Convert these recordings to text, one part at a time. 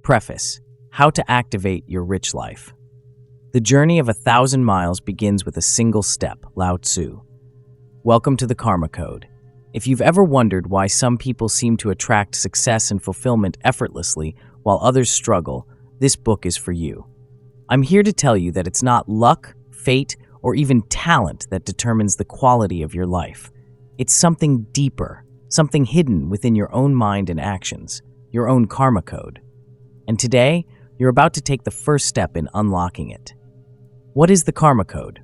Preface: How to Activate Your Rich Life. The journey of 1,000 miles begins with a single step, Lao Tzu. Welcome to the Karma Code. If you've ever wondered why some people seem to attract success and fulfillment effortlessly while others struggle, this book is for you. I'm here to tell you that it's not luck, fate, or even talent that determines the quality of your life. It's something deeper, something hidden within your own mind and actions, your own karma code. And today, you're about to take the first step in unlocking it. What is the Karma Code?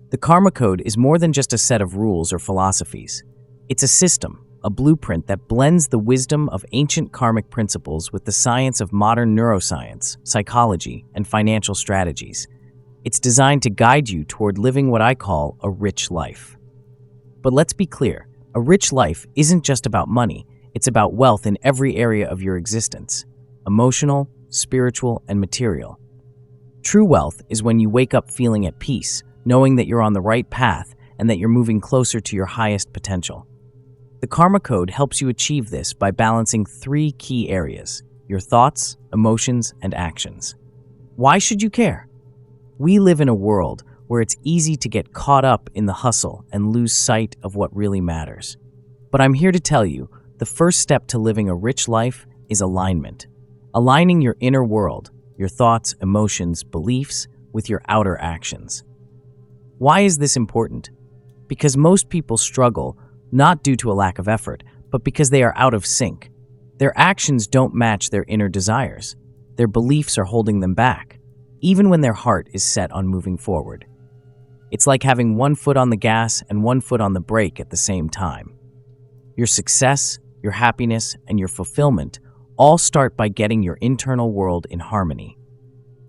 The Karma Code is more than just a set of rules or philosophies. It's a system, a blueprint that blends the wisdom of ancient karmic principles with the science of modern neuroscience, psychology, and financial strategies. It's designed to guide you toward living what I call a rich life. But let's be clear, a rich life isn't just about money, it's about wealth in every area of your existence. Emotional, spiritual, and material. True wealth is when you wake up feeling at peace, knowing that you're on the right path and that you're moving closer to your highest potential. The Karma Code helps you achieve this by balancing 3 key areas: your thoughts, emotions, and actions. Why should you care? We live in a world where it's easy to get caught up in the hustle and lose sight of what really matters. But I'm here to tell you, the first step to living a rich life is alignment. Aligning your inner world, your thoughts, emotions, beliefs, with your outer actions. Why is this important? Because most people struggle not due to a lack of effort, but because they are out of sync. Their actions don't match their inner desires. Their beliefs are holding them back, even when their heart is set on moving forward. It's like having one foot on the gas and one foot on the brake at the same time. Your success, your happiness, and your fulfillment all start by getting your internal world in harmony.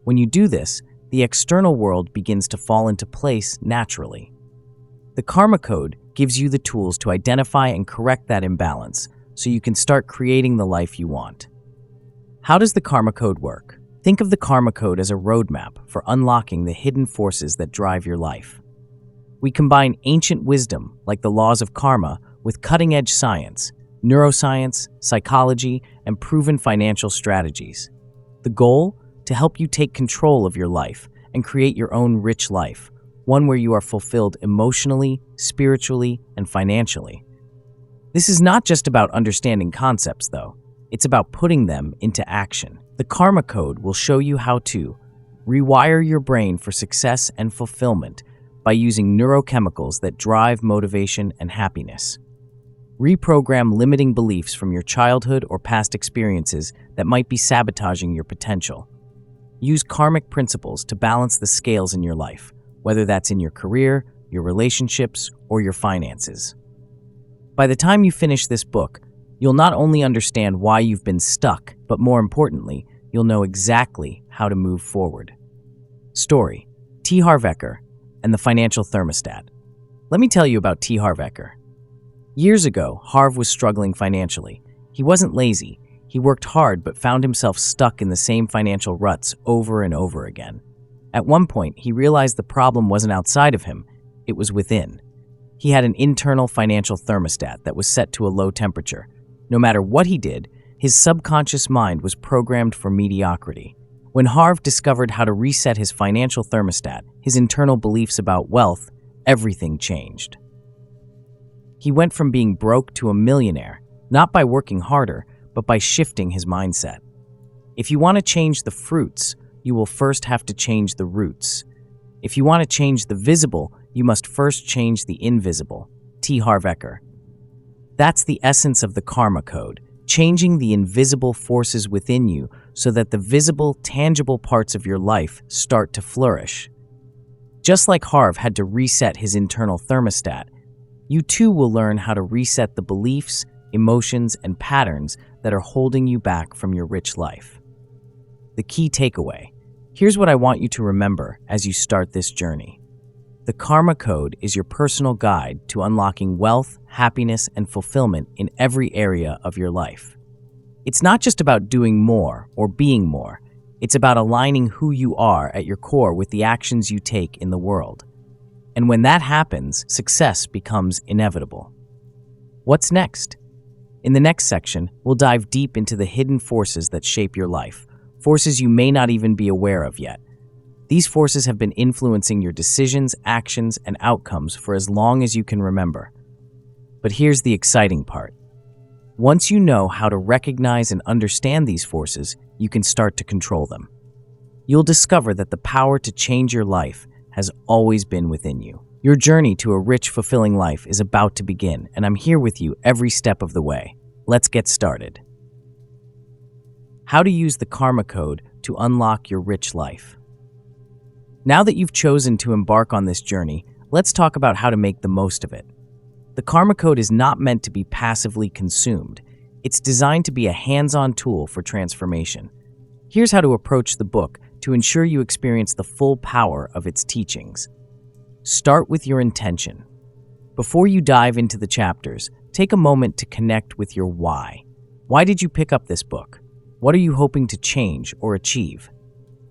When you do this, the external world begins to fall into place naturally. The Karma Code gives you the tools to identify and correct that imbalance so you can start creating the life you want. How does the Karma Code work? Think of the Karma Code as a roadmap for unlocking the hidden forces that drive your life. We combine ancient wisdom, like the laws of karma, with cutting-edge science, neuroscience, psychology, and proven financial strategies. The goal? To help you take control of your life and create your own rich life, one where you are fulfilled emotionally, spiritually, and financially. This is not just about understanding concepts, though. It's about putting them into action. The Karma Code will show you how to rewire your brain for success and fulfillment by using neurochemicals that drive motivation and happiness. Reprogram limiting beliefs from your childhood or past experiences that might be sabotaging your potential. Use karmic principles to balance the scales in your life, whether that's in your career, your relationships, or your finances. By the time you finish this book, you'll not only understand why you've been stuck, but more importantly, you'll know exactly how to move forward. Story: T. Harv Eker and the Financial Thermostat. Let me tell you about T. Harv Eker. Years ago, Harv was struggling financially. He wasn't lazy. He worked hard but found himself stuck in the same financial ruts over and over again. At one point, he realized the problem wasn't outside of him, it was within. He had an internal financial thermostat that was set to a low temperature. No matter what he did, his subconscious mind was programmed for mediocrity. When Harv discovered how to reset his financial thermostat, his internal beliefs about wealth, everything changed. He went from being broke to a millionaire, not by working harder, but by shifting his mindset. If you want to change the fruits, you will first have to change the roots. If you want to change the visible, you must first change the invisible. T. Harv Eker. That's the essence of the Karma Code, changing the invisible forces within you so that the visible, tangible parts of your life start to flourish. Just like Harv had to reset his internal thermostat, you too will learn how to reset the beliefs, emotions, and patterns that are holding you back from your rich life. The key takeaway. Here's what I want you to remember as you start this journey. The Karma Code is your personal guide to unlocking wealth, happiness, and fulfillment in every area of your life. It's not just about doing more or being more. It's about aligning who you are at your core with the actions you take in the world. And when that happens, success becomes inevitable. What's next? In the next section, we'll dive deep into the hidden forces that shape your life, forces you may not even be aware of yet. These forces have been influencing your decisions, actions, and outcomes for as long as you can remember. But here's the exciting part. Once you know how to recognize and understand these forces, you can start to control them. You'll discover that the power to change your life has always been within you. Your journey to a rich, fulfilling life is about to begin, and I'm here with you every step of the way. Let's get started. How to use the Karma Code to unlock your rich life. Now that you've chosen to embark on this journey, let's talk about how to make the most of it. The Karma Code is not meant to be passively consumed. It's designed to be a hands-on tool for transformation. Here's how to approach the book to ensure you experience the full power of its teachings. Start with your intention. Before you dive into the chapters, take a moment to connect with your why. Why did you pick up this book? What are you hoping to change or achieve?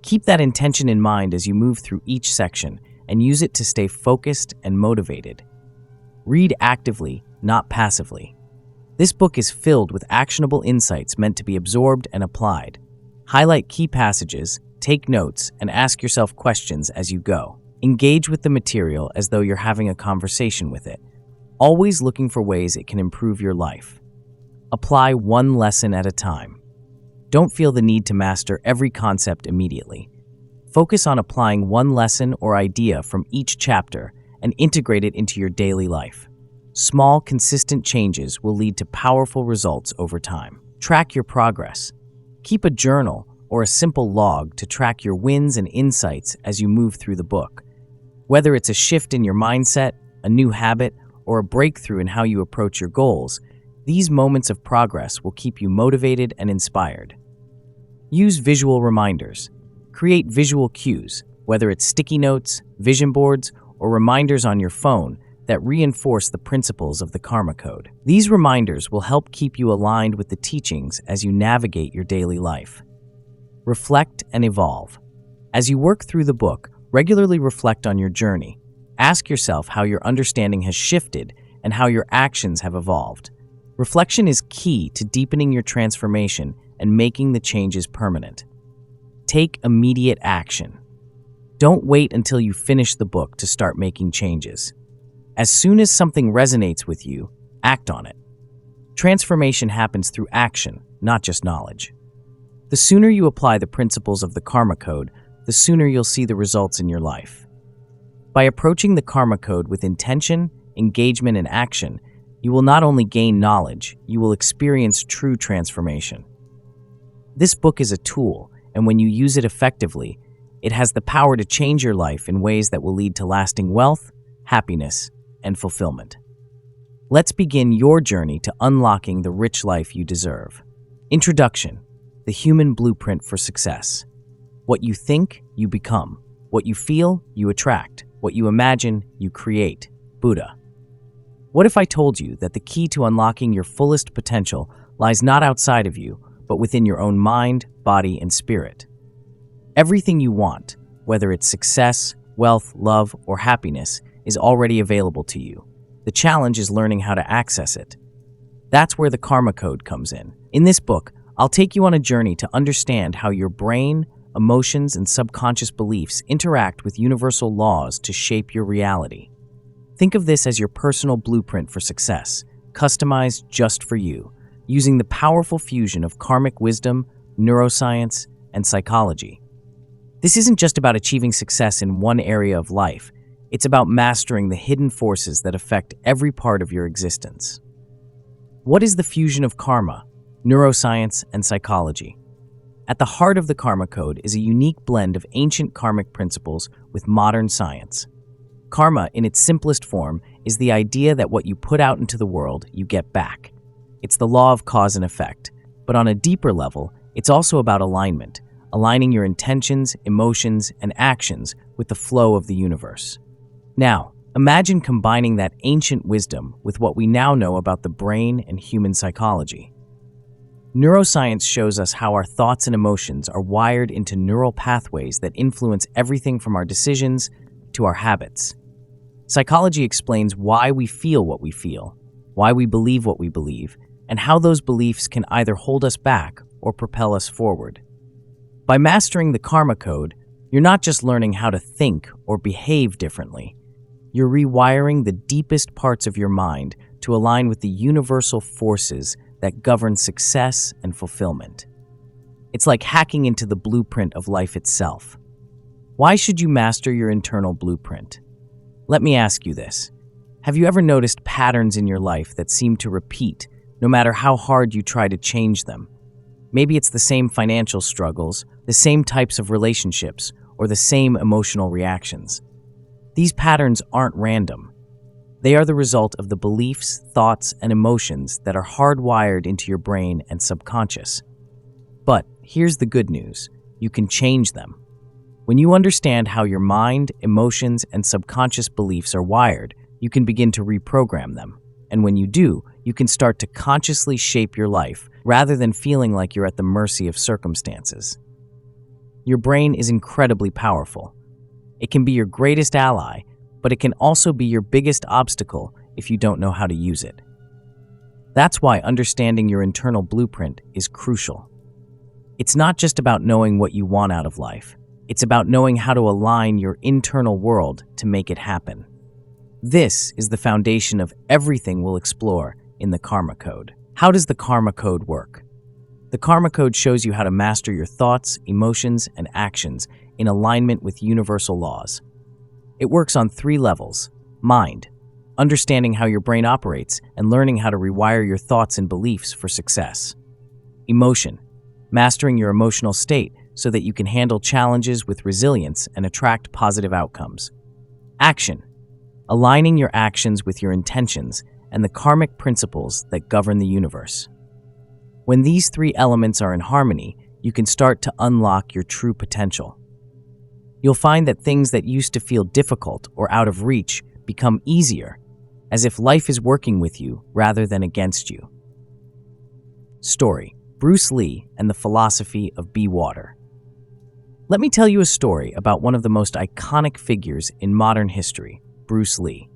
Keep that intention in mind as you move through each section and use it to stay focused and motivated. Read actively, not passively. This book is filled with actionable insights meant to be absorbed and applied. Highlight key passages, take notes, and ask yourself questions as you go. Engage with the material as though you're having a conversation with it, always looking for ways it can improve your life. Apply one lesson at a time. Don't feel the need to master every concept immediately. Focus on applying one lesson or idea from each chapter and integrate it into your daily life. Small, consistent changes will lead to powerful results over time. Track your progress. Keep a journal or a simple log to track your wins and insights as you move through the book. Whether it's a shift in your mindset, a new habit, or a breakthrough in how you approach your goals, these moments of progress will keep you motivated and inspired. Use visual reminders. Create visual cues, whether it's sticky notes, vision boards, or reminders on your phone that reinforce the principles of the Karma Code. These reminders will help keep you aligned with the teachings as you navigate your daily life. Reflect and evolve. As you work through the book, regularly reflect on your journey. Ask yourself how your understanding has shifted and how your actions have evolved. Reflection is key to deepening your transformation and making the changes permanent. Take immediate action. Don't wait until you finish the book to start making changes. As soon as something resonates with you, act on it. Transformation happens through action, not just knowledge. The sooner you apply the principles of the Karma Code, the sooner you'll see the results in your life. By approaching the Karma Code with intention, engagement, and action, you will not only gain knowledge, you will experience true transformation. This book is a tool, and when you use it effectively, it has the power to change your life in ways that will lead to lasting wealth, happiness, and fulfillment. Let's begin your journey to unlocking the rich life you deserve. Introduction: the human blueprint for success. What you think, you become. What you feel, you attract. What you imagine, you create. Buddha. What if I told you that the key to unlocking your fullest potential lies not outside of you, but within your own mind, body, and spirit? Everything you want, whether it's success, wealth, love, or happiness, is already available to you. The challenge is learning how to access it. That's where the Karma Code comes in. In this book, I'll take you on a journey to understand how your brain, emotions, and subconscious beliefs interact with universal laws to shape your reality. Think of this as your personal blueprint for success, customized just for you, using the powerful fusion of karmic wisdom, neuroscience, and psychology. This isn't just about achieving success in one area of life. It's about mastering the hidden forces that affect every part of your existence. What is the fusion of karma, neuroscience, and psychology? At the heart of the Karma Code is a unique blend of ancient karmic principles with modern science. Karma, in its simplest form, is the idea that what you put out into the world, you get back. It's the law of cause and effect. But on a deeper level, it's also about alignment, aligning your intentions, emotions, and actions with the flow of the universe. Now, imagine combining that ancient wisdom with what we now know about the brain and human psychology. Neuroscience shows us how our thoughts and emotions are wired into neural pathways that influence everything from our decisions to our habits. Psychology explains why we feel what we feel, why we believe what we believe, and how those beliefs can either hold us back or propel us forward. By mastering the karma code, you're not just learning how to think or behave differently. You're rewiring the deepest parts of your mind to align with the universal forces that govern success and fulfillment. It's like hacking into the blueprint of life itself. Why should you master your internal blueprint? Let me ask you this. Have you ever noticed patterns in your life that seem to repeat, no matter how hard you try to change them? Maybe it's the same financial struggles, the same types of relationships, or the same emotional reactions. These patterns aren't random. They are the result of the beliefs, thoughts, and emotions that are hardwired into your brain and subconscious. But here's the good news. You can change them. When you understand how your mind, emotions, and subconscious beliefs are wired, you can begin to reprogram them. And when you do, you can start to consciously shape your life rather than feeling like you're at the mercy of circumstances. Your brain is incredibly powerful. It can be your greatest ally, but it can also be your biggest obstacle if you don't know how to use it. That's why understanding your internal blueprint is crucial. It's not just about knowing what you want out of life. It's about knowing how to align your internal world to make it happen. This is the foundation of everything we'll explore in the Karma Code. How does the Karma Code work? The Karma Code shows you how to master your thoughts, emotions, and actions in alignment with universal laws. It works on 3 levels: mind, understanding how your brain operates and learning how to rewire your thoughts and beliefs for success; emotion, mastering your emotional state so that you can handle challenges with resilience and attract positive outcomes; action, aligning your actions with your intentions and the karmic principles that govern the universe. When these 3 elements are in harmony, you can start to unlock your true potential. You'll find that things that used to feel difficult or out of reach become easier, as if life is working with you rather than against you. Story: Bruce Lee and the philosophy of be water. Let me tell you a story about one of the most iconic figures in modern history, Bruce Lee.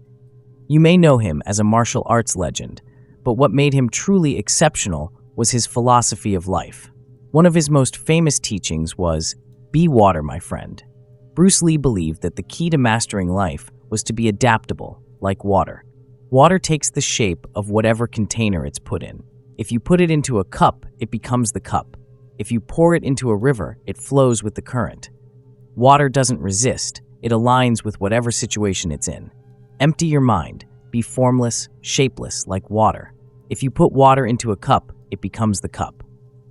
You may know him as a martial arts legend, but what made him truly exceptional was his philosophy of life. One of his most famous teachings was, "Be water, my friend." Bruce Lee believed that the key to mastering life was to be adaptable, like water. Water takes the shape of whatever container it's put in. If you put it into a cup, it becomes the cup. If you pour it into a river, it flows with the current. Water doesn't resist, it aligns with whatever situation it's in. Empty your mind, be formless, shapeless, like water. If you put water into a cup, it becomes the cup.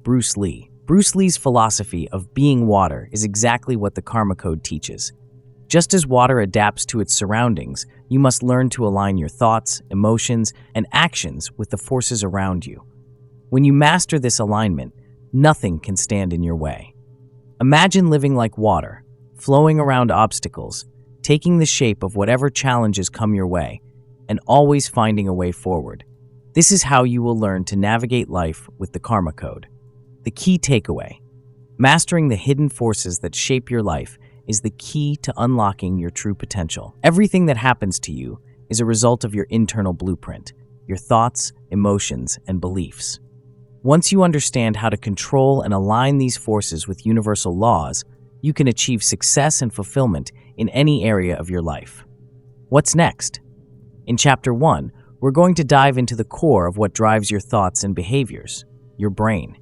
Bruce Lee. Bruce Lee's philosophy of being water is exactly what the Karma Code teaches. Just as water adapts to its surroundings, you must learn to align your thoughts, emotions, and actions with the forces around you. When you master this alignment, nothing can stand in your way. Imagine living like water, flowing around obstacles, taking the shape of whatever challenges come your way, and always finding a way forward. This is how you will learn to navigate life with the Karma Code. The key takeaway: mastering the hidden forces that shape your life is the key to unlocking your true potential. Everything that happens to you is a result of your internal blueprint, your thoughts, emotions, and beliefs. Once you understand how to control and align these forces with universal laws, you can achieve success and fulfillment in any area of your life. What's next? In Chapter 1, we're going to dive into the core of what drives your thoughts and behaviors, your brain.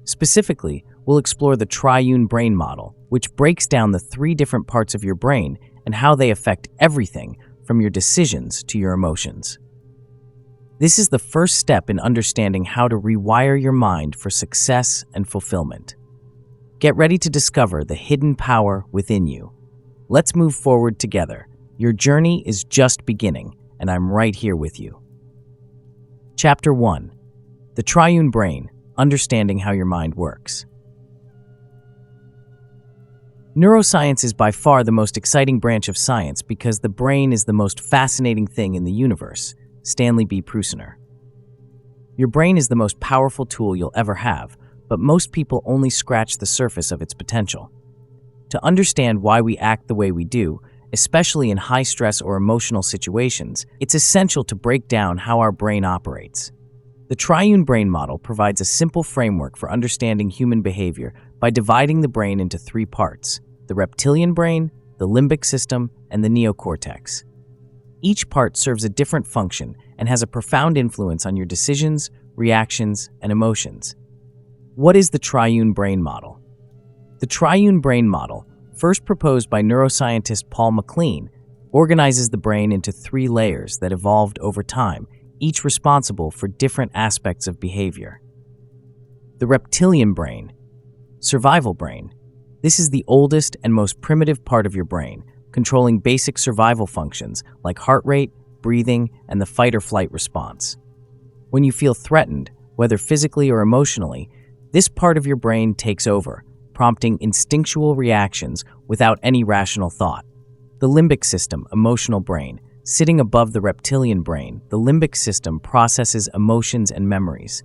Specifically, we'll explore the triune brain model, which breaks down the 3 different parts of your brain and how they affect everything from your decisions to your emotions. This is the first step in understanding how to rewire your mind for success and fulfillment. Get ready to discover the hidden power within you. Let's move forward together. Your journey is just beginning, and I'm right here with you. Chapter 1: The Triune Brain, Understanding How Your Mind Works. Neuroscience is by far the most exciting branch of science because the brain is the most fascinating thing in the universe. Stanley B. Prusiner. Your brain is the most powerful tool you'll ever have, but most people only scratch the surface of its potential. To understand why we act the way we do, especially in high-stress or emotional situations, it's essential to break down how our brain operates. The triune brain model provides a simple framework for understanding human behavior by dividing the brain into three parts: the reptilian brain, the limbic system, and the neocortex. Each part serves a different function and has a profound influence on your decisions, reactions, and emotions. What is the triune brain model? The triune brain model, first proposed by neuroscientist Paul MacLean, organizes the brain into three layers that evolved over time, each responsible for different aspects of behavior. The reptilian brain, survival brain. This is the oldest and most primitive part of your brain, controlling basic survival functions like heart rate, breathing, and the fight or flight response. When you feel threatened, whether physically or emotionally, this part of your brain takes over, prompting instinctual reactions without any rational thought. The limbic system, emotional brain. Sitting above the reptilian brain, the limbic system processes emotions and memories.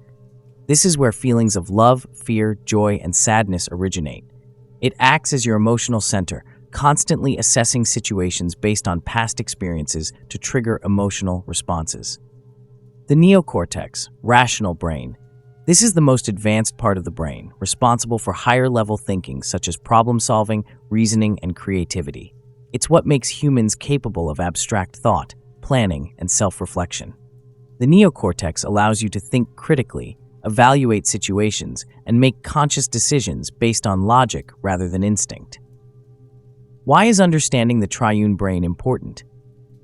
This is where feelings of love, fear, joy, and sadness originate. It acts as your emotional center, constantly assessing situations based on past experiences to trigger emotional responses. The neocortex, rational brain. This is the most advanced part of the brain, responsible for higher-level thinking such as problem-solving, reasoning, and creativity. It's what makes humans capable of abstract thought, planning, and self-reflection. The neocortex allows you to think critically, evaluate situations, and make conscious decisions based on logic rather than instinct. Why is understanding the triune brain important?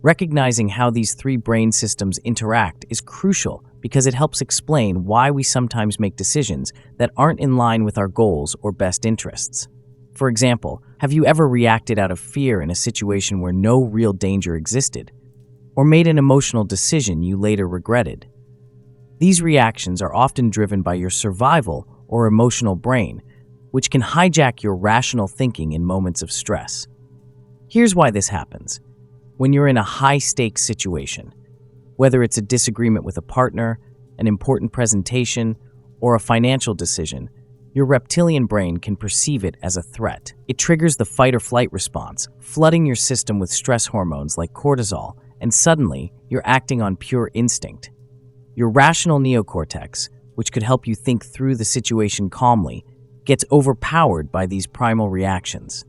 Recognizing how these three brain systems interact is crucial because it helps explain why we sometimes make decisions that aren't in line with our goals or best interests. For example, have you ever reacted out of fear in a situation where no real danger existed, or made an emotional decision you later regretted? These reactions are often driven by your survival or emotional brain, which can hijack your rational thinking in moments of stress. Here's why this happens. When you're in a high-stakes situation, whether it's a disagreement with a partner, an important presentation, or a financial decision, your reptilian brain can perceive it as a threat. It triggers the fight or flight response, flooding your system with stress hormones like cortisol, and suddenly, you're acting on pure instinct. Your rational neocortex, which could help you think through the situation calmly, gets overpowered by these primal reactions.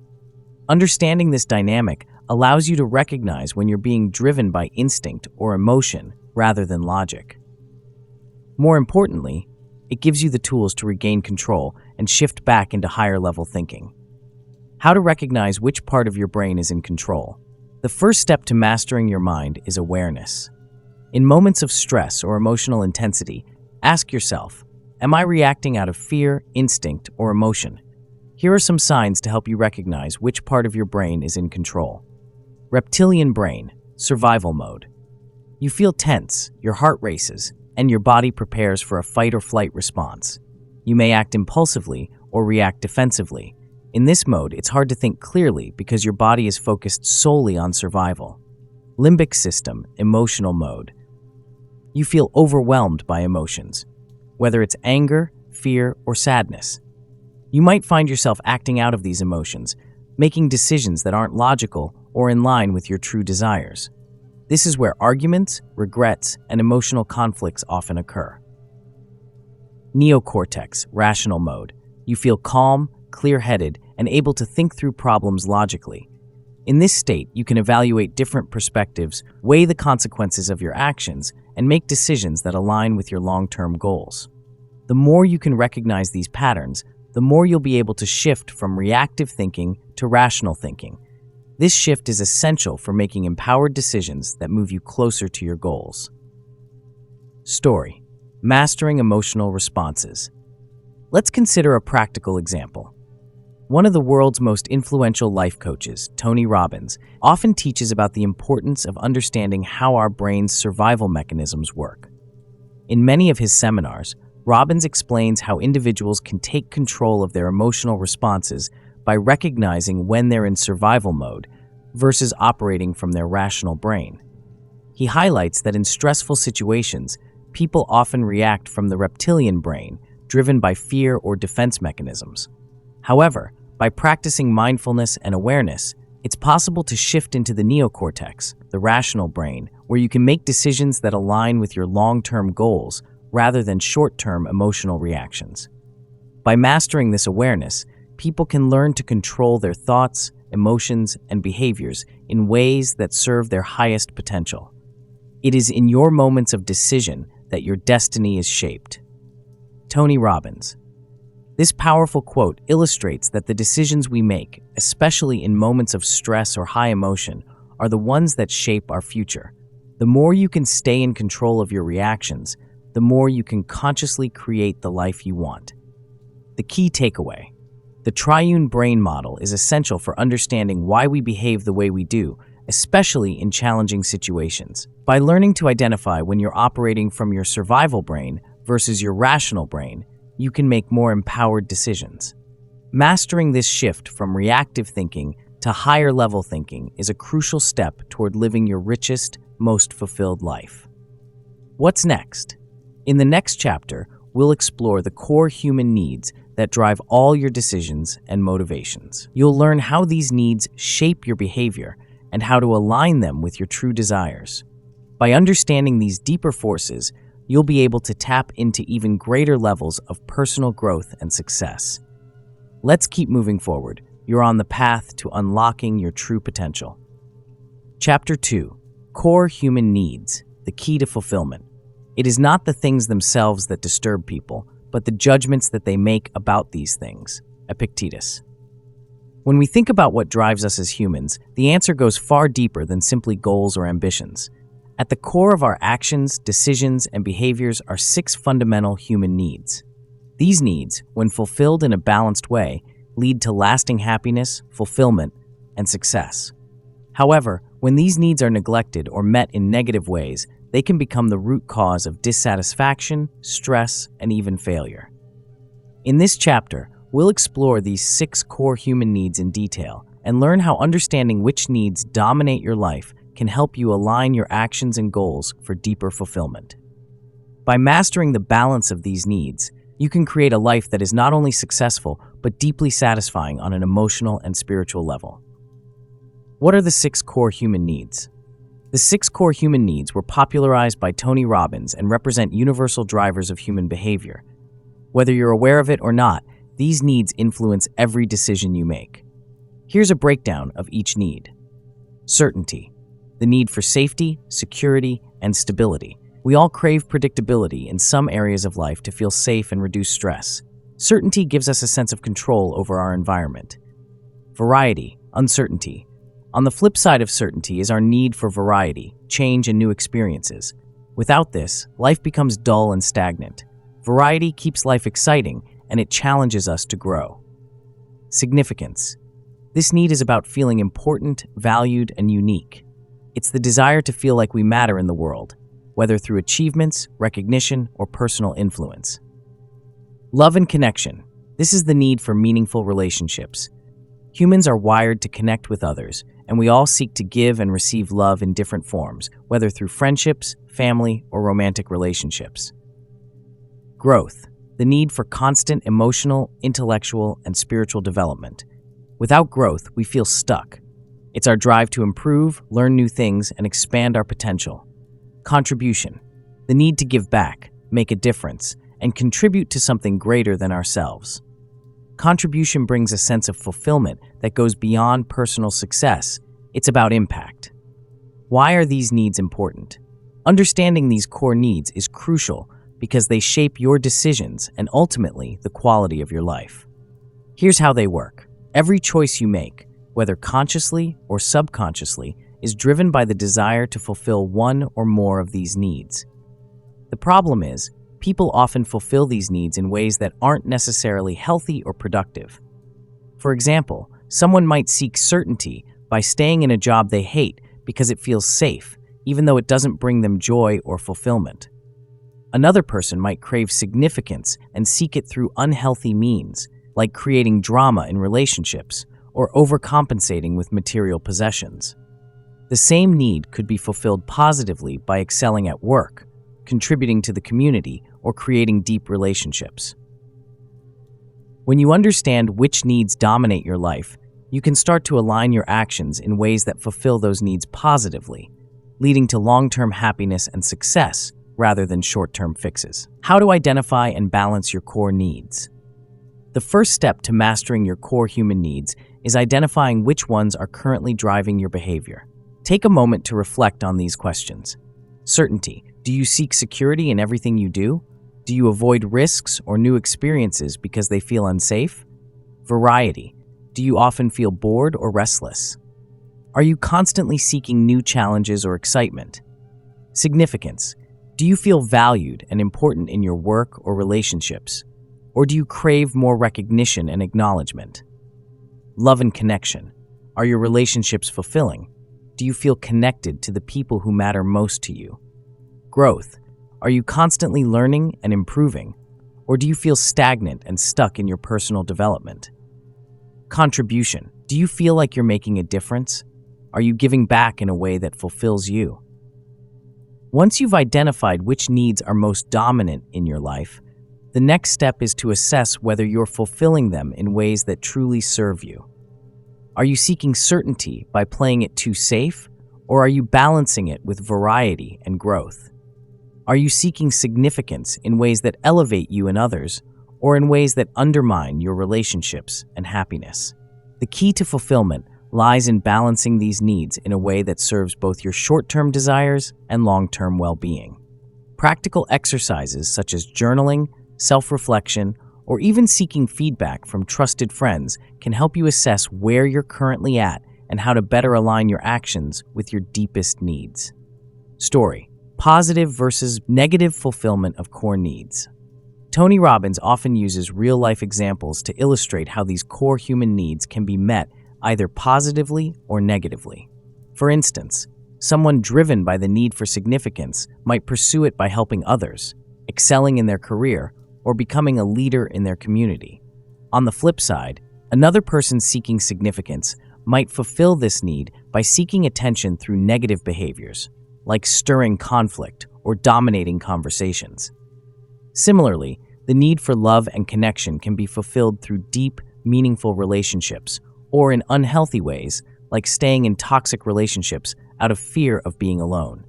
Understanding this dynamic allows you to recognize when you're being driven by instinct or emotion rather than logic. More importantly, it gives you the tools to regain control and shift back into higher-level thinking. How to recognize which part of your brain is in control. The first step to mastering your mind is awareness. In moments of stress or emotional intensity, ask yourself, am I reacting out of fear, instinct, or emotion? Here are some signs to help you recognize which part of your brain is in control. Reptilian brain, survival mode. You feel tense, your heart races, and your body prepares for a fight or flight response. You may act impulsively or react defensively. In this mode, it's hard to think clearly because your body is focused solely on survival. Limbic system, emotional mode. You feel overwhelmed by emotions, whether it's anger, fear, or sadness. You might find yourself acting out of these emotions, making decisions that aren't logical or in line with your true desires. This is where arguments, regrets, and emotional conflicts often occur. Neocortex, rational mode. You feel calm, clear-headed, and able to think through problems logically. In this state, you can evaluate different perspectives, weigh the consequences of your actions, and make decisions that align with your long-term goals. The more you can recognize these patterns, the more you'll be able to shift from reactive thinking to rational thinking. This shift is essential for making empowered decisions that move you closer to your goals. Story: mastering emotional responses. Let's consider a practical example. One of the world's most influential life coaches, Tony Robbins, often teaches about the importance of understanding how our brain's survival mechanisms work. In many of his seminars, Robbins explains how individuals can take control of their emotional responses by recognizing when they're in survival mode versus operating from their rational brain. He highlights that in stressful situations, people often react from the reptilian brain, driven by fear or defense mechanisms. However, by practicing mindfulness and awareness, it's possible to shift into the neocortex, the rational brain, where you can make decisions that align with your long-term goals rather than short-term emotional reactions. By mastering this awareness, people can learn to control their thoughts, emotions, and behaviors in ways that serve their highest potential. It is in your moments of decision that your destiny is shaped. Tony Robbins. This powerful quote illustrates that the decisions we make, especially in moments of stress or high emotion, are the ones that shape our future. The more you can stay in control of your reactions, the more you can consciously create the life you want. The key takeaway. The triune brain model is essential for understanding why we behave the way we do, especially in challenging situations. By learning to identify when you're operating from your survival brain versus your rational brain, you can make more empowered decisions. Mastering this shift from reactive thinking to higher-level thinking is a crucial step toward living your richest, most fulfilled life. What's next? In the next chapter, we'll explore the core human needs that drive all your decisions and motivations. You'll learn how these needs shape your behavior and how to align them with your true desires. By understanding these deeper forces, you'll be able to tap into even greater levels of personal growth and success. Let's keep moving forward. You're on the path to unlocking your true potential. Chapter 2. Core Human Needs, the Key to Fulfillment. It is not the things themselves that disturb people, but the judgments that they make about these things. Epictetus. When we think about what drives us as humans, the answer goes far deeper than simply goals or ambitions. At the core of our actions, decisions, and behaviors are 6 fundamental human needs. These needs, when fulfilled in a balanced way, lead to lasting happiness, fulfillment, and success. However, when these needs are neglected or met in negative ways, they can become the root cause of dissatisfaction, stress, and even failure. In this chapter, we'll explore these 6 core human needs in detail and learn how understanding which needs dominate your life can help you align your actions and goals for deeper fulfillment. By mastering the balance of these needs, you can create a life that is not only successful, but deeply satisfying on an emotional and spiritual level. What are the 6 core human needs? The 6 core human needs were popularized by Tony Robbins and represent universal drivers of human behavior. Whether you're aware of it or not, these needs influence every decision you make. Here's a breakdown of each need. Certainty. The need for safety, security, and stability. We all crave predictability in some areas of life to feel safe and reduce stress. Certainty gives us a sense of control over our environment. Variety, uncertainty. On the flip side of certainty is our need for variety, change, and new experiences. Without this, life becomes dull and stagnant. Variety keeps life exciting, and it challenges us to grow. Significance. This need is about feeling important, valued, and unique. It's the desire to feel like we matter in the world, whether through achievements, recognition, or personal influence. Love and connection. This is the need for meaningful relationships. Humans are wired to connect with others, and we all seek to give and receive love in different forms, whether through friendships, family, or romantic relationships. Growth. The need for constant emotional, intellectual, and spiritual development. Without growth, we feel stuck. It's our drive to improve, learn new things, and expand our potential. Contribution. The need to give back, make a difference, and contribute to something greater than ourselves. Contribution brings a sense of fulfillment that goes beyond personal success. It's about impact. Why are these needs important? Understanding these core needs is crucial because they shape your decisions and ultimately the quality of your life. Here's how they work. Every choice you make, whether consciously or subconsciously, is driven by the desire to fulfill one or more of these needs. The problem is, people often fulfill these needs in ways that aren't necessarily healthy or productive. For example, someone might seek certainty by staying in a job they hate because it feels safe, even though it doesn't bring them joy or fulfillment. Another person might crave significance and seek it through unhealthy means, like creating drama in relationships or overcompensating with material possessions. The same need could be fulfilled positively by excelling at work, contributing to the community, or creating deep relationships. When you understand which needs dominate your life, you can start to align your actions in ways that fulfill those needs positively, leading to long-term happiness and success rather than short-term fixes. How to identify and balance your core needs. The first step to mastering your core human needs is identifying which ones are currently driving your behavior. Take a moment to reflect on these questions. Certainty. Do you seek security in everything you do? Do you avoid risks or new experiences because they feel unsafe? Variety. Do you often feel bored or restless? Are you constantly seeking new challenges or excitement? Significance. Do you feel valued and important in your work or relationships? Or do you crave more recognition and acknowledgement? Love and connection. Are your relationships fulfilling? Do you feel connected to the people who matter most to you? Growth. Are you constantly learning and improving? Or do you feel stagnant and stuck in your personal development? Contribution. Do you feel like you're making a difference? Are you giving back in a way that fulfills you? Once you've identified which needs are most dominant in your life, the next step is to assess whether you're fulfilling them in ways that truly serve you. Are you seeking certainty by playing it too safe, or are you balancing it with variety and growth? Are you seeking significance in ways that elevate you and others, or in ways that undermine your relationships and happiness? The key to fulfillment lies in balancing these needs in a way that serves both your short-term desires and long-term well-being. Practical exercises such as journaling, self-reflection, or even seeking feedback from trusted friends can help you assess where you're currently at and how to better align your actions with your deepest needs. Story: positive versus negative fulfillment of core needs. Tony Robbins often uses real-life examples to illustrate how these core human needs can be met either positively or negatively. For instance, someone driven by the need for significance might pursue it by helping others, excelling in their career, or becoming a leader in their community. On the flip side, another person seeking significance might fulfill this need by seeking attention through negative behaviors, like stirring conflict or dominating conversations. Similarly, the need for love and connection can be fulfilled through deep, meaningful relationships, or in unhealthy ways, like staying in toxic relationships out of fear of being alone.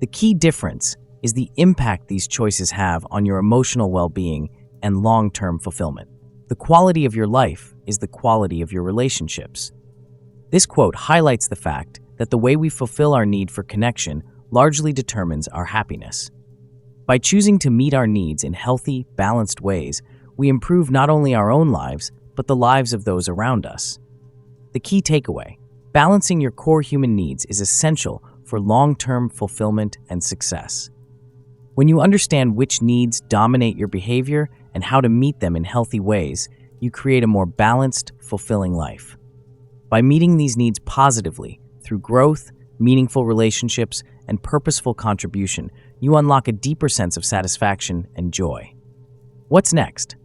The key difference is the impact these choices have on your emotional well-being and long-term fulfillment. The quality of your life is the quality of your relationships. This quote highlights the fact that the way we fulfill our need for connection largely determines our happiness. By choosing to meet our needs in healthy, balanced ways, we improve not only our own lives, but the lives of those around us. The key takeaway: balancing your core human needs is essential for long-term fulfillment and success. When you understand which needs dominate your behavior and how to meet them in healthy ways, you create a more balanced, fulfilling life. By meeting these needs positively, through growth, meaningful relationships, and purposeful contribution, you unlock a deeper sense of satisfaction and joy. What's next?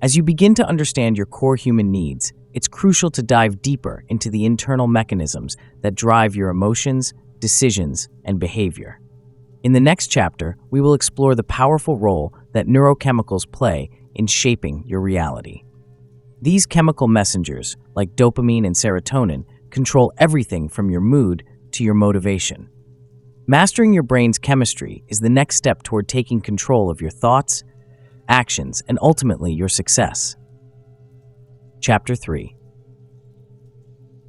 As you begin to understand your core human needs, it's crucial to dive deeper into the internal mechanisms that drive your emotions, decisions, and behavior. In the next chapter, we will explore the powerful role that neurochemicals play in shaping your reality. These chemical messengers, like dopamine and serotonin, control everything from your mood to your motivation. Mastering your brain's chemistry is the next step toward taking control of your thoughts, actions, and ultimately your success. Chapter 3.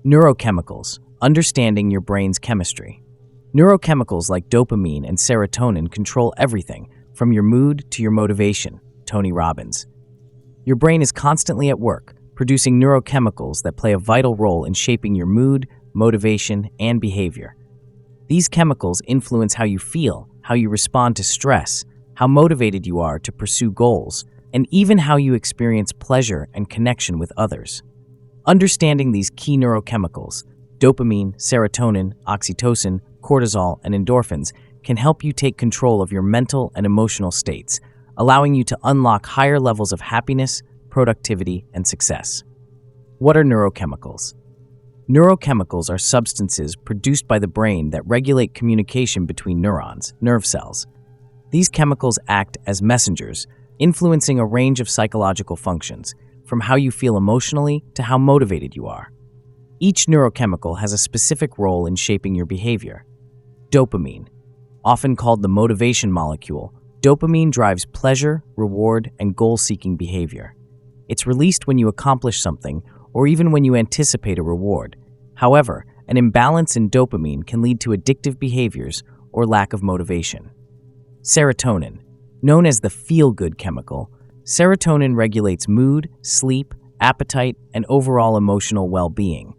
Neurochemicals: understanding your brain's chemistry. Neurochemicals like dopamine and serotonin control everything from your mood to your motivation. Tony Robbins. Your brain is constantly at work, producing neurochemicals that play a vital role in shaping your mood, motivation, and behavior. These chemicals influence how you feel, how you respond to stress, how motivated you are to pursue goals, and even how you experience pleasure and connection with others. Understanding these key neurochemicals, dopamine, serotonin, oxytocin, cortisol, and endorphins, can help you take control of your mental and emotional states, allowing you to unlock higher levels of happiness, productivity, and success. What are neurochemicals? Neurochemicals are substances produced by the brain that regulate communication between neurons, nerve cells. These chemicals act as messengers, influencing a range of psychological functions, from how you feel emotionally to how motivated you are. Each neurochemical has a specific role in shaping your behavior. Dopamine, often called the motivation molecule, dopamine drives pleasure, reward, and goal-seeking behavior. It's released when you accomplish something or even when you anticipate a reward. However, an imbalance in dopamine can lead to addictive behaviors or lack of motivation. Serotonin, known as the feel-good chemical, serotonin regulates mood, sleep, appetite, and overall emotional well-being.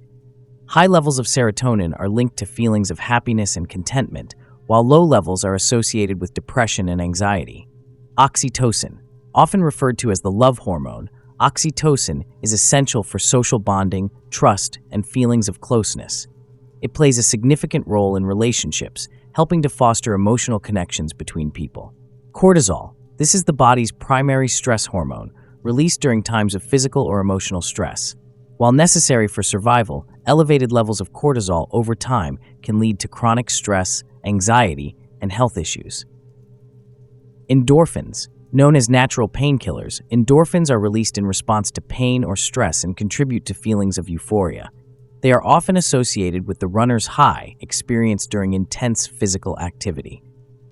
High levels of serotonin are linked to feelings of happiness and contentment, while low levels are associated with depression and anxiety. Oxytocin, often referred to as the love hormone, oxytocin is essential for social bonding, trust, and feelings of closeness. It plays a significant role in relationships, helping to foster emotional connections between people. Cortisol, this is the body's primary stress hormone, released during times of physical or emotional stress. While necessary for survival, elevated levels of cortisol over time can lead to chronic stress, anxiety, and health issues. Endorphins, known as natural painkillers, endorphins are released in response to pain or stress and contribute to feelings of euphoria. They are often associated with the runner's high experienced during intense physical activity.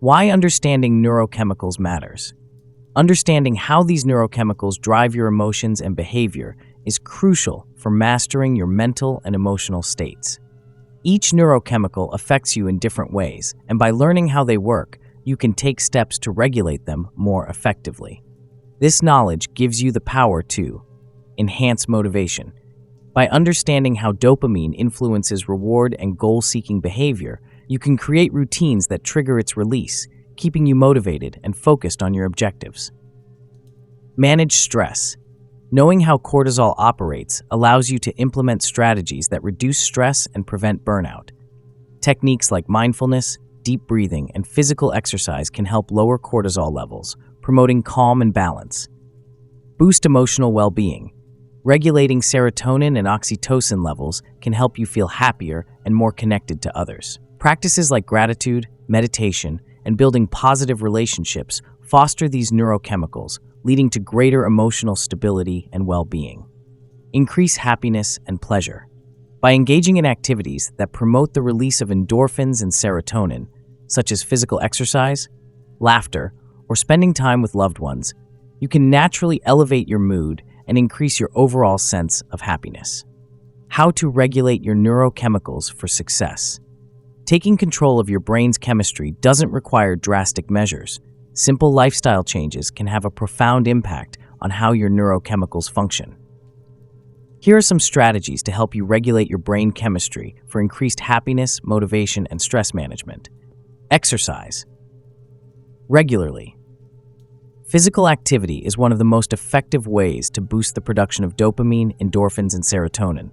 Why understanding neurochemicals matters. Understanding how these neurochemicals drive your emotions and behavior is crucial for mastering your mental and emotional states. Each neurochemical affects you in different ways, and by learning how they work, you can take steps to regulate them more effectively. This knowledge gives you the power to enhance motivation. By understanding how dopamine influences reward and goal-seeking behavior, you can create routines that trigger its release, keeping you motivated and focused on your objectives. Manage stress. Knowing how cortisol operates allows you to implement strategies that reduce stress and prevent burnout. Techniques like mindfulness, deep breathing, and physical exercise can help lower cortisol levels, promoting calm and balance. Boost emotional well-being. Regulating serotonin and oxytocin levels can help you feel happier and more connected to others. Practices like gratitude, meditation, and building positive relationships foster these neurochemicals, leading to greater emotional stability and well-being. Increase happiness and pleasure. By engaging in activities that promote the release of endorphins and serotonin, such as physical exercise, laughter, or spending time with loved ones, you can naturally elevate your mood and increase your overall sense of happiness. How to regulate your neurochemicals for success. Taking control of your brain's chemistry doesn't require drastic measures. Simple lifestyle changes can have a profound impact on how your neurochemicals function. Here are some strategies to help you regulate your brain chemistry for increased happiness, motivation, and stress management. Exercise regularly. Physical activity is one of the most effective ways to boost the production of dopamine, endorphins, and serotonin.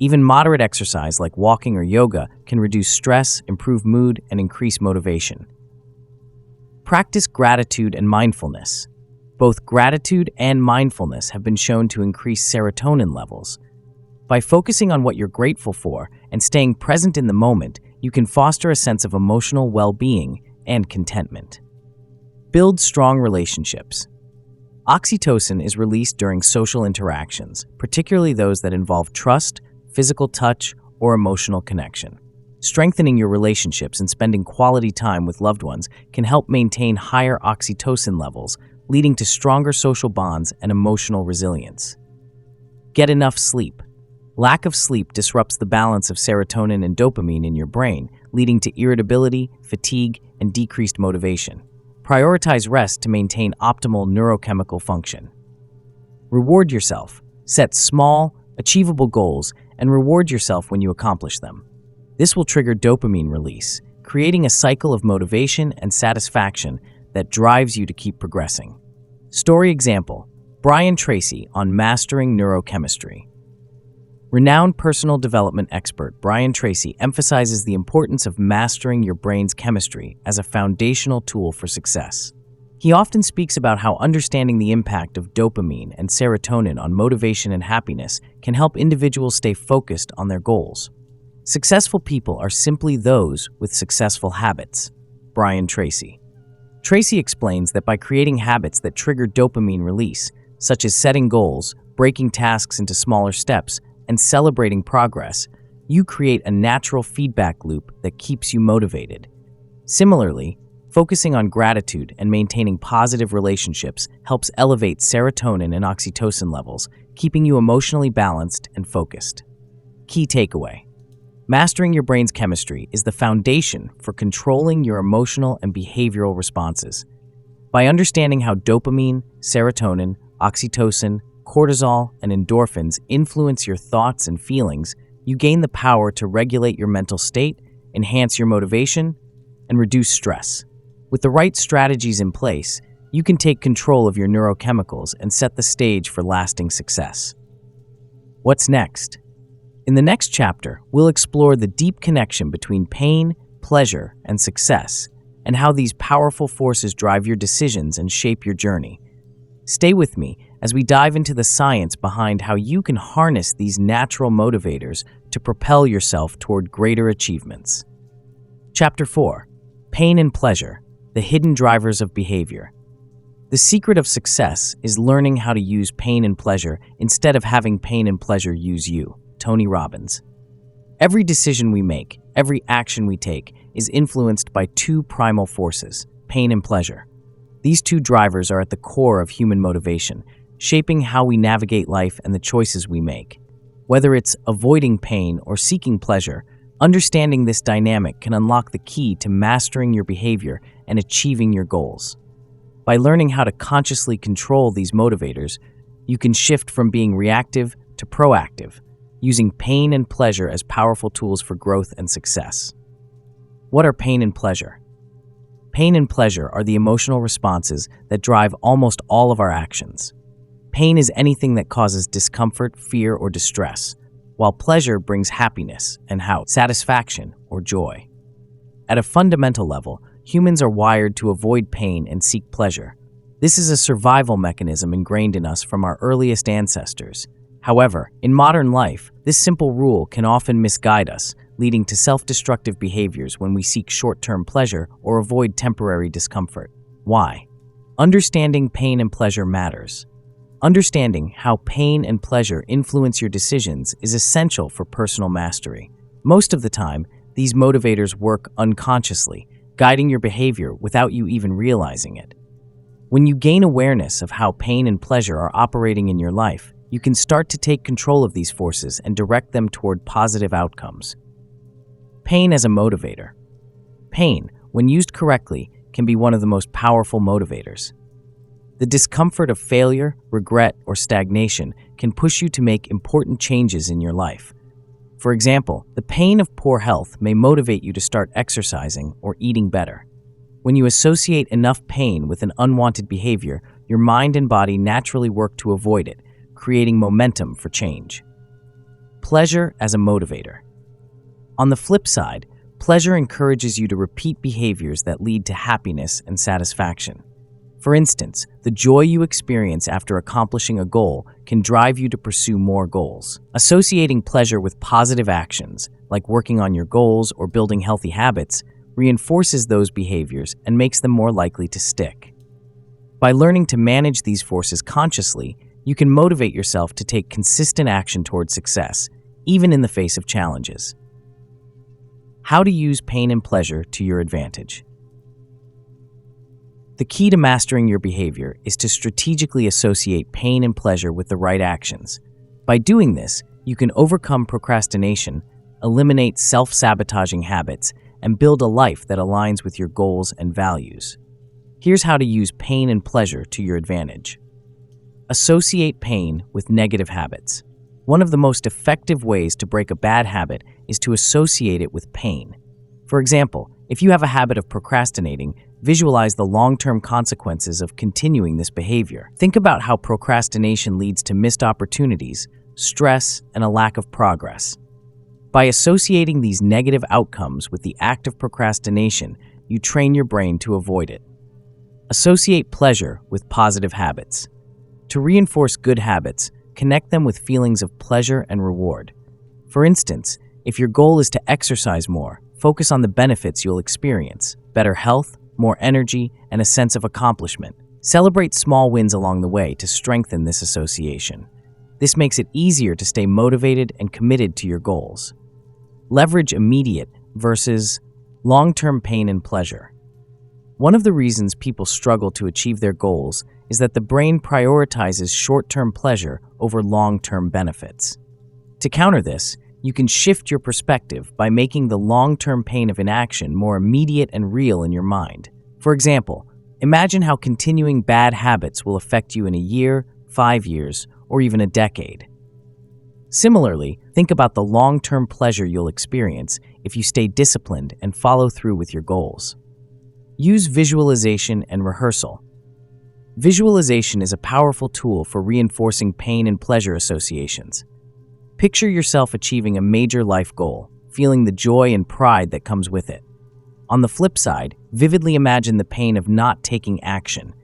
Even moderate exercise like walking or yoga can reduce stress, improve mood, and increase motivation. Practice gratitude and mindfulness. Both gratitude and mindfulness have been shown to increase serotonin levels. By focusing on what you're grateful for and staying present in the moment, you can foster a sense of emotional well-being and contentment. Build strong relationships. Oxytocin is released during social interactions, particularly those that involve trust, physical touch, or emotional connection. Strengthening your relationships and spending quality time with loved ones can help maintain higher oxytocin levels, leading to stronger social bonds and emotional resilience. Get enough sleep. Lack of sleep disrupts the balance of serotonin and dopamine in your brain, leading to irritability, fatigue, and decreased motivation. Prioritize rest to maintain optimal neurochemical function. Reward yourself. Set small, achievable goals and reward yourself when you accomplish them. This will trigger dopamine release, creating a cycle of motivation and satisfaction that drives you to keep progressing. Story example: Brian Tracy on mastering neurochemistry. Renowned personal development expert Brian Tracy emphasizes the importance of mastering your brain's chemistry as a foundational tool for success. He often speaks about how understanding the impact of dopamine and serotonin on motivation and happiness can help individuals stay focused on their goals. Successful people are simply those with successful habits. Brian Tracy. Tracy explains that by creating habits that trigger dopamine release, such as setting goals, breaking tasks into smaller steps, and celebrating progress, you create a natural feedback loop that keeps you motivated. Similarly, Focusing on gratitude and maintaining positive relationships helps elevate serotonin and oxytocin levels, keeping you emotionally balanced and focused. Key takeaway: mastering your brain's chemistry is the foundation for controlling your emotional and behavioral responses. By understanding how dopamine, serotonin, oxytocin, cortisol, and endorphins influence your thoughts and feelings, you gain the power to regulate your mental state, enhance your motivation, and reduce stress. With the right strategies in place, you can take control of your neurochemicals and set the stage for lasting success. What's next? In the next chapter, we'll explore the deep connection between pain, pleasure, and success, and how these powerful forces drive your decisions and shape your journey. Stay with me as we dive into the science behind how you can harness these natural motivators to propel yourself toward greater achievements. Chapter 4: Pain and Pleasure, the Hidden Drivers of Behavior. The secret of success is learning how to use pain and pleasure instead of having pain and pleasure use you. Tony Robbins. Every decision we make, every action we take, is influenced by two primal forces: pain and pleasure. These two drivers are at the core of human motivation, shaping how we navigate life and the choices we make. Whether it's avoiding pain or seeking pleasure, understanding this dynamic can unlock the key to mastering your behavior and achieving your goals. By learning how to consciously control these motivators, you can shift from being reactive to proactive, using pain and pleasure as powerful tools for growth and success. What are pain and pleasure? Pain and pleasure are the emotional responses that drive almost all of our actions. Pain is anything that causes discomfort, fear, or distress, while pleasure brings happiness and satisfaction or joy. At a fundamental level, humans are wired to avoid pain and seek pleasure. This is a survival mechanism ingrained in us from our earliest ancestors. However, in modern life, this simple rule can often misguide us, leading to self-destructive behaviors when we seek short-term pleasure or avoid temporary discomfort. Why? Understanding pain and pleasure matters. Understanding how pain and pleasure influence your decisions is essential for personal mastery. Most of the time, these motivators work unconsciously, guiding your behavior without you even realizing it. When you gain awareness of how pain and pleasure are operating in your life, you can start to take control of these forces and direct them toward positive outcomes. Pain as a motivator. Pain, when used correctly, can be one of the most powerful motivators. The discomfort of failure, regret, or stagnation can push you to make important changes in your life. For example, the pain of poor health may motivate you to start exercising or eating better. When you associate enough pain with an unwanted behavior, your mind and body naturally work to avoid it, creating momentum for change. Pleasure as a motivator. On the flip side, pleasure encourages you to repeat behaviors that lead to happiness and satisfaction. For instance, the joy you experience after accomplishing a goal can drive you to pursue more goals. Associating pleasure with positive actions, like working on your goals or building healthy habits, reinforces those behaviors and makes them more likely to stick. By learning to manage these forces consciously, you can motivate yourself to take consistent action towards success, even in the face of challenges. How to use pain and pleasure to your advantage. The key to mastering your behavior is to strategically associate pain and pleasure with the right actions. By doing this, you can overcome procrastination, eliminate self-sabotaging habits, and build a life that aligns with your goals and values. Here's how to use pain and pleasure to your advantage. Associate pain with negative habits. One of the most effective ways to break a bad habit is to associate it with pain. For example, if you have a habit of procrastinating, visualize the long-term consequences of continuing this behavior. Think about how procrastination leads to missed opportunities, stress, and a lack of progress. By associating these negative outcomes with the act of procrastination, you train your brain to avoid it. Associate pleasure with positive habits. To reinforce good habits, connect them with feelings of pleasure and reward. For instance, if your goal is to exercise more, focus on the benefits you'll experience: better health, more energy, and a sense of accomplishment. Celebrate small wins along the way to strengthen this association. This makes it easier to stay motivated and committed to your goals. Leverage immediate versus long-term pain and pleasure. One of the reasons people struggle to achieve their goals is that the brain prioritizes short-term pleasure over long-term benefits. To counter this, you can shift your perspective by making the long-term pain of inaction more immediate and real in your mind. For example, imagine how continuing bad habits will affect you in a year, 5 years, or even a decade. Similarly, think about the long-term pleasure you'll experience if you stay disciplined and follow through with your goals. Use visualization and rehearsal. Visualization is a powerful tool for reinforcing pain and pleasure associations. Picture yourself achieving a major life goal, feeling the joy and pride that comes with it. On the flip side, vividly imagine the pain of not taking action.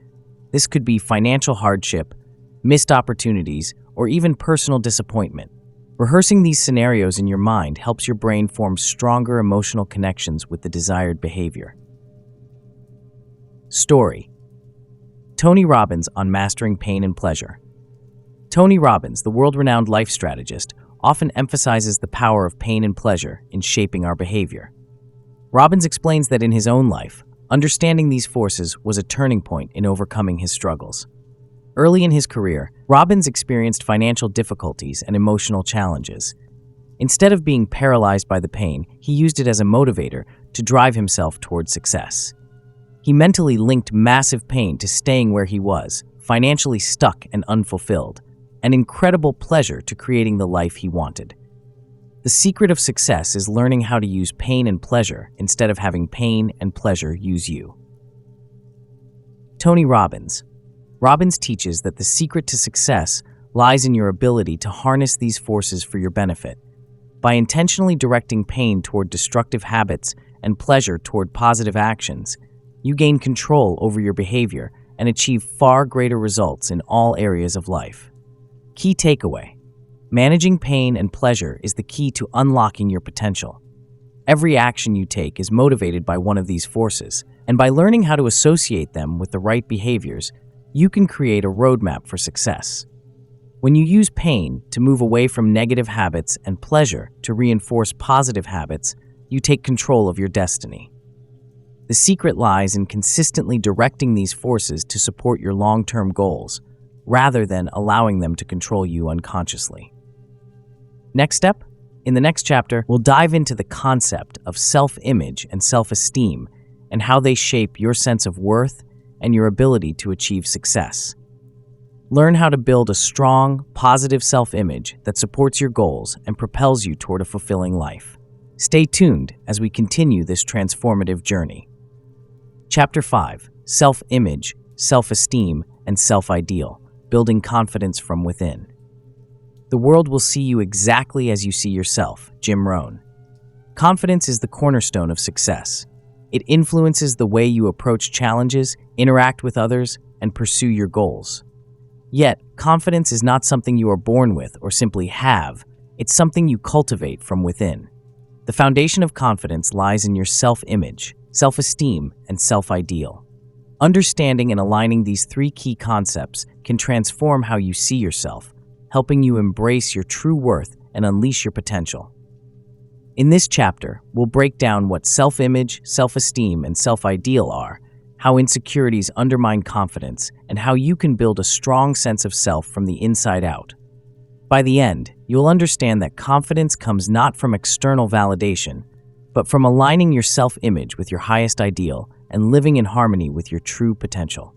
This could be financial hardship, missed opportunities, or even personal disappointment. Rehearsing these scenarios in your mind helps your brain form stronger emotional connections with the desired behavior. Story: Tony Robbins on mastering pain and pleasure. Tony Robbins, the world-renowned life strategist, often emphasizes the power of pain and pleasure in shaping our behavior. Robbins explains that in his own life, understanding these forces was a turning point in overcoming his struggles. Early in his career, Robbins experienced financial difficulties and emotional challenges. Instead of being paralyzed by the pain, he used it as a motivator to drive himself towards success. He mentally linked massive pain to staying where he was, financially stuck and unfulfilled, and incredible pleasure to creating the life he wanted. The secret of success is learning how to use pain and pleasure instead of having pain and pleasure use you. Tony Robbins. Robbins teaches that the secret to success lies in your ability to harness these forces for your benefit. By intentionally directing pain toward destructive habits and pleasure toward positive actions, you gain control over your behavior and achieve far greater results in all areas of life. Key takeaway: managing pain and pleasure is the key to unlocking your potential. Every action you take is motivated by one of these forces, and by learning how to associate them with the right behaviors, you can create a roadmap for success. When you use pain to move away from negative habits and pleasure to reinforce positive habits, you take control of your destiny. The secret lies in consistently directing these forces to support your long-term goals, rather than allowing them to control you unconsciously. Next step? In the next chapter, we'll dive into the concept of self-image and self-esteem and how they shape your sense of worth and your ability to achieve success. Learn how to build a strong, positive self-image that supports your goals and propels you toward a fulfilling life. Stay tuned as we continue this transformative journey. Chapter 5: Self-image, Self-esteem, and Self-ideal, Building Confidence from Within. The world will see you exactly as you see yourself. Jim Rohn. Confidence is the cornerstone of success. It influences the way you approach challenges, interact with others, and pursue your goals. Yet, confidence is not something you are born with or simply have. It's something you cultivate from within. The foundation of confidence lies in your self-image, self-esteem, and self-ideal. Understanding and aligning these three key concepts can transform how you see yourself, helping you embrace your true worth and unleash your potential. In this chapter, we'll break down what self-image, self-esteem, and self-ideal are, how insecurities undermine confidence, and how you can build a strong sense of self from the inside out. By the end, you'll understand that confidence comes not from external validation, but from aligning your self-image with your highest ideal and living in harmony with your true potential.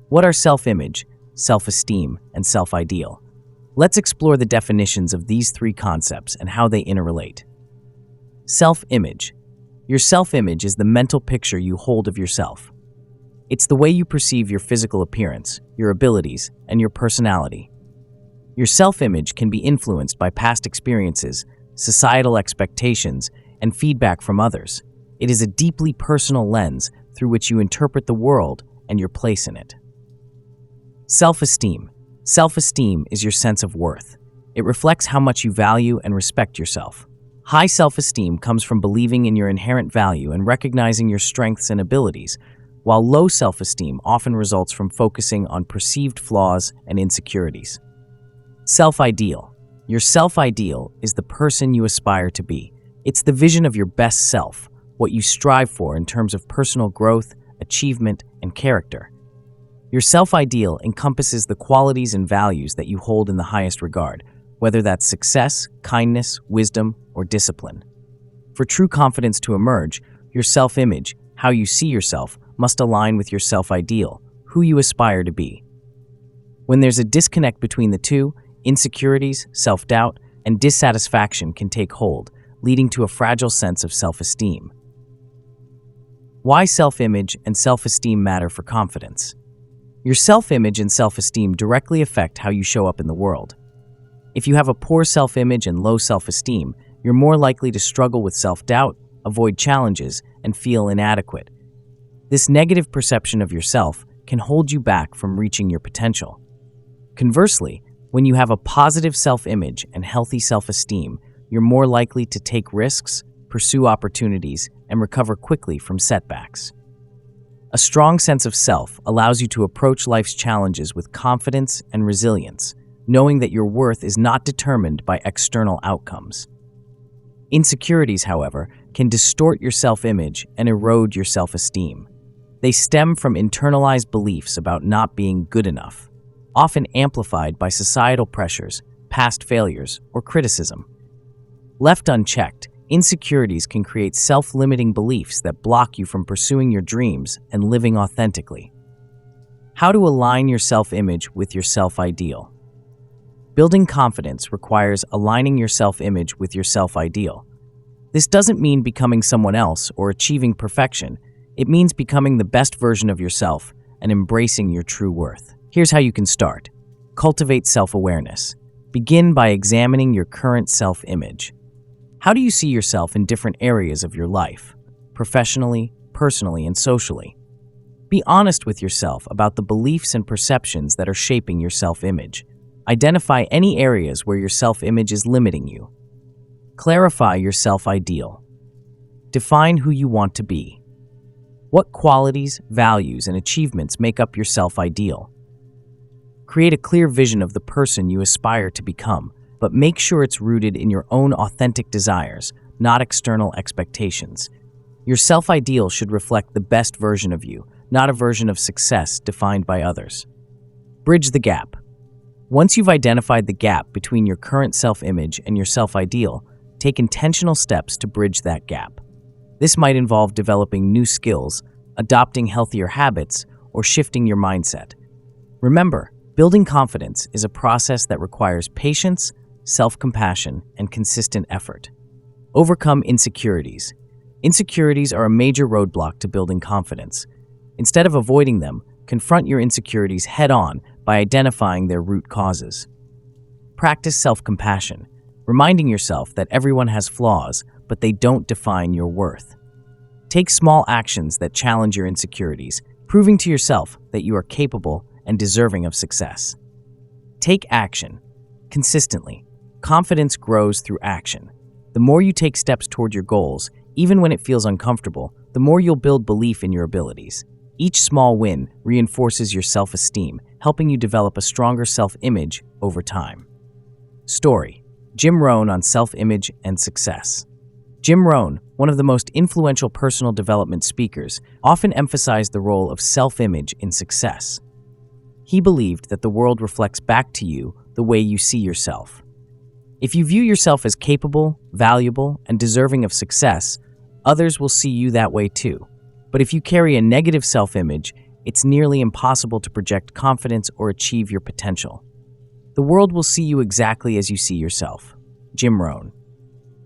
What are self-image, self-esteem, and self-ideal? Let's explore the definitions of these three concepts and how they interrelate. Self-image. Your self-image is the mental picture you hold of yourself. It's the way you perceive your physical appearance, your abilities, and your personality. Your self-image can be influenced by past experiences, societal expectations, and feedback from others. It is a deeply personal lens through which you interpret the world and your place in it. Self-esteem. Self-esteem is your sense of worth. It reflects how much you value and respect yourself. High self-esteem comes from believing in your inherent value and recognizing your strengths and abilities, while low self-esteem often results from focusing on perceived flaws and insecurities. Self-ideal. Your self-ideal is the person you aspire to be. It's the vision of your best self, what you strive for in terms of personal growth, achievement, and character. Your self-ideal encompasses the qualities and values that you hold in the highest regard, whether that's success, kindness, wisdom, or discipline. For true confidence to emerge, your self-image, how you see yourself, must align with your self-ideal, who you aspire to be. When there's a disconnect between the two, insecurities, self-doubt, and dissatisfaction can take hold, leading to a fragile sense of self-esteem. Why self-image and self-esteem matter for confidence? Your self-image and self-esteem directly affect how you show up in the world. If you have a poor self-image and low self-esteem, you're more likely to struggle with self-doubt, avoid challenges, and feel inadequate. This negative perception of yourself can hold you back from reaching your potential. Conversely, when you have a positive self-image and healthy self-esteem, you're more likely to take risks, pursue opportunities, and recover quickly from setbacks. A strong sense of self allows you to approach life's challenges with confidence and resilience, knowing that your worth is not determined by external outcomes. Insecurities, however, can distort your self-image and erode your self-esteem. They stem from internalized beliefs about not being good enough, often amplified by societal pressures, past failures, or criticism. Left unchecked, insecurities can create self-limiting beliefs that block you from pursuing your dreams and living authentically. How to align your self-image with your self-ideal? Building confidence requires aligning your self-image with your self-ideal. This doesn't mean becoming someone else or achieving perfection. It means becoming the best version of yourself and embracing your true worth. Here's how you can start. Cultivate self-awareness. Begin by examining your current self-image. How do you see yourself in different areas of your life, professionally, personally, and socially? Be honest with yourself about the beliefs and perceptions that are shaping your self-image. Identify any areas where your self-image is limiting you. Clarify your self-ideal. Define who you want to be. What qualities, values, and achievements make up your self-ideal? Create a clear vision of the person you aspire to become, but make sure it's rooted in your own authentic desires, not external expectations. Your self-ideal should reflect the best version of you, not a version of success defined by others. Bridge the gap. Once you've identified the gap between your current self-image and your self-ideal, take intentional steps to bridge that gap. This might involve developing new skills, adopting healthier habits, or shifting your mindset. Remember, building confidence is a process that requires patience, self-compassion, and consistent effort. Overcome insecurities. Insecurities are a major roadblock to building confidence. Instead of avoiding them, confront your insecurities head-on by identifying their root causes. Practice self-compassion, reminding yourself that everyone has flaws, but they don't define your worth. Take small actions that challenge your insecurities, proving to yourself that you are capable and deserving of success. Take action. Consistently. Confidence grows through action. The more you take steps toward your goals, even when it feels uncomfortable, the more you'll build belief in your abilities. Each small win reinforces your self-esteem, helping you develop a stronger self-image over time. Story: Jim Rohn on self-image and success. Jim Rohn, one of the most influential personal development speakers, often emphasized the role of self-image in success. He believed that the world reflects back to you the way you see yourself. If you view yourself as capable, valuable, and deserving of success, others will see you that way too. But if you carry a negative self-image, it's nearly impossible to project confidence or achieve your potential. The world will see you exactly as you see yourself. Jim Rohn.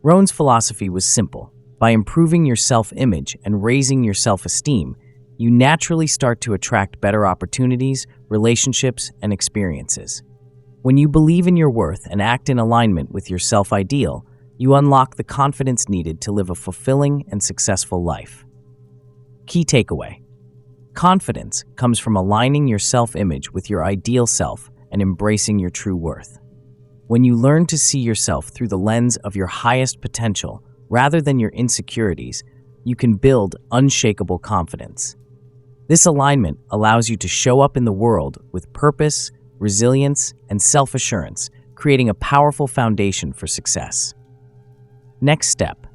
Rohn's philosophy was simple. By improving your self-image and raising your self-esteem, you naturally start to attract better opportunities, relationships, and experiences. When you believe in your worth and act in alignment with your self-ideal, you unlock the confidence needed to live a fulfilling and successful life. Key takeaway: confidence comes from aligning your self-image with your ideal self and embracing your true worth. When you learn to see yourself through the lens of your highest potential rather than your insecurities, you can build unshakable confidence. This alignment allows you to show up in the world with purpose, resilience, and self-assurance, creating a powerful foundation for success. Next step.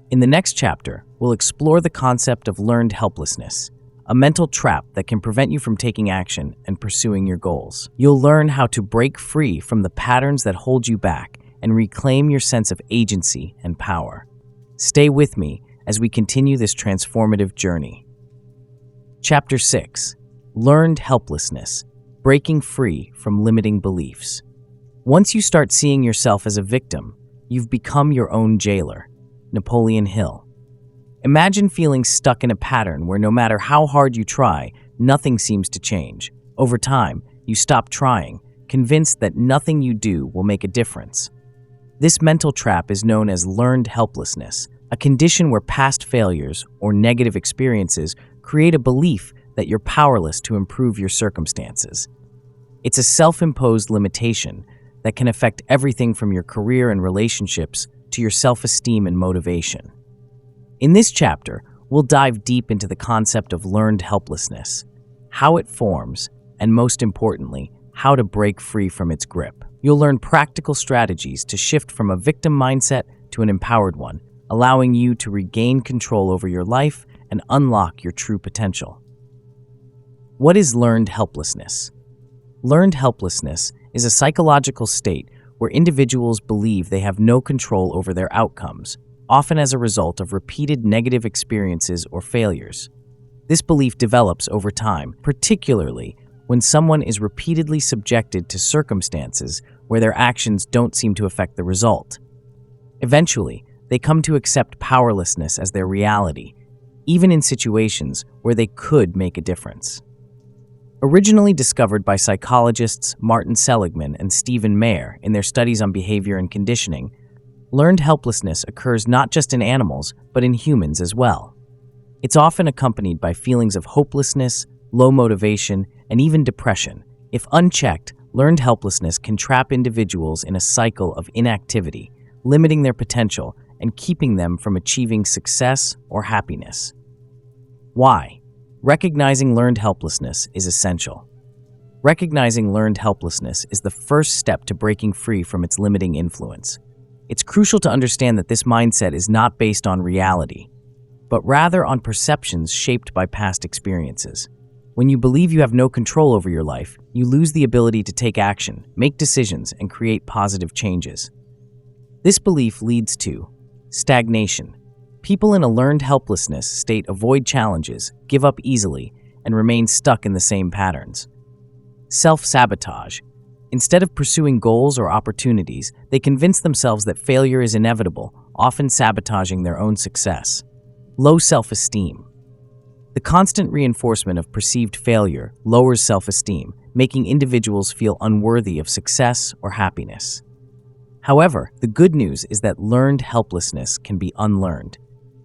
In the next chapter, we'll explore the concept of learned helplessness, a mental trap that can prevent you from taking action and pursuing your goals. You'll learn how to break free from the patterns that hold you back and reclaim your sense of agency and power. Stay with me as we continue this transformative journey. Chapter 6. Learned Helplessness. Breaking free from limiting beliefs. Once you start seeing yourself as a victim, you've become your own jailer. Napoleon Hill. Imagine feeling stuck in a pattern where no matter how hard you try, nothing seems to change. Over time, you stop trying, convinced that nothing you do will make a difference. This mental trap is known as learned helplessness, a condition where past failures or negative experiences create a belief that you're powerless to improve your circumstances. It's a self-imposed limitation that can affect everything from your career and relationships to your self-esteem and motivation. In this chapter, we'll dive deep into the concept of learned helplessness, how it forms, and most importantly, how to break free from its grip. You'll learn practical strategies to shift from a victim mindset to an empowered one, allowing you to regain control over your life and unlock your true potential. What is learned helplessness? Learned helplessness is a psychological state where individuals believe they have no control over their outcomes, often as a result of repeated negative experiences or failures. This belief develops over time, particularly when someone is repeatedly subjected to circumstances where their actions don't seem to affect the result. Eventually, they come to accept powerlessness as their reality, even in situations where they could make a difference. Originally discovered by psychologists Martin Seligman and Stephen Mayer in their studies on behavior and conditioning, learned helplessness occurs not just in animals, but in humans as well. It's often accompanied by feelings of hopelessness, low motivation, and even depression. If unchecked, learned helplessness can trap individuals in a cycle of inactivity, limiting their potential and keeping them from achieving success or happiness. Why? Recognizing learned helplessness is essential. Recognizing learned helplessness is the first step to breaking free from its limiting influence. It's crucial to understand that this mindset is not based on reality, but rather on perceptions shaped by past experiences. When you believe you have no control over your life, you lose the ability to take action, make decisions, and create positive changes. This belief leads to stagnation. People in a learned helplessness state avoid challenges, give up easily, and remain stuck in the same patterns. Self-sabotage. Instead of pursuing goals or opportunities, they convince themselves that failure is inevitable, often sabotaging their own success. Low self-esteem. The constant reinforcement of perceived failure lowers self-esteem, making individuals feel unworthy of success or happiness. However, the good news is that learned helplessness can be unlearned.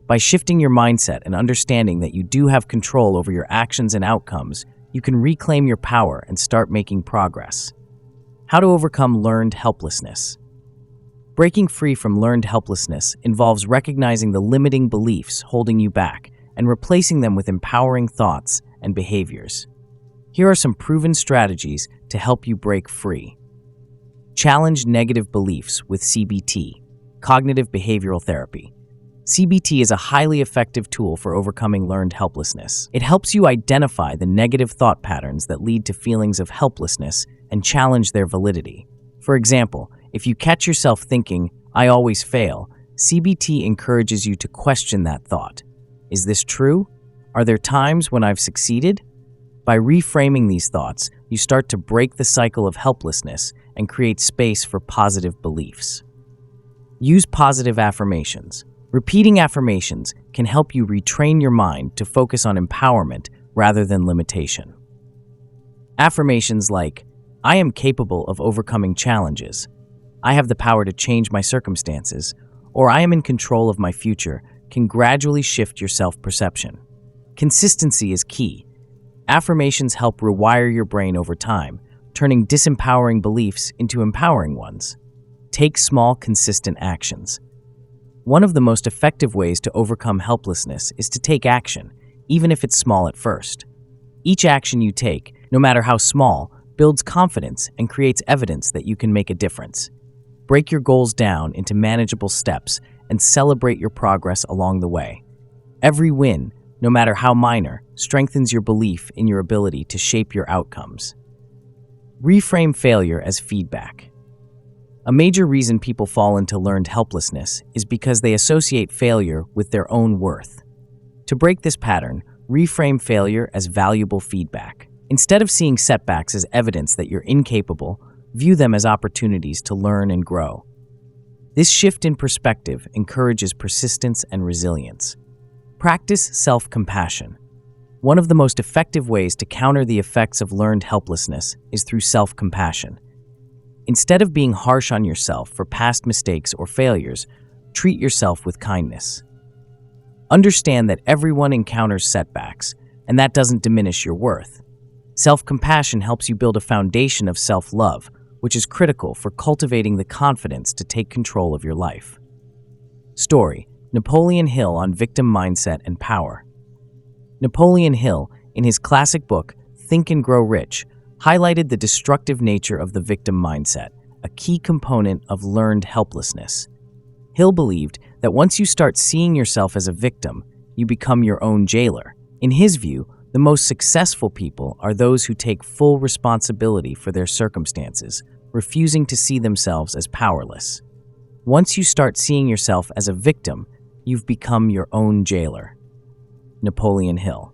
By shifting your mindset and understanding that you do have control over your actions and outcomes, you can reclaim your power and start making progress. How to overcome learned helplessness. Breaking free from learned helplessness involves recognizing the limiting beliefs holding you back and replacing them with empowering thoughts and behaviors. Here are some proven strategies to help you break free. Challenge negative beliefs with CBT, cognitive behavioral therapy. CBT is a highly effective tool for overcoming learned helplessness. It helps you identify the negative thought patterns that lead to feelings of helplessness and challenge their validity. For example, if you catch yourself thinking, "I always fail," CBT encourages you to question that thought. Is this true? Are there times when I've succeeded? By reframing these thoughts, you start to break the cycle of helplessness and create space for positive beliefs. Use positive affirmations. Repeating affirmations can help you retrain your mind to focus on empowerment rather than limitation. Affirmations like, "I am capable of overcoming challenges," "I have the power to change my circumstances," or "I am in control of my future," can gradually shift your self-perception. Consistency is key. Affirmations help rewire your brain over time, turning disempowering beliefs into empowering ones. Take small, consistent actions. One of the most effective ways to overcome helplessness is to take action, even if it's small at first. Each action you take, no matter how small, builds confidence and creates evidence that you can make a difference. Break your goals down into manageable steps and celebrate your progress along the way. Every win, no matter how minor, strengthens your belief in your ability to shape your outcomes. Reframe failure as feedback. A major reason people fall into learned helplessness is because they associate failure with their own worth. To break this pattern, reframe failure as valuable feedback. Instead of seeing setbacks as evidence that you're incapable, view them as opportunities to learn and grow. This shift in perspective encourages persistence and resilience. Practice self-compassion. One of the most effective ways to counter the effects of learned helplessness is through self-compassion. Instead of being harsh on yourself for past mistakes or failures, treat yourself with kindness. Understand that everyone encounters setbacks, and that doesn't diminish your worth. Self-compassion helps you build a foundation of self-love, which is critical for cultivating the confidence to take control of your life. Story: Napoleon Hill on victim mindset and power. Napoleon Hill, in his classic book, Think and Grow Rich, highlighted the destructive nature of the victim mindset, a key component of learned helplessness. Hill believed that once you start seeing yourself as a victim, you become your own jailer. In his view, the most successful people are those who take full responsibility for their circumstances, refusing to see themselves as powerless. Once you start seeing yourself as a victim, you've become your own jailer. Napoleon Hill.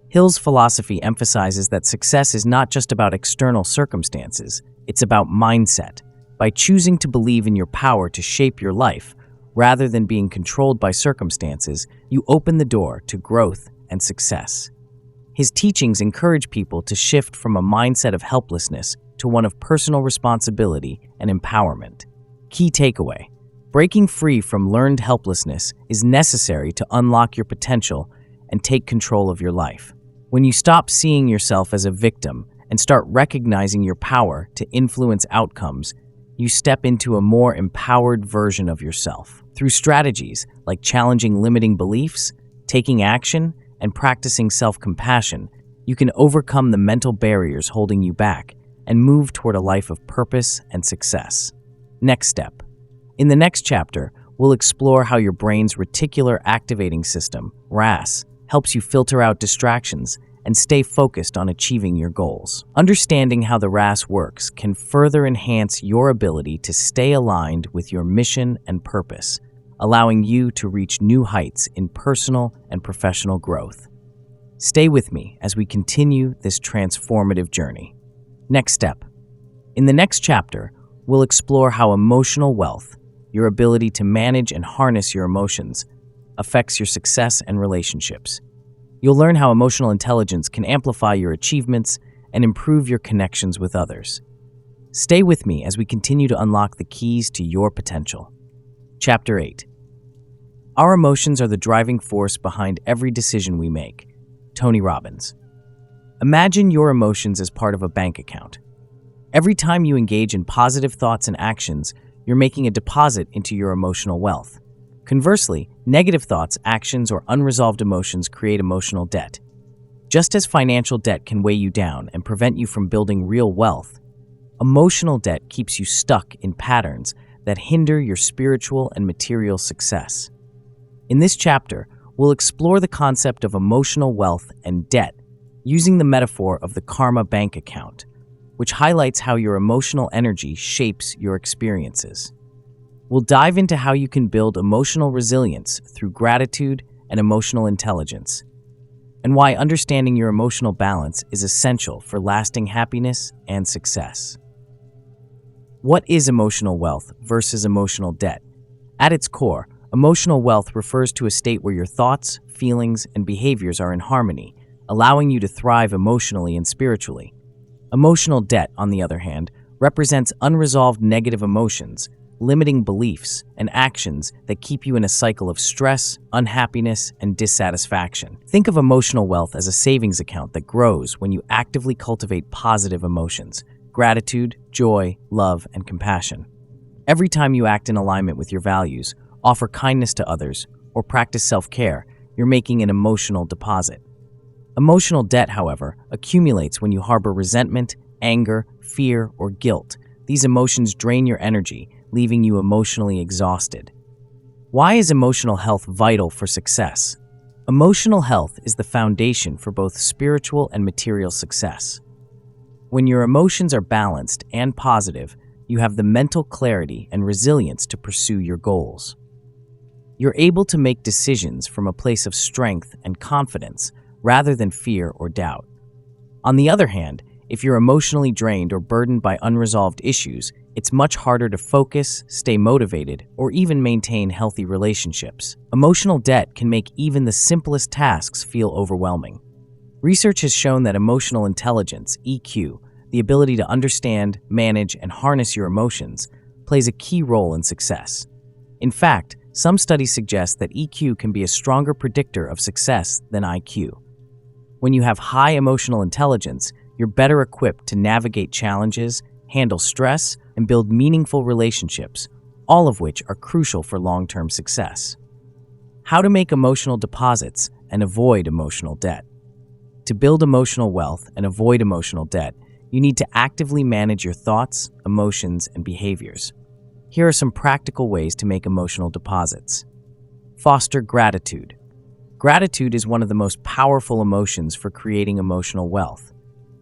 Hill's philosophy emphasizes that success is not just about external circumstances, it's about mindset. By choosing to believe in your power to shape your life, rather than being controlled by circumstances, you open the door to growth and success. His teachings encourage people to shift from a mindset of helplessness to one of personal responsibility and empowerment. Key takeaway: breaking free from learned helplessness is necessary to unlock your potential and take control of your life. When you stop seeing yourself as a victim and start recognizing your power to influence outcomes, you step into a more empowered version of yourself. Through strategies like challenging limiting beliefs, taking action, and practicing self-compassion, you can overcome the mental barriers holding you back and move toward a life of purpose and success. Next step. In the next chapter, we'll explore how your brain's reticular activating system, RAS, helps you filter out distractions and stay focused on achieving your goals. Understanding how the RAS works can further enhance your ability to stay aligned with your mission and purpose, allowing you to reach new heights in personal and professional growth. Stay with me as we continue this transformative journey. Next step. In the next chapter, we'll explore how emotional wealth, your ability to manage and harness your emotions, affects your success and relationships. You'll learn how emotional intelligence can amplify your achievements and improve your connections with others. Stay with me as we continue to unlock the keys to your potential. Chapter 8. Our emotions are the driving force behind every decision we make. Tony Robbins. Imagine your emotions as part of a bank account. Every time you engage in positive thoughts and actions, you're making a deposit into your emotional wealth. Conversely, negative thoughts, actions, or unresolved emotions create emotional debt. Just as financial debt can weigh you down and prevent you from building real wealth, emotional debt keeps you stuck in patterns that hinder your spiritual and material success. In this chapter, we'll explore the concept of emotional wealth and debt using the metaphor of the karma bank account, which highlights how your emotional energy shapes your experiences. We'll dive into how you can build emotional resilience through gratitude and emotional intelligence, and why understanding your emotional balance is essential for lasting happiness and success. What is emotional wealth versus emotional debt? At its core, emotional wealth refers to a state where your thoughts, feelings, and behaviors are in harmony, allowing you to thrive emotionally and spiritually. Emotional debt, on the other hand, represents unresolved negative emotions, limiting beliefs, and actions that keep you in a cycle of stress, unhappiness, and dissatisfaction. Think of emotional wealth as a savings account that grows when you actively cultivate positive emotions: gratitude, joy, love, and compassion. Every time you act in alignment with your values, offer kindness to others, or practice self-care, you're making an emotional deposit. Emotional debt, however, accumulates when you harbor resentment, anger, fear, or guilt. These emotions drain your energy, leaving you emotionally exhausted. Why is emotional health vital for success? Emotional health is the foundation for both spiritual and material success. When your emotions are balanced and positive, you have the mental clarity and resilience to pursue your goals. You're able to make decisions from a place of strength and confidence rather than fear or doubt. On the other hand, if you're emotionally drained or burdened by unresolved issues, it's much harder to focus, stay motivated, or even maintain healthy relationships. Emotional debt can make even the simplest tasks feel overwhelming. Research has shown that emotional intelligence, EQ, the ability to understand, manage, and harness your emotions, plays a key role in success. In fact, some studies suggest that EQ can be a stronger predictor of success than IQ. When you have high emotional intelligence, you're better equipped to navigate challenges, handle stress, and build meaningful relationships, all of which are crucial for long-term success. How to make emotional deposits and avoid emotional debt. To build emotional wealth and avoid emotional debt, you need to actively manage your thoughts, emotions, and behaviors. Here are some practical ways to make emotional deposits. Foster gratitude. Gratitude is one of the most powerful emotions for creating emotional wealth.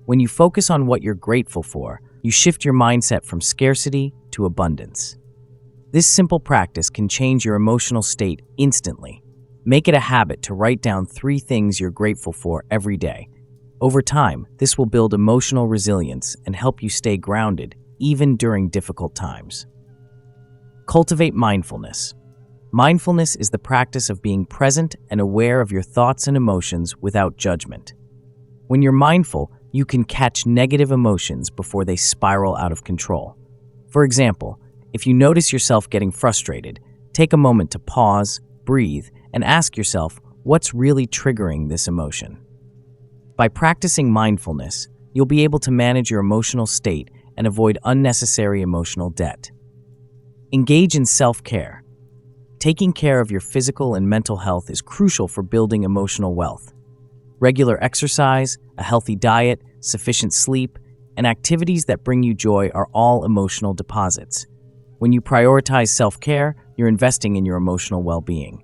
When you focus on what you're grateful for, you shift your mindset from scarcity to abundance. This simple practice can change your emotional state instantly. Make it a habit to write down 3 things you're grateful for every day. Over time, this will build emotional resilience and help you stay grounded, even during difficult times. Cultivate mindfulness. Mindfulness is the practice of being present and aware of your thoughts and emotions without judgment. When you're mindful, you can catch negative emotions before they spiral out of control. For example, if you notice yourself getting frustrated, take a moment to pause, breathe, and ask yourself what's really triggering this emotion. By practicing mindfulness, you'll be able to manage your emotional state and avoid unnecessary emotional debt. Engage in self-care. Taking care of your physical and mental health is crucial for building emotional wealth. Regular exercise, a healthy diet, sufficient sleep, and activities that bring you joy are all emotional deposits. When you prioritize self-care, you're investing in your emotional well-being.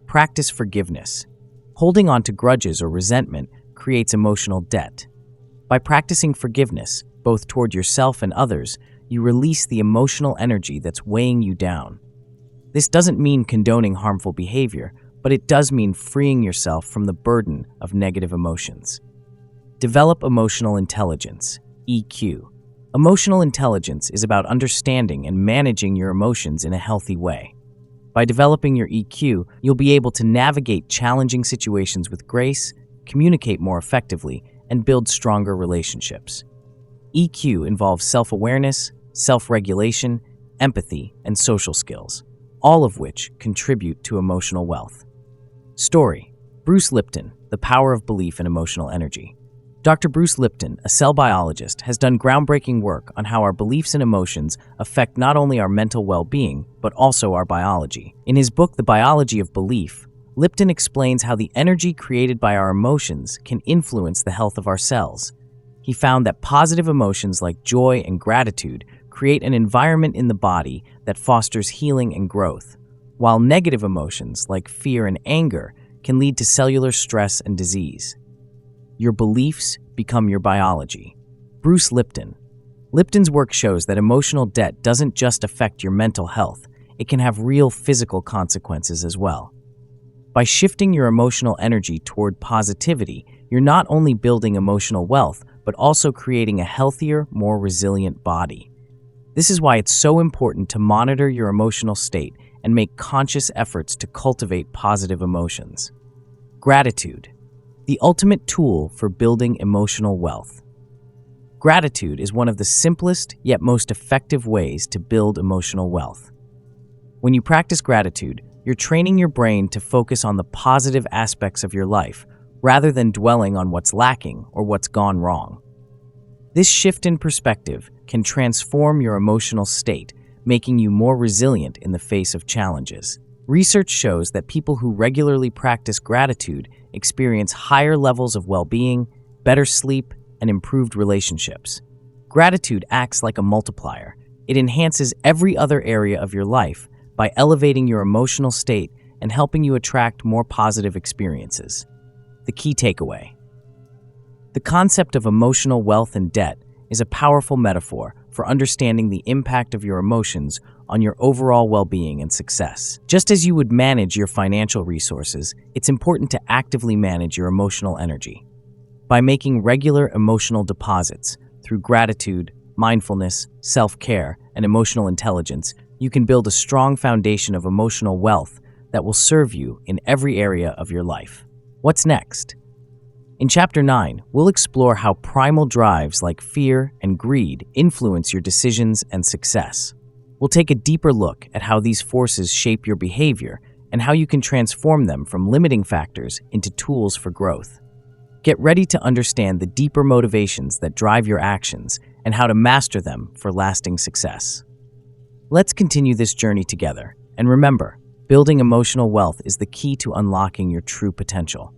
Practice forgiveness. Holding on to grudges or resentment creates emotional debt. By practicing forgiveness, both toward yourself and others, you release the emotional energy that's weighing you down. This doesn't mean condoning harmful behavior, but it does mean freeing yourself from the burden of negative emotions. Develop emotional intelligence, EQ. Emotional intelligence is about understanding and managing your emotions in a healthy way. By developing your EQ, you'll be able to navigate challenging situations with grace, communicate more effectively, and build stronger relationships. EQ involves self-awareness, self-regulation, empathy, and social skills, all of which contribute to emotional wealth. Story: Bruce Lipton, The Power of Belief and Emotional Energy. Dr. Bruce Lipton, a cell biologist, has done groundbreaking work on how our beliefs and emotions affect not only our mental well-being, but also our biology. In his book, The Biology of Belief, Lipton explains how the energy created by our emotions can influence the health of our cells. He found that positive emotions like joy and gratitude create an environment in the body that fosters healing and growth, while negative emotions like fear and anger can lead to cellular stress and disease. Your beliefs become your biology. Bruce Lipton. Lipton's work shows that emotional debt doesn't just affect your mental health, it can have real physical consequences as well. By shifting your emotional energy toward positivity, you're not only building emotional wealth, but also creating a healthier, more resilient body. This is why it's so important to monitor your emotional state and make conscious efforts to cultivate positive emotions. Gratitude. The ultimate tool for building emotional wealth. Gratitude is one of the simplest yet most effective ways to build emotional wealth. When you practice gratitude, you're training your brain to focus on the positive aspects of your life rather than dwelling on what's lacking or what's gone wrong. This shift in perspective can transform your emotional state, making you more resilient in the face of challenges. Research shows that people who regularly practice gratitude experience higher levels of well-being, better sleep, and improved relationships. Gratitude acts like a multiplier. It enhances every other area of your life by elevating your emotional state and helping you attract more positive experiences. The key takeaway: the concept of emotional wealth and debt is a powerful metaphor for understanding the impact of your emotions on your overall well-being and success. Just as you would manage your financial resources, it's important to actively manage your emotional energy. By making regular emotional deposits through gratitude, mindfulness, self-care, and emotional intelligence, you can build a strong foundation of emotional wealth that will serve you in every area of your life. What's next? In Chapter 9, we'll explore how primal drives like fear and greed influence your decisions and success. We'll take a deeper look at how these forces shape your behavior and how you can transform them from limiting factors into tools for growth. Get ready to understand the deeper motivations that drive your actions and how to master them for lasting success. Let's continue this journey together. And remember, building emotional wealth is the key to unlocking your true potential.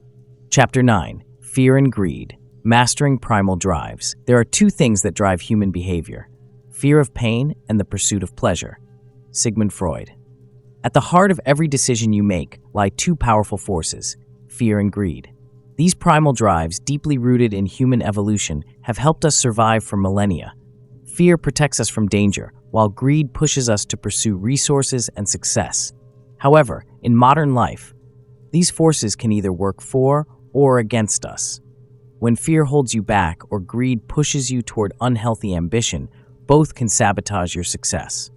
Chapter 9. Fear and greed. Mastering primal drives. There are two things that drive human behavior: fear of pain and the pursuit of pleasure. Sigmund Freud. At the heart of every decision you make lie two powerful forces: fear and greed. These primal drives, deeply rooted in human evolution, have helped us survive for millennia. Fear protects us from danger, while greed pushes us to pursue resources and success. However, in modern life, these forces can either work for or against us. When fear holds you back or greed pushes you toward unhealthy ambition, both can sabotage your success.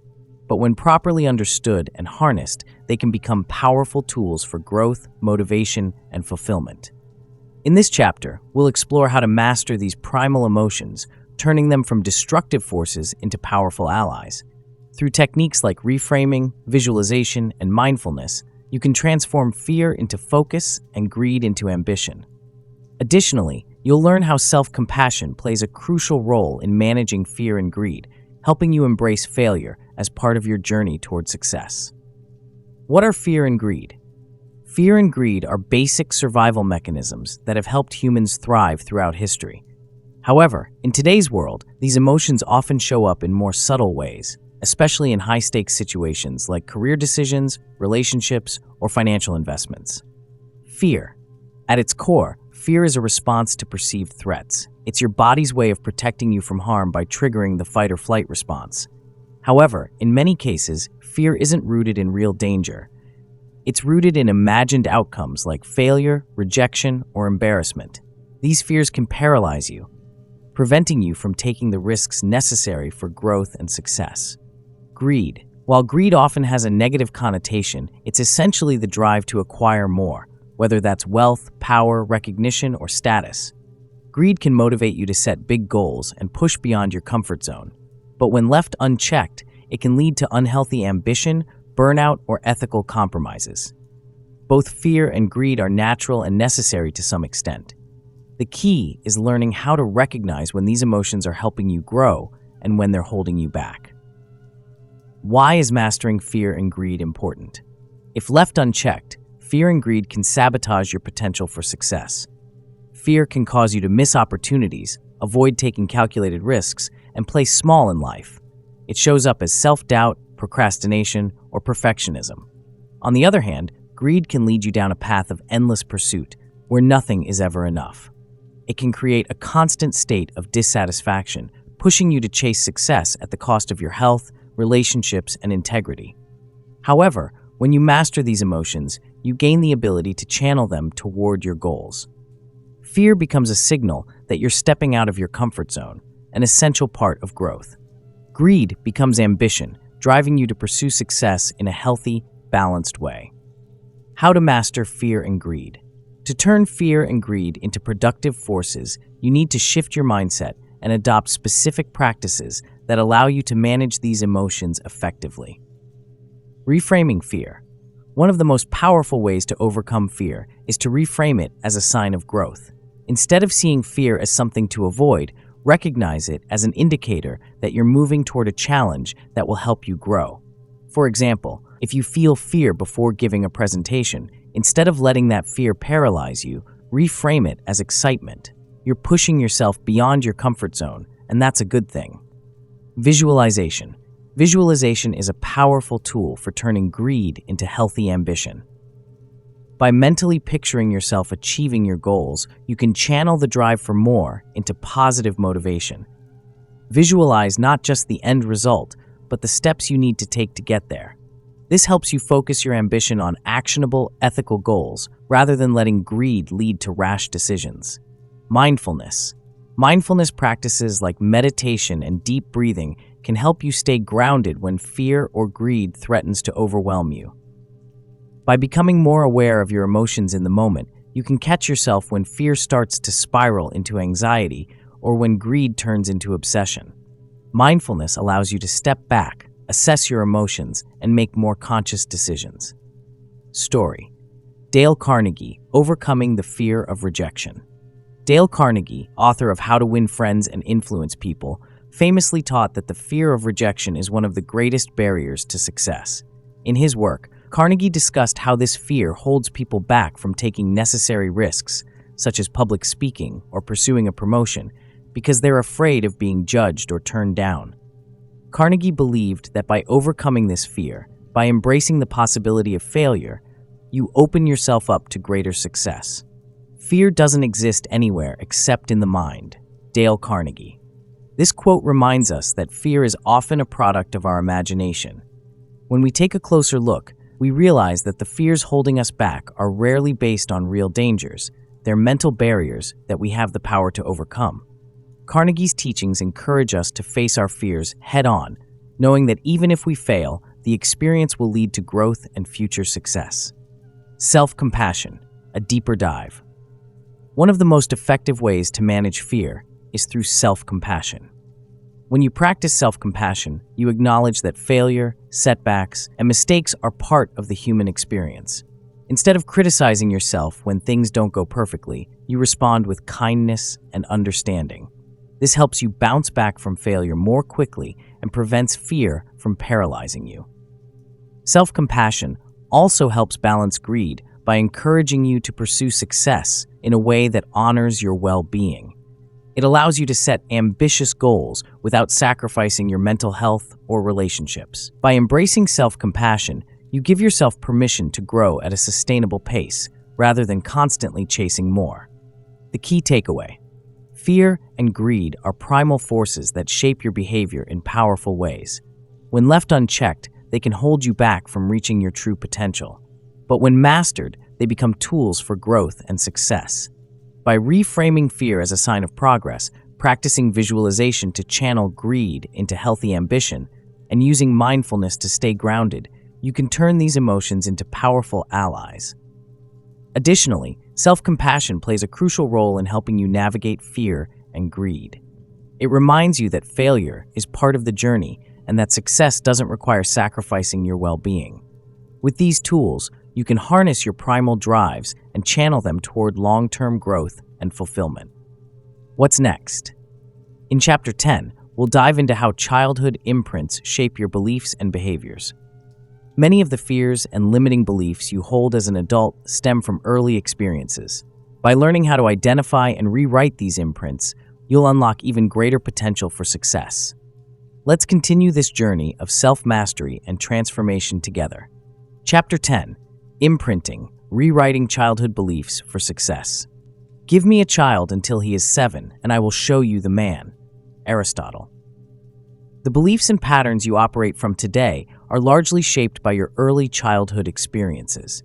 But when properly understood and harnessed, they can become powerful tools for growth, motivation, and fulfillment. In this chapter, we'll explore how to master these primal emotions, turning them from destructive forces into powerful allies. Through techniques like reframing, visualization, and mindfulness, you can transform fear into focus and greed into ambition. Additionally, you'll learn how self-compassion plays a crucial role in managing fear and greed, helping you embrace failure as part of your journey toward success. What are fear and greed? Fear and greed are basic survival mechanisms that have helped humans thrive throughout history. However, in today's world, these emotions often show up in more subtle ways, especially in high-stakes situations like career decisions, relationships, or financial investments. Fear. At its core, fear is a response to perceived threats. It's your body's way of protecting you from harm by triggering the fight-or-flight response. However, in many cases, fear isn't rooted in real danger. It's rooted in imagined outcomes like failure, rejection, or embarrassment. These fears can paralyze you, preventing you from taking the risks necessary for growth and success. Greed. While greed often has a negative connotation, it's essentially the drive to acquire more, whether that's wealth, power, recognition, or status. Greed can motivate you to set big goals and push beyond your comfort zone. But when left unchecked, it can lead to unhealthy ambition, burnout, or ethical compromises. Both fear and greed are natural and necessary to some extent. The key is learning how to recognize when these emotions are helping you grow and when they're holding you back. Why is mastering fear and greed important? If left unchecked, fear and greed can sabotage your potential for success. Fear can cause you to miss opportunities, avoid taking calculated risks, and play small in life. It shows up as self-doubt, procrastination, or perfectionism. On the other hand, greed can lead you down a path of endless pursuit, where nothing is ever enough. It can create a constant state of dissatisfaction, pushing you to chase success at the cost of your health, relationships, and integrity. However, when you master these emotions, you gain the ability to channel them toward your goals. Fear becomes a signal that you're stepping out of your comfort zone, an essential part of growth. Greed becomes ambition, driving you to pursue success in a healthy, balanced way. How to master fear and greed. To turn fear and greed into productive forces, you need to shift your mindset and adopt specific practices that allow you to manage these emotions effectively. Reframing fear. One of the most powerful ways to overcome fear is to reframe it as a sign of growth. Instead of seeing fear as something to avoid, recognize it as an indicator that you're moving toward a challenge that will help you grow. For example, if you feel fear before giving a presentation, instead of letting that fear paralyze you, reframe it as excitement. You're pushing yourself beyond your comfort zone, and that's a good thing. Visualization. Visualization is a powerful tool for turning greed into healthy ambition. By mentally picturing yourself achieving your goals, you can channel the drive for more into positive motivation. Visualize not just the end result, but the steps you need to take to get there. This helps you focus your ambition on actionable, ethical goals rather than letting greed lead to rash decisions. Mindfulness. Mindfulness practices like meditation and deep breathing can help you stay grounded when fear or greed threatens to overwhelm you. By becoming more aware of your emotions in the moment, you can catch yourself when fear starts to spiral into anxiety or when greed turns into obsession. Mindfulness allows you to step back, assess your emotions, and make more conscious decisions. Story. Dale Carnegie, Overcoming the Fear of Rejection. Dale Carnegie, author of How to Win Friends and Influence People, famously taught that the fear of rejection is one of the greatest barriers to success. In his work, Carnegie discussed how this fear holds people back from taking necessary risks, such as public speaking or pursuing a promotion, because they're afraid of being judged or turned down. Carnegie believed that by overcoming this fear, by embracing the possibility of failure, you open yourself up to greater success. Fear doesn't exist anywhere except in the mind. Dale Carnegie. This quote reminds us that fear is often a product of our imagination. When we take a closer look, we realize that the fears holding us back are rarely based on real dangers. They're mental barriers that we have the power to overcome. Carnegie's teachings encourage us to face our fears head-on, knowing that even if we fail, the experience will lead to growth and future success. Self-compassion, a deeper dive. One of the most effective ways to manage fear is through self-compassion. When you practice self-compassion, you acknowledge that failure, setbacks, and mistakes are part of the human experience. Instead of criticizing yourself when things don't go perfectly, you respond with kindness and understanding. This helps you bounce back from failure more quickly and prevents fear from paralyzing you. Self-compassion also helps balance greed by encouraging you to pursue success in a way that honors your well-being. It allows you to set ambitious goals without sacrificing your mental health or relationships. By embracing self-compassion, you give yourself permission to grow at a sustainable pace rather than constantly chasing more. The key takeaway: fear and greed are primal forces that shape your behavior in powerful ways. When left unchecked, they can hold you back from reaching your true potential. But when mastered, they become tools for growth and success. By reframing fear as a sign of progress, practicing visualization to channel greed into healthy ambition, and using mindfulness to stay grounded, you can turn these emotions into powerful allies. Additionally, self-compassion plays a crucial role in helping you navigate fear and greed. It reminds you that failure is part of the journey and that success doesn't require sacrificing your well-being. With these tools, you can harness your primal drives and channel them toward long-term growth and fulfillment. What's next? In Chapter 10, we'll dive into how childhood imprints shape your beliefs and behaviors. Many of the fears and limiting beliefs you hold as an adult stem from early experiences. By learning how to identify and rewrite these imprints, you'll unlock even greater potential for success. Let's continue this journey of self-mastery and transformation together. Chapter 10. Imprinting, Rewriting Childhood Beliefs for Success. Give me a child until he is 7, and I will show you the man. Aristotle. The beliefs and patterns you operate from today are largely shaped by your early childhood experiences.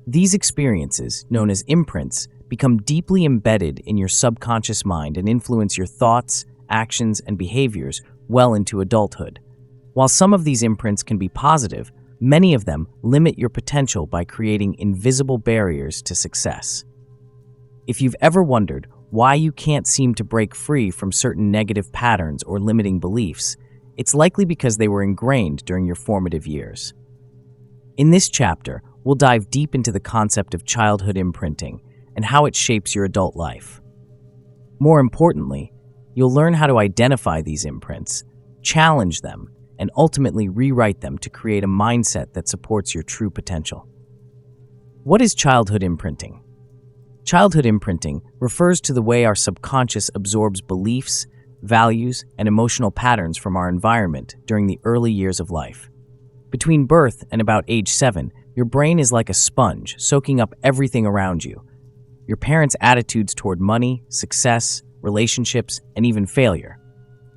These experiences, known as imprints, become deeply embedded in your subconscious mind and influence your thoughts, actions, and behaviors well into adulthood. While some of these imprints can be positive, many of them limit your potential by creating invisible barriers to success. If you've ever wondered why you can't seem to break free from certain negative patterns or limiting beliefs, it's likely because they were ingrained during your formative years. In this chapter, we'll dive deep into the concept of childhood imprinting and how it shapes your adult life. More importantly, you'll learn how to identify these imprints, challenge them, and ultimately rewrite them to create a mindset that supports your true potential. What is childhood imprinting? Childhood imprinting refers to the way our subconscious absorbs beliefs, values, and emotional patterns from our environment during the early years of life. Between birth and about age 7, Your brain is like a sponge, soaking up everything around you. Your parents' attitudes toward money, success, relationships, and even failure.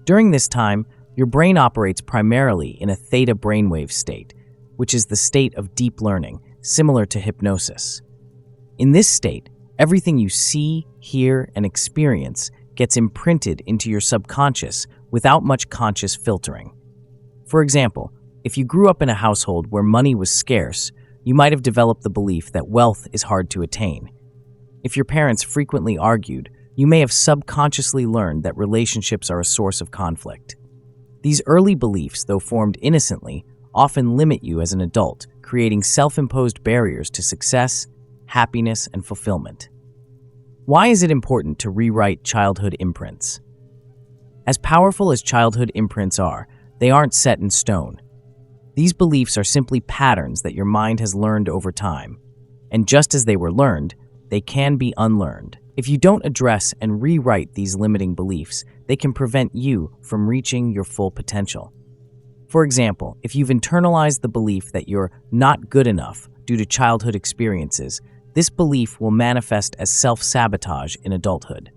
During this time, your brain operates primarily in a theta brainwave state, which is the state of deep learning, similar to hypnosis. In this state, everything you see, hear, and experience gets imprinted into your subconscious without much conscious filtering. For example, if you grew up in a household where money was scarce, you might have developed the belief that wealth is hard to attain. If your parents frequently argued, you may have subconsciously learned that relationships are a source of conflict. These early beliefs, though formed innocently, often limit you as an adult, creating self-imposed barriers to success, happiness, and fulfillment. Why is it important to rewrite childhood imprints? As powerful as childhood imprints are, they aren't set in stone. These beliefs are simply patterns that your mind has learned over time. And just as they were learned, they can be unlearned. If you don't address and rewrite these limiting beliefs, they can prevent you from reaching your full potential. For example, if you've internalized the belief that you're not good enough due to childhood experiences, this belief will manifest as self-sabotage in adulthood.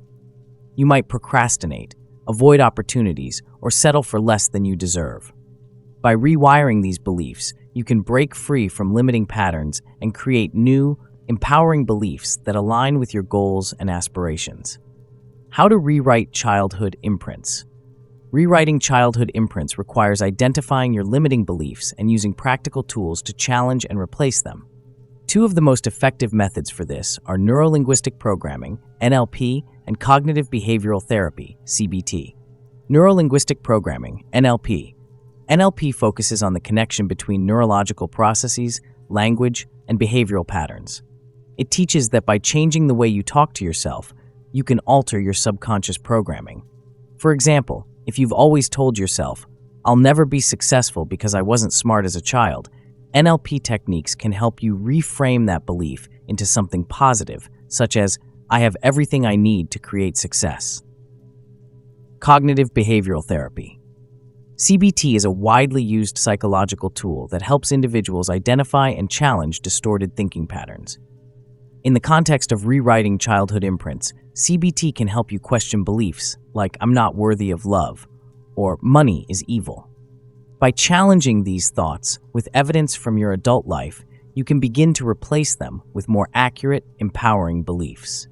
You might procrastinate, avoid opportunities, or settle for less than you deserve. By rewiring these beliefs, you can break free from limiting patterns and create new, empowering beliefs that align with your goals and aspirations. How to rewrite childhood imprints. Rewriting childhood imprints requires identifying your limiting beliefs and using practical tools to challenge and replace them. Two of the most effective methods for this are neurolinguistic programming, NLP, and cognitive behavioral therapy, CBT. Neurolinguistic programming, NLP. NLP focuses on the connection between neurological processes, language, and behavioral patterns. It teaches that by changing the way you talk to yourself, you can alter your subconscious programming. For example, if you've always told yourself, "I'll never be successful because I wasn't smart as a child," NLP techniques can help you reframe that belief into something positive, such as, "I have everything I need to create success." Cognitive behavioral therapy. CBT is a widely used psychological tool that helps individuals identify and challenge distorted thinking patterns. In the context of rewriting childhood imprints, CBT can help you question beliefs like "I'm not worthy of love" or "money is evil." By challenging these thoughts with evidence from your adult life, you can begin to replace them with more accurate, empowering beliefs.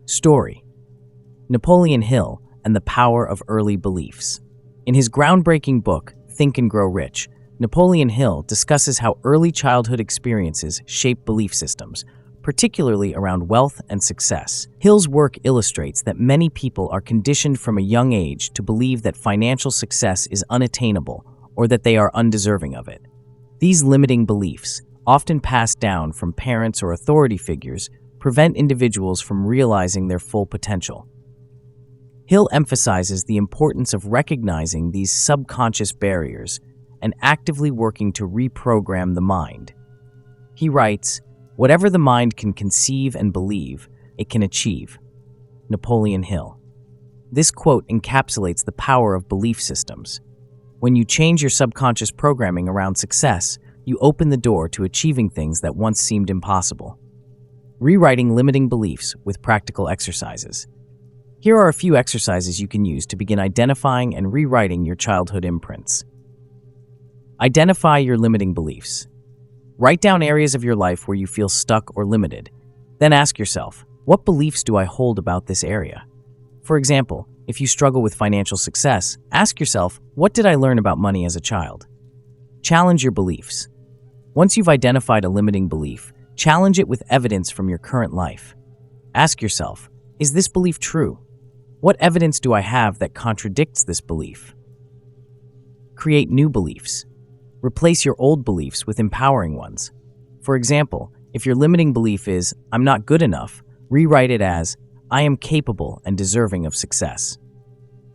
Story: Napoleon Hill and the Power of Early Beliefs. In his groundbreaking book, Think and Grow Rich, Napoleon Hill discusses how early childhood experiences shape belief systems, particularly around wealth and success. Hill's work illustrates that many people are conditioned from a young age to believe that financial success is unattainable or that they are undeserving of it. These limiting beliefs, often passed down from parents or authority figures, prevent individuals from realizing their full potential. Hill emphasizes the importance of recognizing these subconscious barriers and actively working to reprogram the mind. He writes, "Whatever the mind can conceive and believe, it can achieve." Napoleon Hill. This quote encapsulates the power of belief systems. When you change your subconscious programming around success, you open the door to achieving things that once seemed impossible. Rewriting limiting beliefs with practical exercises. Here are a few exercises you can use to begin identifying and rewriting your childhood imprints. Identify your limiting beliefs. Write down areas of your life where you feel stuck or limited. Then ask yourself, what beliefs do I hold about this area? For example, if you struggle with financial success, ask yourself, what did I learn about money as a child? Challenge your beliefs. Once you've identified a limiting belief, challenge it with evidence from your current life. Ask yourself, is this belief true? What evidence do I have that contradicts this belief? Create new beliefs. Replace your old beliefs with empowering ones. For example, if your limiting belief is, "I'm not good enough," rewrite it as, "I am capable and deserving of success."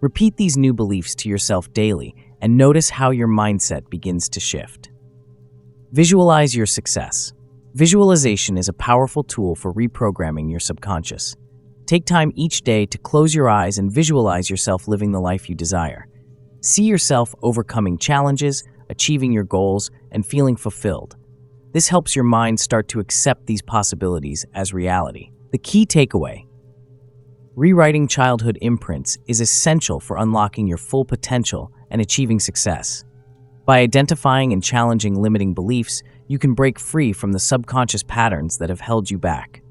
Repeat these new beliefs to yourself daily and notice how your mindset begins to shift. Visualize your success. Visualization is a powerful tool for reprogramming your subconscious. Take time each day to close your eyes and visualize yourself living the life you desire. See yourself overcoming challenges, achieving your goals, and feeling fulfilled. This helps your mind start to accept these possibilities as reality. The key takeaway: rewriting childhood imprints is essential for unlocking your full potential and achieving success. By identifying and challenging limiting beliefs, you can break free from the subconscious patterns that have held you back.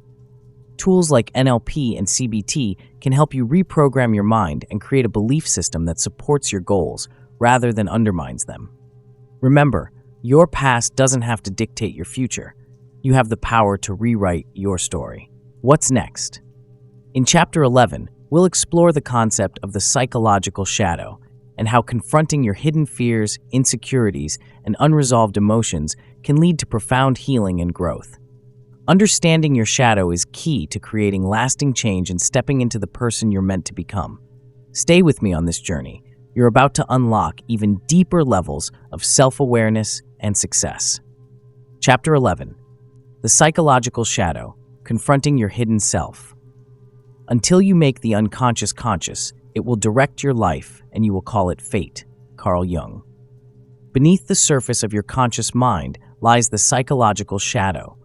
Tools like NLP and CBT can help you reprogram your mind and create a belief system that supports your goals rather than undermines them. Remember, your past doesn't have to dictate your future. You have the power to rewrite your story. What's next? In Chapter 11, we'll explore the concept of the psychological shadow and how confronting your hidden fears, insecurities, and unresolved emotions can lead to profound healing and growth. Understanding your shadow is key to creating lasting change and stepping into the person you're meant to become. Stay with me on this journey. You're about to unlock even deeper levels of self-awareness and success. Chapter 11: The Psychological Shadow, Confronting Your Hidden Self. Until you make the unconscious conscious, it will direct your life and you will call it fate. Carl Jung. Beneath the surface of your conscious mind lies the psychological shadow,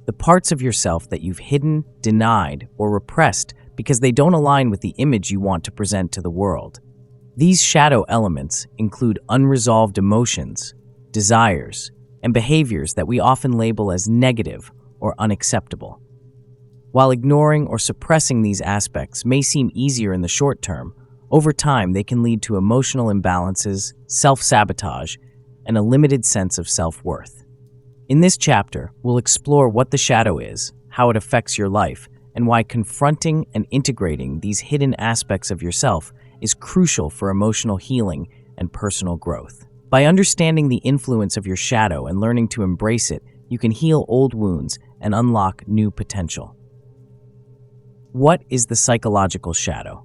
the parts of yourself that you've hidden, denied, or repressed because they don't align with the image you want to present to the world. These shadow elements include unresolved emotions, desires, and behaviors that we often label as negative or unacceptable. While ignoring or suppressing these aspects may seem easier in the short term, over time they can lead to emotional imbalances, self-sabotage, and a limited sense of self-worth. In this chapter, we'll explore what the shadow is, how it affects your life, and why confronting and integrating these hidden aspects of yourself is crucial for emotional healing and personal growth. By understanding the influence of your shadow and learning to embrace it, you can heal old wounds and unlock new potential. What is the psychological shadow?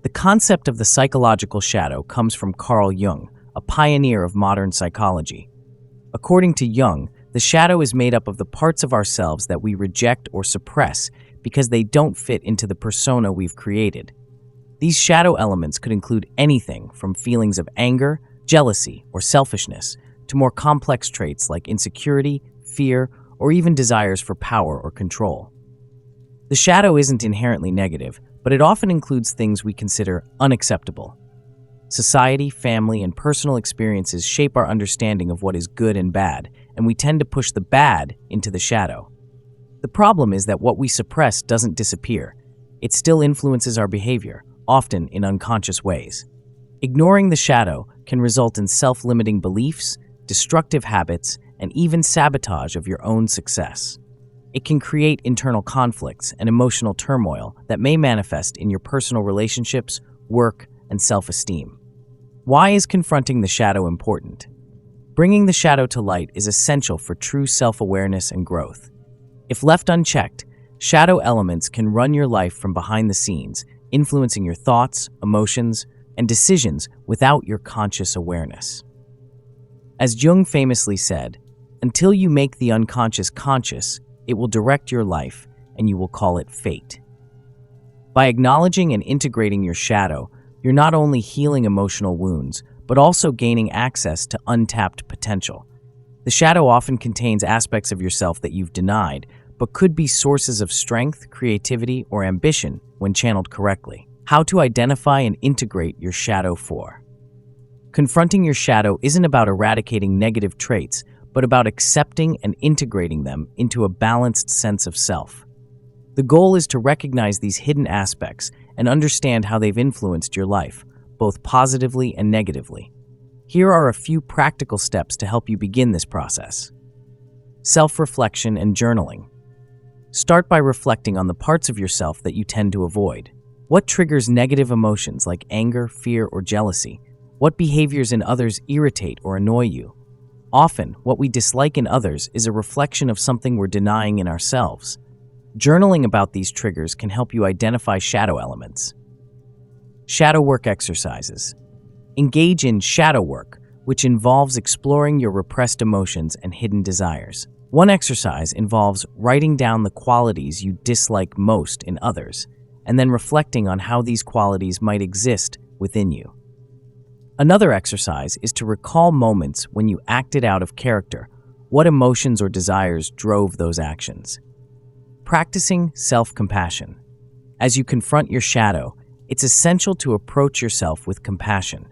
The concept of the psychological shadow comes from Carl Jung, a pioneer of modern psychology. According to Jung, the shadow is made up of the parts of ourselves that we reject or suppress because they don't fit into the persona we've created. These shadow elements could include anything from feelings of anger, jealousy, or selfishness to more complex traits like insecurity, fear, or even desires for power or control. The shadow isn't inherently negative, but it often includes things we consider unacceptable. Society, family, and personal experiences shape our understanding of what is good and bad, and we tend to push the bad into the shadow. The problem is that what we suppress doesn't disappear. It still influences our behavior, often in unconscious ways. Ignoring the shadow can result in self-limiting beliefs, destructive habits, and even sabotage of your own success. It can create internal conflicts and emotional turmoil that may manifest in your personal relationships, work, and self-esteem. Why is confronting the shadow important? Bringing the shadow to light is essential for true self-awareness and growth. If left unchecked, shadow elements can run your life from behind the scenes, influencing your thoughts, emotions, and decisions without your conscious awareness. As Jung famously said, "Until you make the unconscious conscious, it will direct your life, and you will call it fate." By acknowledging and integrating your shadow, you're not only healing emotional wounds, but also gaining access to untapped potential. The shadow often contains aspects of yourself that you've denied, but could be sources of strength, creativity, or ambition when channeled correctly. How to identify and integrate your shadow. Confronting your shadow isn't about eradicating negative traits, but about accepting and integrating them into a balanced sense of self. The goal is to recognize these hidden aspects and understand how they've influenced your life, both positively and negatively. Here are a few practical steps to help you begin this process. Self-reflection and journaling. Start by reflecting on the parts of yourself that you tend to avoid. What triggers negative emotions like anger, fear, or jealousy? What behaviors in others irritate or annoy you? Often, what we dislike in others is a reflection of something we're denying in ourselves. Journaling about these triggers can help you identify shadow elements. Shadow work exercises. Engage in shadow work, which involves exploring your repressed emotions and hidden desires. One exercise involves writing down the qualities you dislike most in others, and then reflecting on how these qualities might exist within you. Another exercise is to recall moments when you acted out of character, What emotions or desires drove those actions? Practicing self-compassion. As you confront your shadow, it's essential to approach yourself with compassion.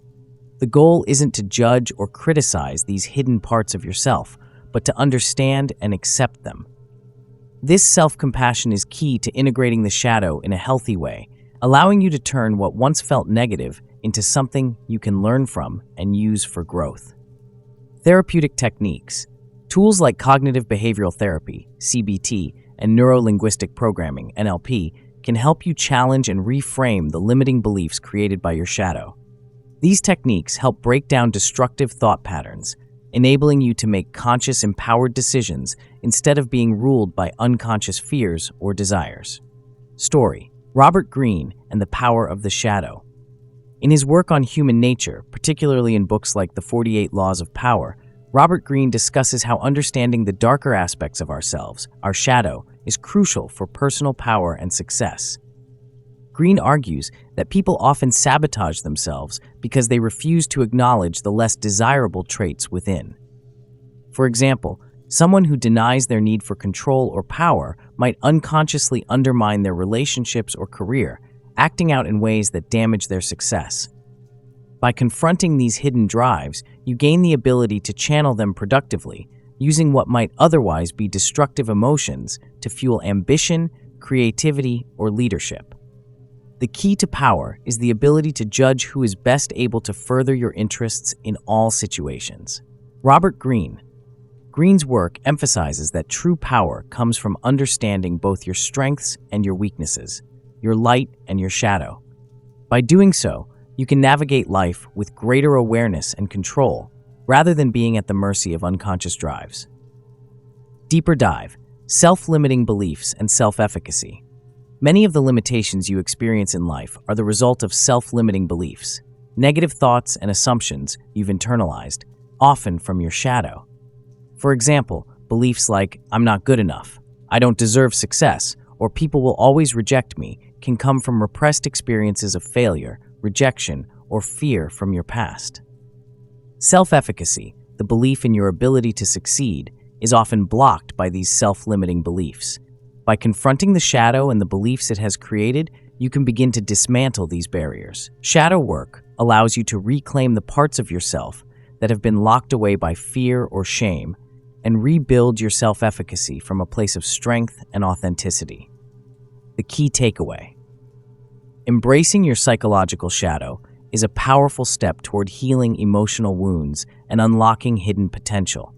The goal isn't to judge or criticize these hidden parts of yourself, but to understand and accept them. This self-compassion is key to integrating the shadow in a healthy way, allowing you to turn what once felt negative into something you can learn from and use for growth. Therapeutic techniques. Tools like cognitive behavioral therapy, CBT, and neuro-linguistic programming, NLP, can help you challenge and reframe the limiting beliefs created by your shadow. These techniques help break down destructive thought patterns, enabling you to make conscious, empowered decisions instead of being ruled by unconscious fears or desires. Story: Robert Greene and the Power of the Shadow. In his work on human nature, particularly in books like The 48 Laws of Power, Robert Greene discusses how understanding the darker aspects of ourselves, our shadow, is crucial for personal power and success. Greene argues that people often sabotage themselves because they refuse to acknowledge the less desirable traits within. For example, someone who denies their need for control or power might unconsciously undermine their relationships or career, acting out in ways that damage their success. By confronting these hidden drives, you gain the ability to channel them productively, using what might otherwise be destructive emotions to fuel ambition, creativity, or leadership. The key to power is the ability to judge who is best able to further your interests in all situations. Robert Greene. Greene's work emphasizes that true power comes from understanding both your strengths and your weaknesses, your light and your shadow. By doing so, you can navigate life with greater awareness and control, rather than being at the mercy of unconscious drives. Deeper dive: self-limiting beliefs and self-efficacy. Many of the limitations you experience in life are the result of self-limiting beliefs, negative thoughts and assumptions you've internalized, often from your shadow. For example, beliefs like, "I'm not good enough," "I don't deserve success," or "people will always reject me," can come from repressed experiences of failure, rejection, or fear from your past. Self-efficacy, the belief in your ability to succeed, is often blocked by these self-limiting beliefs. By confronting the shadow and the beliefs it has created, you can begin to dismantle these barriers. Shadow work allows you to reclaim the parts of yourself that have been locked away by fear or shame and rebuild your self-efficacy from a place of strength and authenticity. The key takeaway: embracing your psychological shadow is a powerful step toward healing emotional wounds and unlocking hidden potential.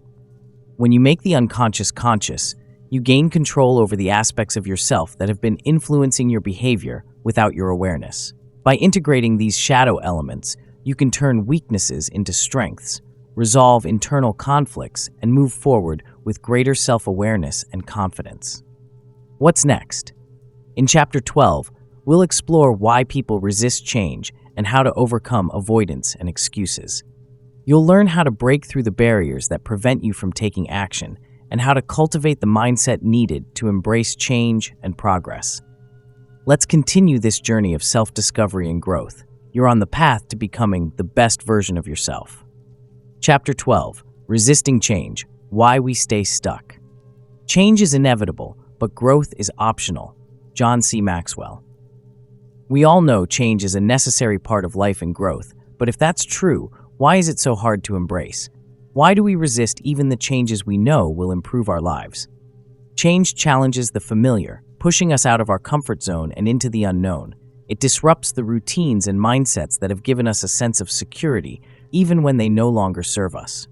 When you make the unconscious conscious, you gain control over the aspects of yourself that have been influencing your behavior without your awareness. By integrating these shadow elements, you can turn weaknesses into strengths, resolve internal conflicts, and move forward with greater self-awareness and confidence. What's next? In Chapter 12, we'll explore why people resist change and how to overcome avoidance and excuses. You'll learn how to break through the barriers that prevent you from taking action and how to cultivate the mindset needed to embrace change and progress. Let's continue this journey of self-discovery and growth. You're on the path to becoming the best version of yourself. Chapter 12, Resisting Change: Why We Stay Stuck. Change is inevitable, but growth is optional. John C. Maxwell. We all know change is a necessary part of life and growth, but if that's true, why is it so hard to embrace? Why do we resist even the changes we know will improve our lives? Change challenges the familiar, pushing us out of our comfort zone and into the unknown. It disrupts the routines and mindsets that have given us a sense of security, even when they no longer serve us.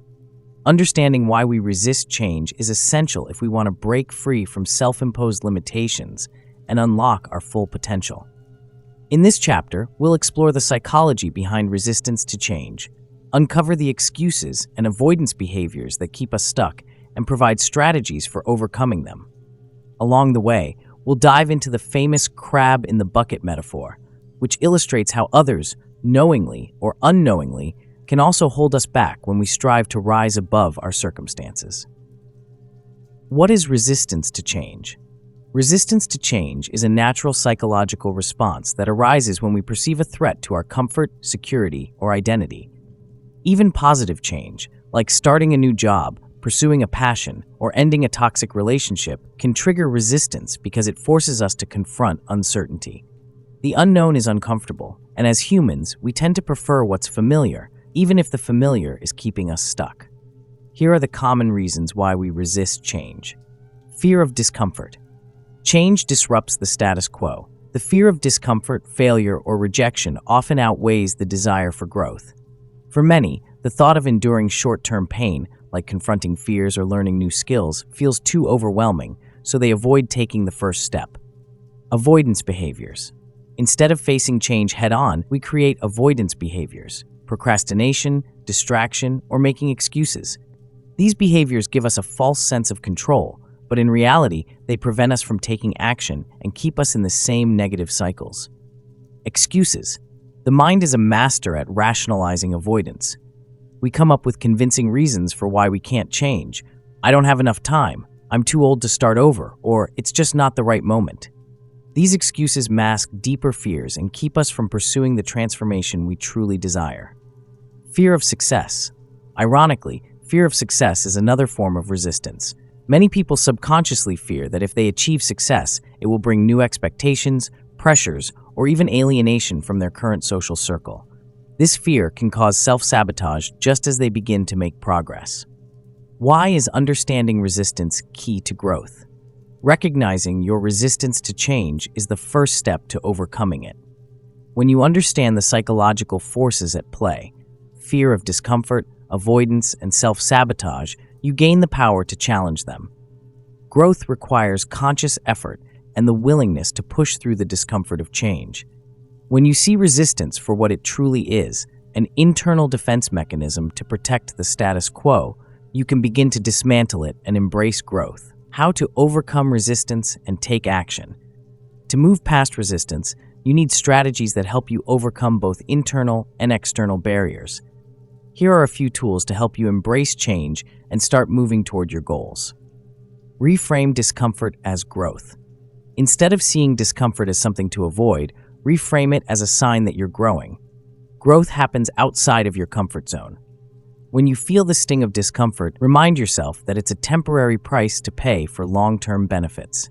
Understanding why we resist change is essential if we want to break free from self-imposed limitations and unlock our full potential. In this chapter, we'll explore the psychology behind resistance to change, uncover the excuses and avoidance behaviors that keep us stuck, and provide strategies for overcoming them. Along the way, we'll dive into the famous crab in the bucket metaphor, which illustrates how others, knowingly or unknowingly, can also hold us back when we strive to rise above our circumstances. What is resistance to change? Resistance to change is a natural psychological response that arises when we perceive a threat to our comfort, security, or identity. Even positive change, like starting a new job, pursuing a passion, or ending a toxic relationship can trigger resistance because it forces us to confront uncertainty. The unknown is uncomfortable, and as humans, we tend to prefer what's familiar, even if the familiar is keeping us stuck. Here are the common reasons why we resist change. Fear of discomfort. Change disrupts the status quo. The fear of discomfort, failure, or rejection often outweighs the desire for growth. For many, the thought of enduring short-term pain, like confronting fears or learning new skills, feels too overwhelming, so they avoid taking the first step. Avoidance behaviors. Instead of facing change head-on, we create avoidance behaviors: procrastination, distraction, or making excuses. These behaviors give us a false sense of control, but in reality, they prevent us from taking action and keep us in the same negative cycles. Excuses. The mind is a master at rationalizing avoidance. We come up with convincing reasons for why we can't change. I don't have enough time, I'm too old to start over, or it's just not the right moment. These excuses mask deeper fears and keep us from pursuing the transformation we truly desire. Fear of success. Ironically, fear of success is another form of resistance. Many people subconsciously fear that if they achieve success, it will bring new expectations, pressures, or even alienation from their current social circle. This fear can cause self-sabotage just as they begin to make progress. Why is understanding resistance key to growth? Recognizing your resistance to change is the first step to overcoming it. When you understand the psychological forces at play, fear of discomfort, avoidance, and self-sabotage, you gain the power to challenge them. Growth requires conscious effort and the willingness to push through the discomfort of change. When you see resistance for what it truly is, an internal defense mechanism to protect the status quo, you can begin to dismantle it and embrace growth. How to overcome resistance and take action. To move past resistance, you need strategies that help you overcome both internal and external barriers. Here are a few tools to help you embrace change and start moving toward your goals. Reframe discomfort as growth. Instead of seeing discomfort as something to avoid, reframe it as a sign that you're growing. Growth happens outside of your comfort zone. When you feel the sting of discomfort, remind yourself that it's a temporary price to pay for long-term benefits.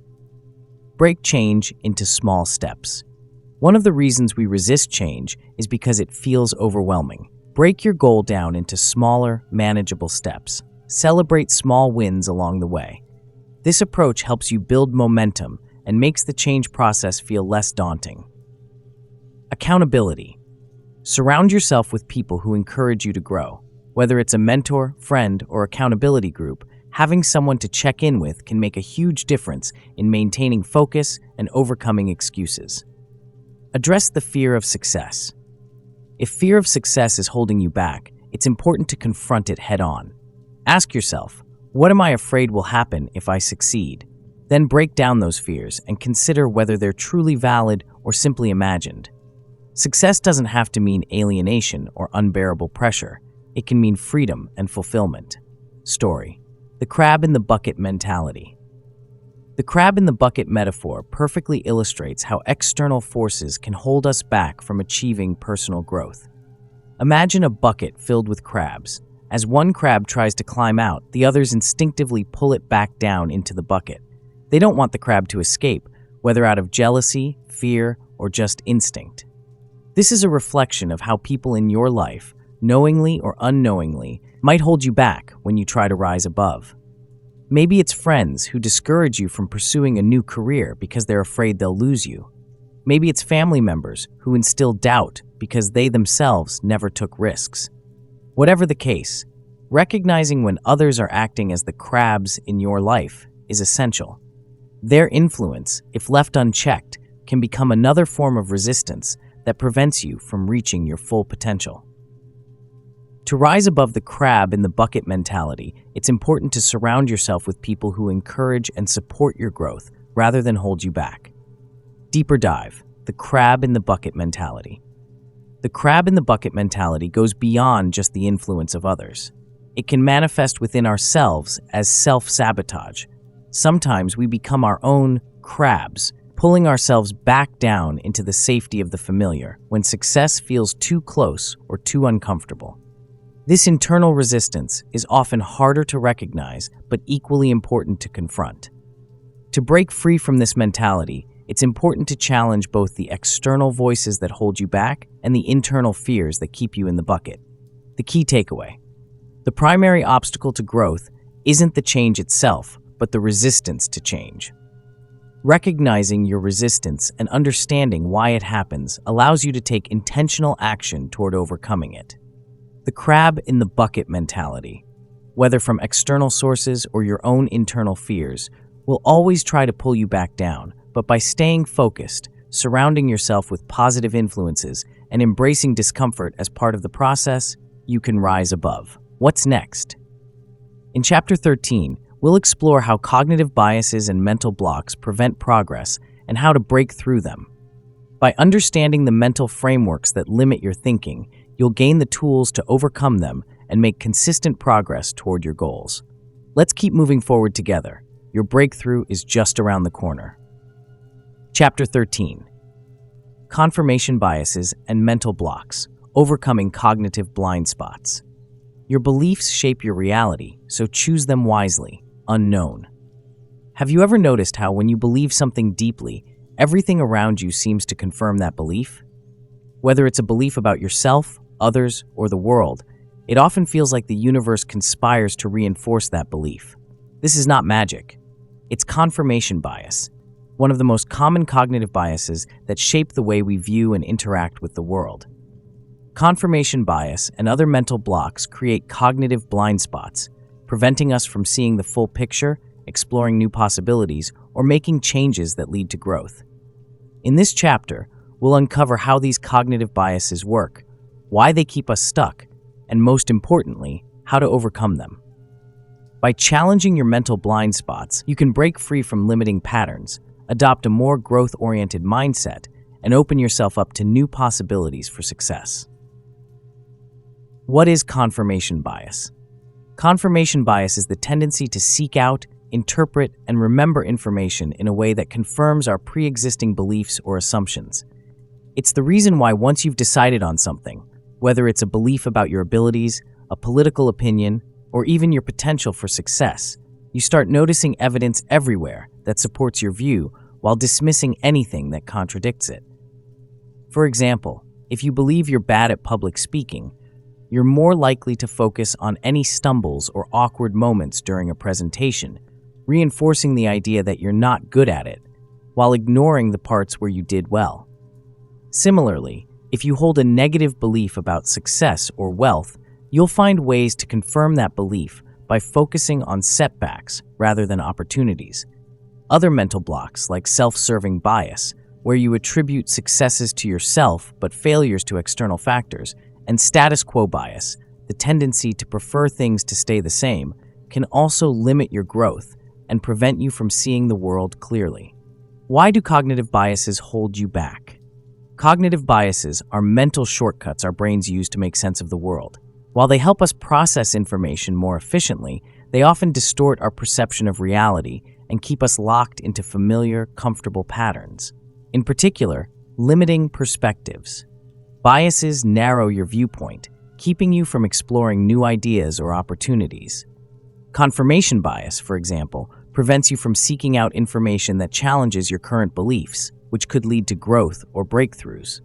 Break change into small steps. One of the reasons we resist change is because it feels overwhelming. Break your goal down into smaller, manageable steps. Celebrate small wins along the way. This approach helps you build momentum and makes the change process feel less daunting. Accountability. Surround yourself with people who encourage you to grow. Whether it's a mentor, friend, or accountability group, having someone to check in with can make a huge difference in maintaining focus and overcoming excuses. Address the fear of success. If fear of success is holding you back, it's important to confront it head-on. Ask yourself, what am I afraid will happen if I succeed? Then break down those fears and consider whether they're truly valid or simply imagined. Success doesn't have to mean alienation or unbearable pressure. It can mean freedom and fulfillment. Story: the crab in the bucket mentality. The crab in the bucket metaphor perfectly illustrates how external forces can hold us back from achieving personal growth. Imagine a bucket filled with crabs. As one crab tries to climb out, the others instinctively pull it back down into the bucket. They don't want the crab to escape, whether out of jealousy, fear, or just instinct. This is a reflection of how people in your life, knowingly or unknowingly, might hold you back when you try to rise above. Maybe it's friends who discourage you from pursuing a new career because they're afraid they'll lose you. Maybe it's family members who instill doubt because they themselves never took risks. Whatever the case, recognizing when others are acting as the crabs in your life is essential. Their influence, if left unchecked, can become another form of resistance that prevents you from reaching your full potential. To rise above the crab in the bucket mentality, it's important to surround yourself with people who encourage and support your growth rather than hold you back. Deeper dive: the crab in the bucket mentality. The crab in the bucket mentality goes beyond just the influence of others. It can manifest within ourselves as self-sabotage. Sometimes we become our own crabs, pulling ourselves back down into the safety of the familiar when success feels too close or too uncomfortable. This internal resistance is often harder to recognize, but equally important to confront. To break free from this mentality, it's important to challenge both the external voices that hold you back and the internal fears that keep you in the bucket. The key takeaway: the primary obstacle to growth isn't the change itself, but the resistance to change. Recognizing your resistance and understanding why it happens allows you to take intentional action toward overcoming it. The crab in the bucket mentality, whether from external sources or your own internal fears, will always try to pull you back down, but by staying focused, surrounding yourself with positive influences, and embracing discomfort as part of the process, you can rise above. What's next? In Chapter 13, we'll explore how cognitive biases and mental blocks prevent progress and how to break through them. By understanding the mental frameworks that limit your thinking, you'll gain the tools to overcome them and make consistent progress toward your goals. Let's keep moving forward together. Your breakthrough is just around the corner. Chapter 13. Confirmation biases and mental blocks, overcoming cognitive blind spots. Your beliefs shape your reality, so choose them wisely. Unknown. Have you ever noticed how when you believe something deeply, everything around you seems to confirm that belief? Whether it's a belief about yourself, others, or the world, it often feels like the universe conspires to reinforce that belief. This is not magic. It's confirmation bias, one of the most common cognitive biases that shape the way we view and interact with the world. Confirmation bias and other mental blocks create cognitive blind spots, preventing us from seeing the full picture, exploring new possibilities, or making changes that lead to growth. In this chapter, we'll uncover how these cognitive biases work, why they keep us stuck, and most importantly, how to overcome them. By challenging your mental blind spots, you can break free from limiting patterns, adopt a more growth-oriented mindset, and open yourself up to new possibilities for success. What is confirmation bias? Confirmation bias is the tendency to seek out, interpret, and remember information in a way that confirms our pre-existing beliefs or assumptions. It's the reason why once you've decided on something, whether it's a belief about your abilities, a political opinion, or even your potential for success, you start noticing evidence everywhere that supports your view while dismissing anything that contradicts it. For example, if you believe you're bad at public speaking, you're more likely to focus on any stumbles or awkward moments during a presentation, reinforcing the idea that you're not good at it, while ignoring the parts where you did well. Similarly, if you hold a negative belief about success or wealth, you'll find ways to confirm that belief by focusing on setbacks rather than opportunities. Other mental blocks, like self-serving bias, where you attribute successes to yourself but failures to external factors, and status quo bias, the tendency to prefer things to stay the same, can also limit your growth and prevent you from seeing the world clearly. Why do cognitive biases hold you back? Cognitive biases are mental shortcuts our brains use to make sense of the world. While they help us process information more efficiently, they often distort our perception of reality and keep us locked into familiar, comfortable patterns. In particular, limiting perspectives. Biases narrow your viewpoint, keeping you from exploring new ideas or opportunities. Confirmation bias, for example, prevents you from seeking out information that challenges your current beliefs, which could lead to growth or breakthroughs.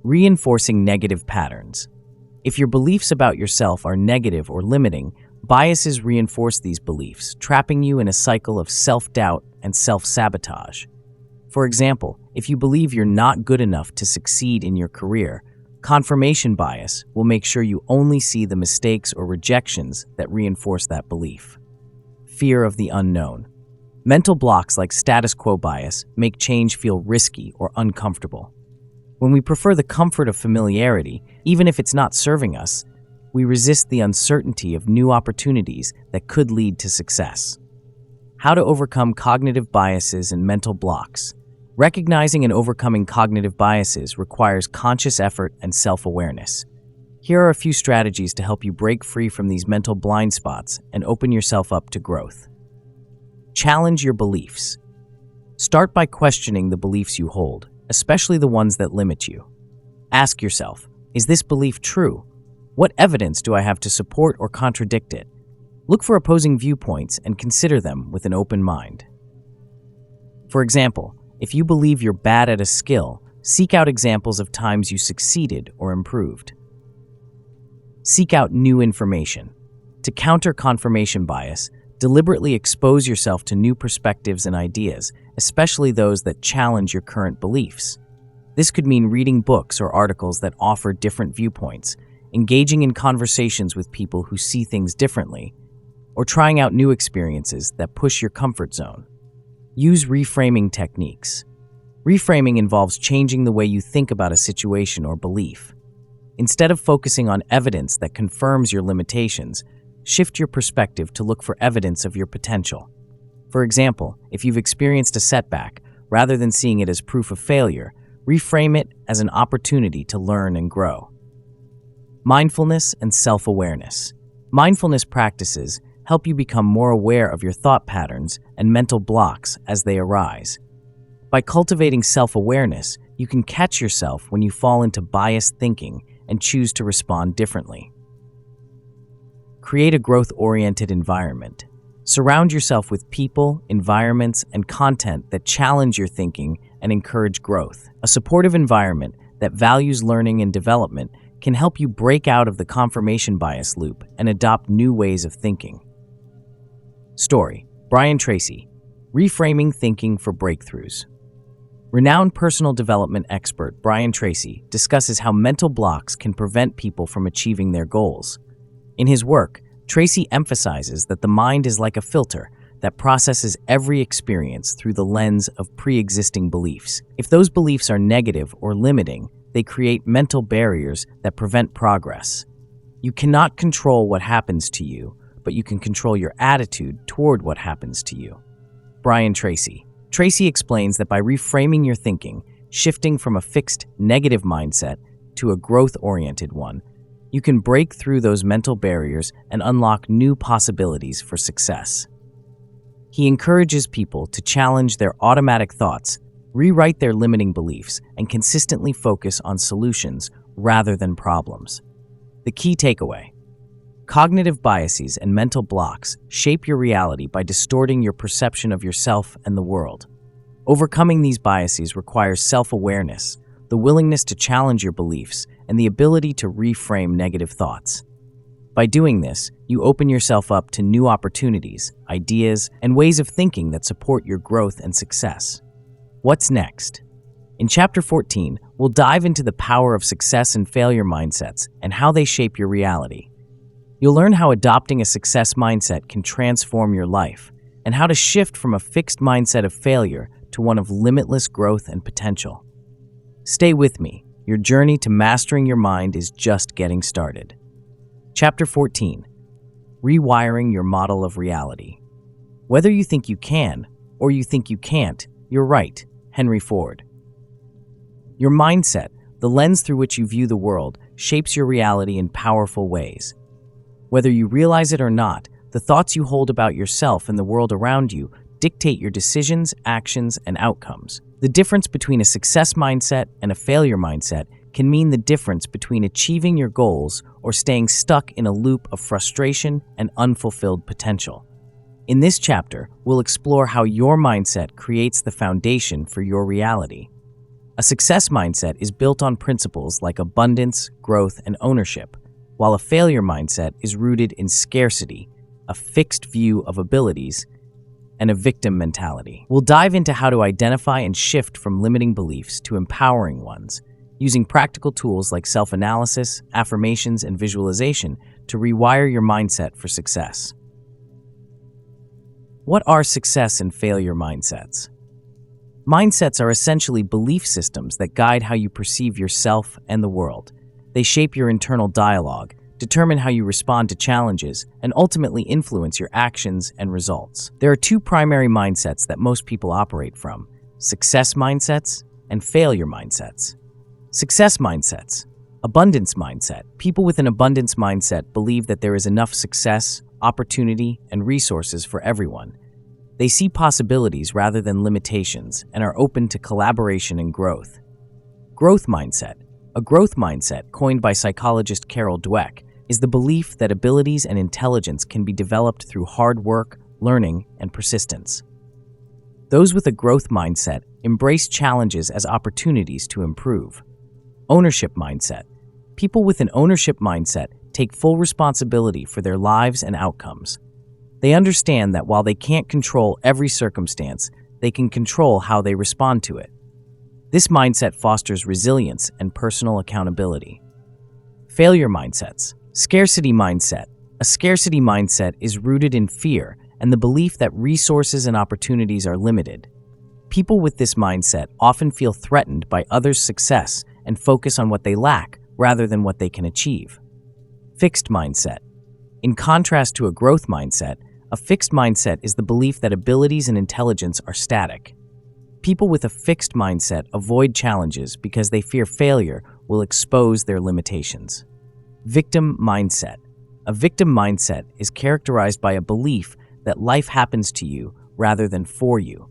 Reinforcing negative patterns. If your beliefs about yourself are negative or limiting, biases reinforce these beliefs, trapping you in a cycle of self-doubt and self-sabotage. For example, if you believe you're not good enough to succeed in your career, confirmation bias will make sure you only see the mistakes or rejections that reinforce that belief. Fear of the unknown. Mental blocks like status quo bias make change feel risky or uncomfortable. When we prefer the comfort of familiarity, even if it's not serving us, we resist the uncertainty of new opportunities that could lead to success. How to overcome cognitive biases and mental blocks. Recognizing and overcoming cognitive biases requires conscious effort and self-awareness. Here are a few strategies to help you break free from these mental blind spots and open yourself up to growth. Challenge your beliefs. Start by questioning the beliefs you hold, especially the ones that limit you. Ask yourself, is this belief true? What evidence do I have to support or contradict it? Look for opposing viewpoints and consider them with an open mind. For example, if you believe you're bad at a skill, seek out examples of times you succeeded or improved. Seek out new information. To counter confirmation bias, deliberately expose yourself to new perspectives and ideas, especially those that challenge your current beliefs. This could mean reading books or articles that offer different viewpoints, engaging in conversations with people who see things differently, or trying out new experiences that push your comfort zone. Use reframing techniques. Reframing involves changing the way you think about a situation or belief. Instead of focusing on evidence that confirms your limitations, shift your perspective to look for evidence of your potential. For example, if you've experienced a setback, rather than seeing it as proof of failure, reframe it as an opportunity to learn and grow. Mindfulness and self-awareness. Mindfulness practices help you become more aware of your thought patterns and mental blocks as they arise. By cultivating self-awareness, you can catch yourself when you fall into biased thinking and choose to respond differently. Create a growth-oriented environment. Surround yourself with people, environments, and content that challenge your thinking and encourage growth. A supportive environment that values learning and development can help you break out of the confirmation bias loop and adopt new ways of thinking. Story: Brian Tracy, Reframing Thinking for Breakthroughs. Renowned personal development expert Brian Tracy discusses how mental blocks can prevent people from achieving their goals. In his work, Tracy emphasizes that the mind is like a filter that processes every experience through the lens of pre-existing beliefs. If those beliefs are negative or limiting, they create mental barriers that prevent progress. You cannot control what happens to you, but you can control your attitude toward what happens to you. Brian Tracy. Tracy explains that by reframing your thinking, shifting from a fixed negative mindset to a growth-oriented one, you can break through those mental barriers and unlock new possibilities for success. He encourages people to challenge their automatic thoughts, rewrite their limiting beliefs, and consistently focus on solutions rather than problems. The key takeaway: cognitive biases and mental blocks shape your reality by distorting your perception of yourself and the world. Overcoming these biases requires self-awareness, the willingness to challenge your beliefs, and the ability to reframe negative thoughts. By doing this, you open yourself up to new opportunities, ideas, and ways of thinking that support your growth and success. What's next? In Chapter 14, we'll dive into the power of success and failure mindsets and how they shape your reality. You'll learn how adopting a success mindset can transform your life, and how to shift from a fixed mindset of failure to one of limitless growth and potential. Stay with me. Your journey to mastering your mind is just getting started. Chapter 14. Rewiring your model of reality. Whether you think you can or you think you can't, you're right. Henry Ford. Your mindset, the lens through which you view the world, shapes your reality in powerful ways. Whether you realize it or not, the thoughts you hold about yourself and the world around you dictate your decisions, actions, and outcomes. The difference between a success mindset and a failure mindset can mean the difference between achieving your goals or staying stuck in a loop of frustration and unfulfilled potential. In this chapter, we'll explore how your mindset creates the foundation for your reality. A success mindset is built on principles like abundance, growth, and ownership, while a failure mindset is rooted in scarcity, a fixed view of abilities, and a victim mentality. We'll dive into how to identify and shift from limiting beliefs to empowering ones, using practical tools like self-analysis, affirmations, and visualization to rewire your mindset for success. What are success and failure mindsets? Mindsets are essentially belief systems that guide how you perceive yourself and the world. They shape your internal dialogue, determine how you respond to challenges, and ultimately influence your actions and results. There are two primary mindsets that most people operate from: success mindsets and failure mindsets. Success mindsets. Abundance mindset. People with an abundance mindset believe that there is enough success, opportunity, and resources for everyone. They see possibilities rather than limitations and are open to collaboration and growth. Growth mindset. A growth mindset, coined by psychologist Carol Dweck, is the belief that abilities and intelligence can be developed through hard work, learning, and persistence. Those with a growth mindset embrace challenges as opportunities to improve. Ownership mindset. People with an ownership mindset take full responsibility for their lives and outcomes. They understand that while they can't control every circumstance, they can control how they respond to it. This mindset fosters resilience and personal accountability. Failure mindsets. Scarcity mindset. A scarcity mindset is rooted in fear and the belief that resources and opportunities are limited. People with this mindset often feel threatened by others' success and focus on what they lack rather than what they can achieve. Fixed mindset. In contrast to a growth mindset, a fixed mindset is the belief that abilities and intelligence are static. People with a fixed mindset avoid challenges because they fear failure will expose their limitations. Victim mindset. A victim mindset is characterized by a belief that life happens to you rather than for you.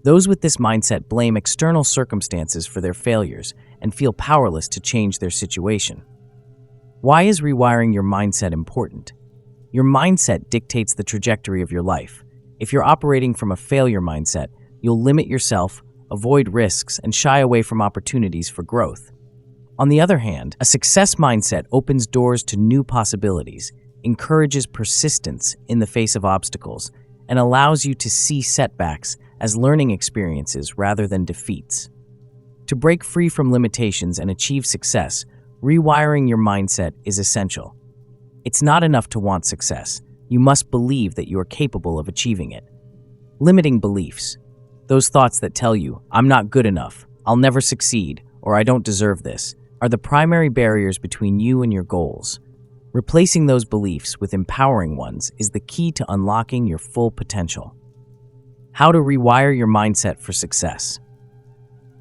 Those with this mindset blame external circumstances for their failures and feel powerless to change their situation. Why is rewiring your mindset important? Your mindset dictates the trajectory of your life. If you're operating from a failure mindset, you'll limit yourself, avoid risks, and shy away from opportunities for growth. On the other hand, a success mindset opens doors to new possibilities, encourages persistence in the face of obstacles, and allows you to see setbacks as learning experiences rather than defeats. To break free from limitations and achieve success, rewiring your mindset is essential. It's not enough to want success. You must believe that you are capable of achieving it. Limiting beliefs. Those thoughts that tell you, "I'm not good enough, I'll never succeed," or "I don't deserve this," are the primary barriers between you and your goals. Replacing those beliefs with empowering ones is the key to unlocking your full potential. How to rewire your mindset for success.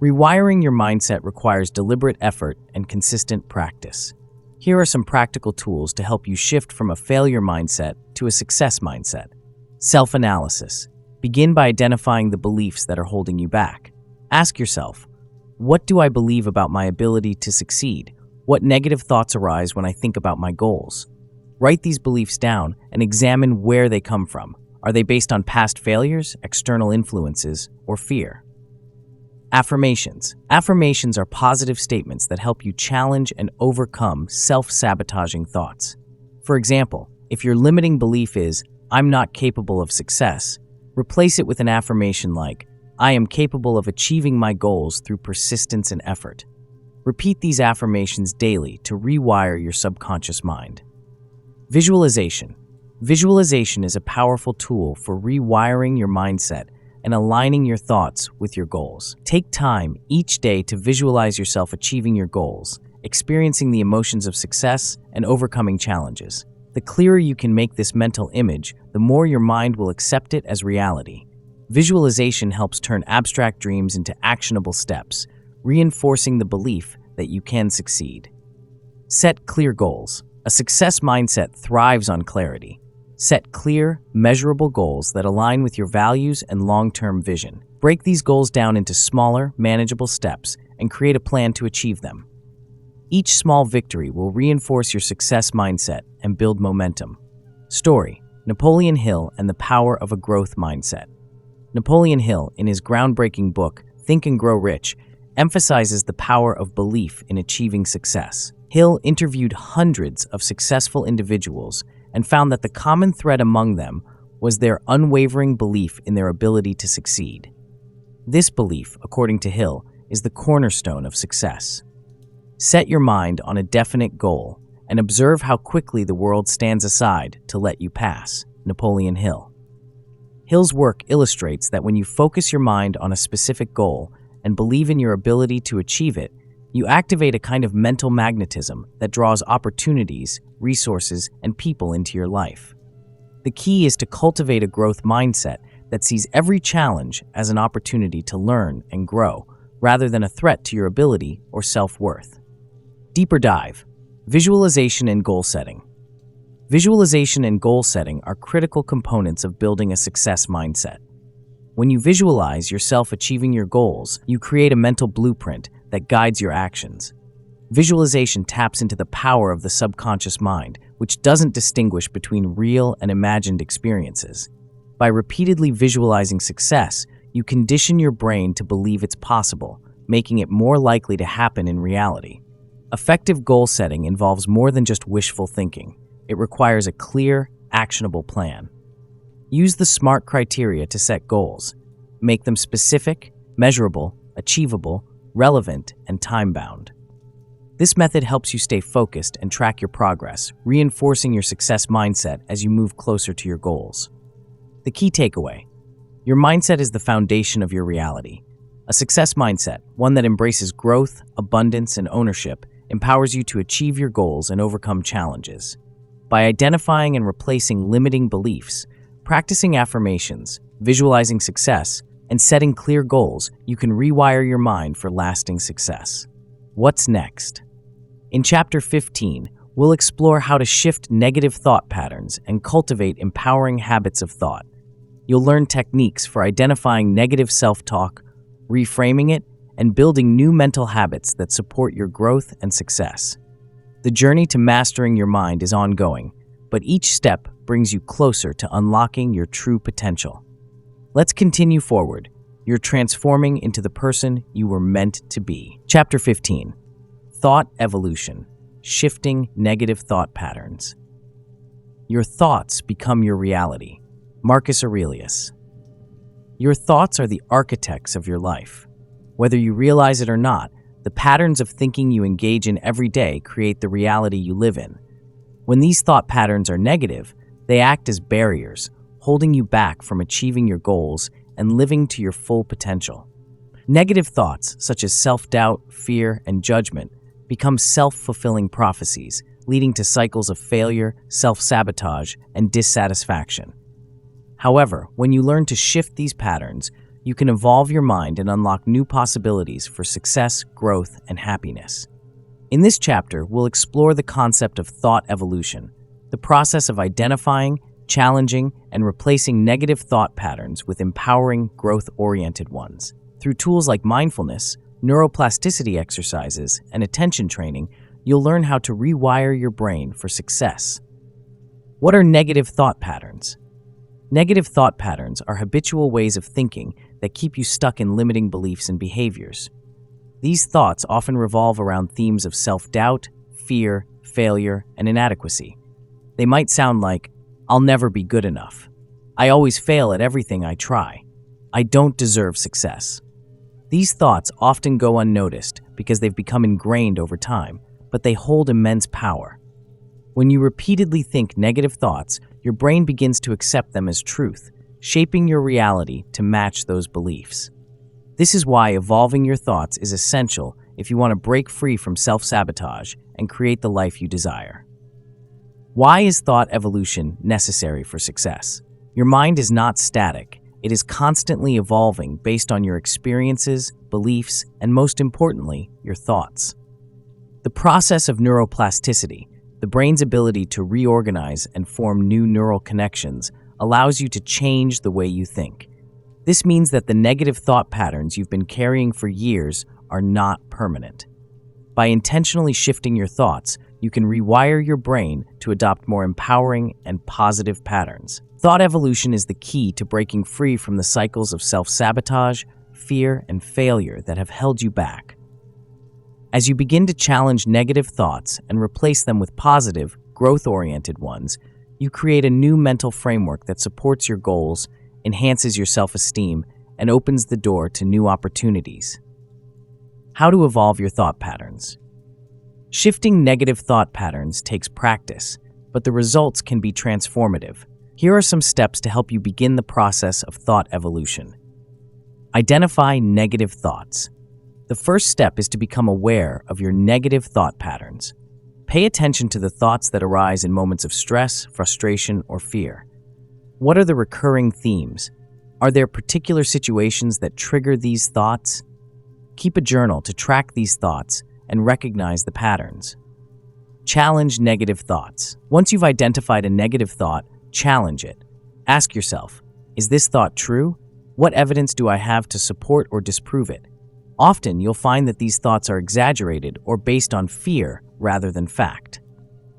Rewiring your mindset requires deliberate effort and consistent practice. Here are some practical tools to help you shift from a failure mindset to a success mindset. Self-analysis. Begin by identifying the beliefs that are holding you back. Ask yourself, what do I believe about my ability to succeed? What negative thoughts arise when I think about my goals? Write these beliefs down and examine where they come from. Are they based on past failures, external influences, or fear? Affirmations. Affirmations are positive statements that help you challenge and overcome self-sabotaging thoughts. For example, if your limiting belief is, "I'm not capable of success," replace it with an affirmation like, "I am capable of achieving my goals through persistence and effort." Repeat these affirmations daily to rewire your subconscious mind. Visualization. Visualization is a powerful tool for rewiring your mindset and aligning your thoughts with your goals. Take time each day to visualize yourself achieving your goals, experiencing the emotions of success, and overcoming challenges. The clearer you can make this mental image, the more your mind will accept it as reality. Visualization helps turn abstract dreams into actionable steps, reinforcing the belief that you can succeed. Set clear goals. A success mindset thrives on clarity. Set clear, measurable goals that align with your values and long-term vision. Break these goals down into smaller, manageable steps and create a plan to achieve them. Each small victory will reinforce your success mindset and build momentum. Story: Napoleon Hill and the Power of a Growth Mindset. Napoleon Hill, in his groundbreaking book, Think and Grow Rich, emphasizes the power of belief in achieving success. Hill interviewed hundreds of successful individuals and found that the common thread among them was their unwavering belief in their ability to succeed. This belief, according to Hill, is the cornerstone of success. Set your mind on a definite goal and observe how quickly the world stands aside to let you pass. Napoleon Hill. Hill's work illustrates that when you focus your mind on a specific goal and believe in your ability to achieve it, you activate a kind of mental magnetism that draws opportunities, resources, and people into your life. The key is to cultivate a growth mindset that sees every challenge as an opportunity to learn and grow, rather than a threat to your ability or self-worth. Deeper dive. Visualization and goal setting. Visualization and goal setting are critical components of building a success mindset. When you visualize yourself achieving your goals, you create a mental blueprint that guides your actions. Visualization taps into the power of the subconscious mind, which doesn't distinguish between real and imagined experiences. By repeatedly visualizing success, you condition your brain to believe it's possible, making it more likely to happen in reality. Effective goal setting involves more than just wishful thinking. It requires a clear, actionable plan. Use the SMART criteria to set goals. Make them specific, measurable, achievable, relevant, and time-bound. This method helps you stay focused and track your progress, reinforcing your success mindset as you move closer to your goals. The key takeaway: your mindset is the foundation of your reality. A success mindset, one that embraces growth, abundance, and ownership, empowers you to achieve your goals and overcome challenges. By identifying and replacing limiting beliefs, practicing affirmations, visualizing success, and setting clear goals, you can rewire your mind for lasting success. What's next? In Chapter 15, we'll explore how to shift negative thought patterns and cultivate empowering habits of thought. You'll learn techniques for identifying negative self-talk, reframing it, and building new mental habits that support your growth and success. The journey to mastering your mind is ongoing, but each step brings you closer to unlocking your true potential. Let's continue forward. You're transforming into the person you were meant to be. Chapter 15. Thought Evolution. Shifting Negative Thought Patterns. Your thoughts become your reality. Marcus Aurelius. Your thoughts are the architects of your life. Whether you realize it or not, the patterns of thinking you engage in every day create the reality you live in. When these thought patterns are negative, they act as barriers, holding you back from achieving your goals and living to your full potential. Negative thoughts, such as self-doubt, fear, and judgment, become self-fulfilling prophecies, leading to cycles of failure, self-sabotage, and dissatisfaction. However, when you learn to shift these patterns, you can evolve your mind and unlock new possibilities for success, growth, and happiness. In this chapter, we'll explore the concept of thought evolution, the process of identifying, challenging, and replacing negative thought patterns with empowering, growth-oriented ones. Through tools like mindfulness, neuroplasticity exercises, and attention training, you'll learn how to rewire your brain for success. What are negative thought patterns? Negative thought patterns are habitual ways of thinking that keep you stuck in limiting beliefs and behaviors. These thoughts often revolve around themes of self-doubt, fear, failure, and inadequacy. They might sound like, "I'll never be good enough. I always fail at everything I try. I don't deserve success." These thoughts often go unnoticed because they've become ingrained over time, but they hold immense power. When you repeatedly think negative thoughts, your brain begins to accept them as truth, shaping your reality to match those beliefs. This is why evolving your thoughts is essential if you want to break free from self-sabotage and create the life you desire. Why is thought evolution necessary for success? Your mind is not static. It is constantly evolving based on your experiences, beliefs, and most importantly, your thoughts. The process of neuroplasticity, the brain's ability to reorganize and form new neural connections, allows you to change the way you think. This means that the negative thought patterns you've been carrying for years are not permanent. By intentionally shifting your thoughts, you can rewire your brain to adopt more empowering and positive patterns. Thought evolution is the key to breaking free from the cycles of self-sabotage, fear, and failure that have held you back. As you begin to challenge negative thoughts and replace them with positive, growth-oriented ones, you create a new mental framework that supports your goals, enhances your self-esteem, and opens the door to new opportunities. How to evolve your thought patterns. Shifting negative thought patterns takes practice, but the results can be transformative. Here are some steps to help you begin the process of thought evolution. Identify negative thoughts. The first step is to become aware of your negative thought patterns. Pay attention to the thoughts that arise in moments of stress, frustration, or fear. What are the recurring themes? Are there particular situations that trigger these thoughts? Keep a journal to track these thoughts and recognize the patterns. Challenge negative thoughts. Once you've identified a negative thought, challenge it. Ask yourself, is this thought true? What evidence do I have to support or disprove it? Often, you'll find that these thoughts are exaggerated or based on fear rather than fact.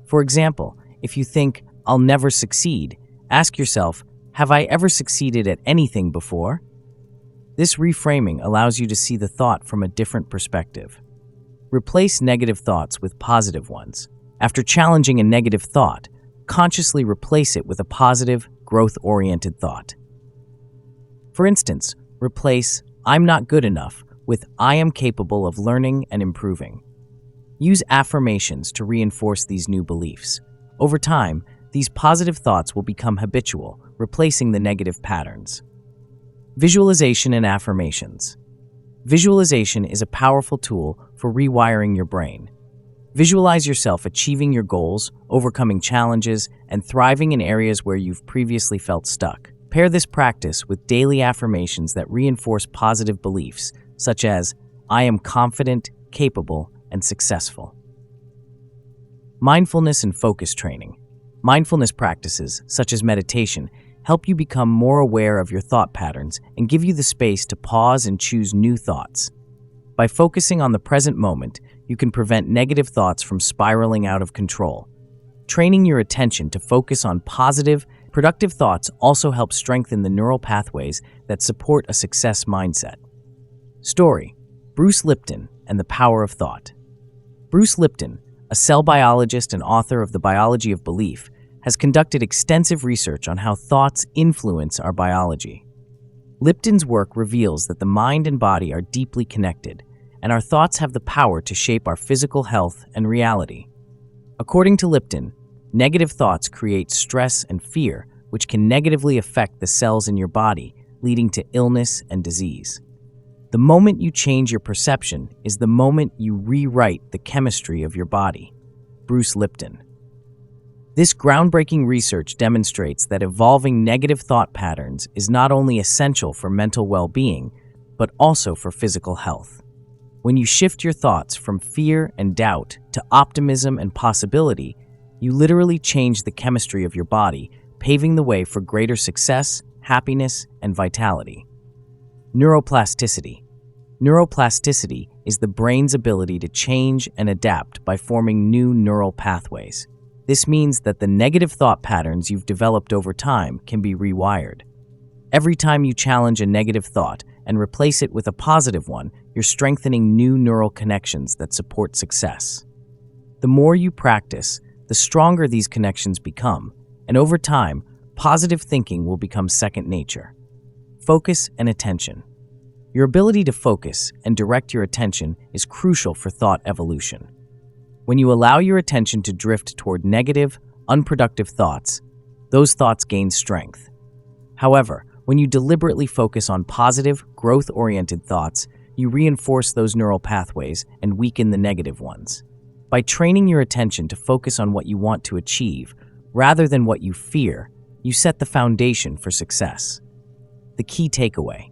For example, if you think, "I'll never succeed," ask yourself, "Have I ever succeeded at anything before?" This reframing allows you to see the thought from a different perspective. Replace negative thoughts with positive ones. After challenging a negative thought, consciously replace it with a positive, growth-oriented thought. For instance, replace "I'm not good enough" with "I am capable of learning and improving." Use affirmations to reinforce these new beliefs. Over time, these positive thoughts will become habitual, replacing the negative patterns. Visualization and affirmations. Visualization is a powerful tool for rewiring your brain. Visualize yourself achieving your goals, overcoming challenges, and thriving in areas where you've previously felt stuck. Pair this practice with daily affirmations that reinforce positive beliefs, such as, "I am confident, capable, and successful." Mindfulness and focus training. Mindfulness practices, such as meditation, help you become more aware of your thought patterns and give you the space to pause and choose new thoughts. By focusing on the present moment, you can prevent negative thoughts from spiraling out of control. Training your attention to focus on positive, productive thoughts also helps strengthen the neural pathways that support a success mindset. Story: Bruce Lipton and the Power of Thought. Bruce Lipton, a cell biologist and author of The Biology of Belief, has conducted extensive research on how thoughts influence our biology. Lipton's work reveals that the mind and body are deeply connected, and our thoughts have the power to shape our physical health and reality. According to Lipton, negative thoughts create stress and fear, which can negatively affect the cells in your body, leading to illness and disease. The moment you change your perception is the moment you rewrite the chemistry of your body. Bruce Lipton. This groundbreaking research demonstrates that evolving negative thought patterns is not only essential for mental well-being, but also for physical health. When you shift your thoughts from fear and doubt to optimism and possibility, you literally change the chemistry of your body, paving the way for greater success, happiness, and vitality. Neuroplasticity. Neuroplasticity is the brain's ability to change and adapt by forming new neural pathways. This means that the negative thought patterns you've developed over time can be rewired. Every time you challenge a negative thought and replace it with a positive one, you're strengthening new neural connections that support success. The more you practice, the stronger these connections become, and over time, positive thinking will become second nature. Focus and attention. Your ability to focus and direct your attention is crucial for thought evolution. When you allow your attention to drift toward negative, unproductive thoughts, those thoughts gain strength. However, when you deliberately focus on positive, growth-oriented thoughts, you reinforce those neural pathways and weaken the negative ones. By training your attention to focus on what you want to achieve, rather than what you fear, you set the foundation for success. The key takeaway: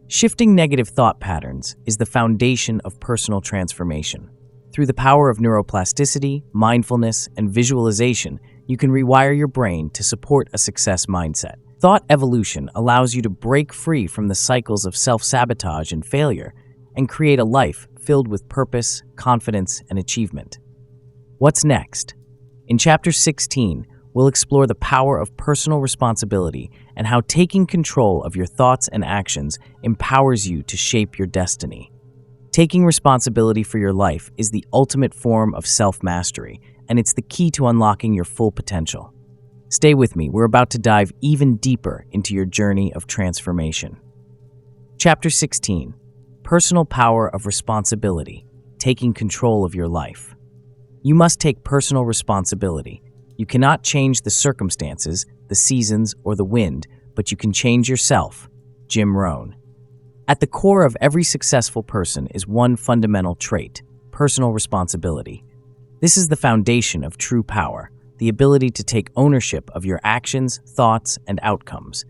shifting negative thought patterns is the foundation of personal transformation. Through the power of neuroplasticity, mindfulness, and visualization, you can rewire your brain to support a success mindset. Thought evolution allows you to break free from the cycles of self-sabotage and failure and create a life filled with purpose, confidence, and achievement. What's next? In Chapter 16, we'll explore the power of personal responsibility and how taking control of your thoughts and actions empowers you to shape your destiny. Taking responsibility for your life is the ultimate form of self-mastery, and it's the key to unlocking your full potential. Stay with me, we're about to dive even deeper into your journey of transformation. Chapter 16, Personal Power of Responsibility, Taking Control of Your Life. You must take personal responsibility. You cannot change the circumstances, the seasons, or the wind, but you can change yourself. Jim Rohn. At the core of every successful person is one fundamental trait: personal responsibility. This is the foundation of true power, the ability to take ownership of your actions, thoughts, and outcomes.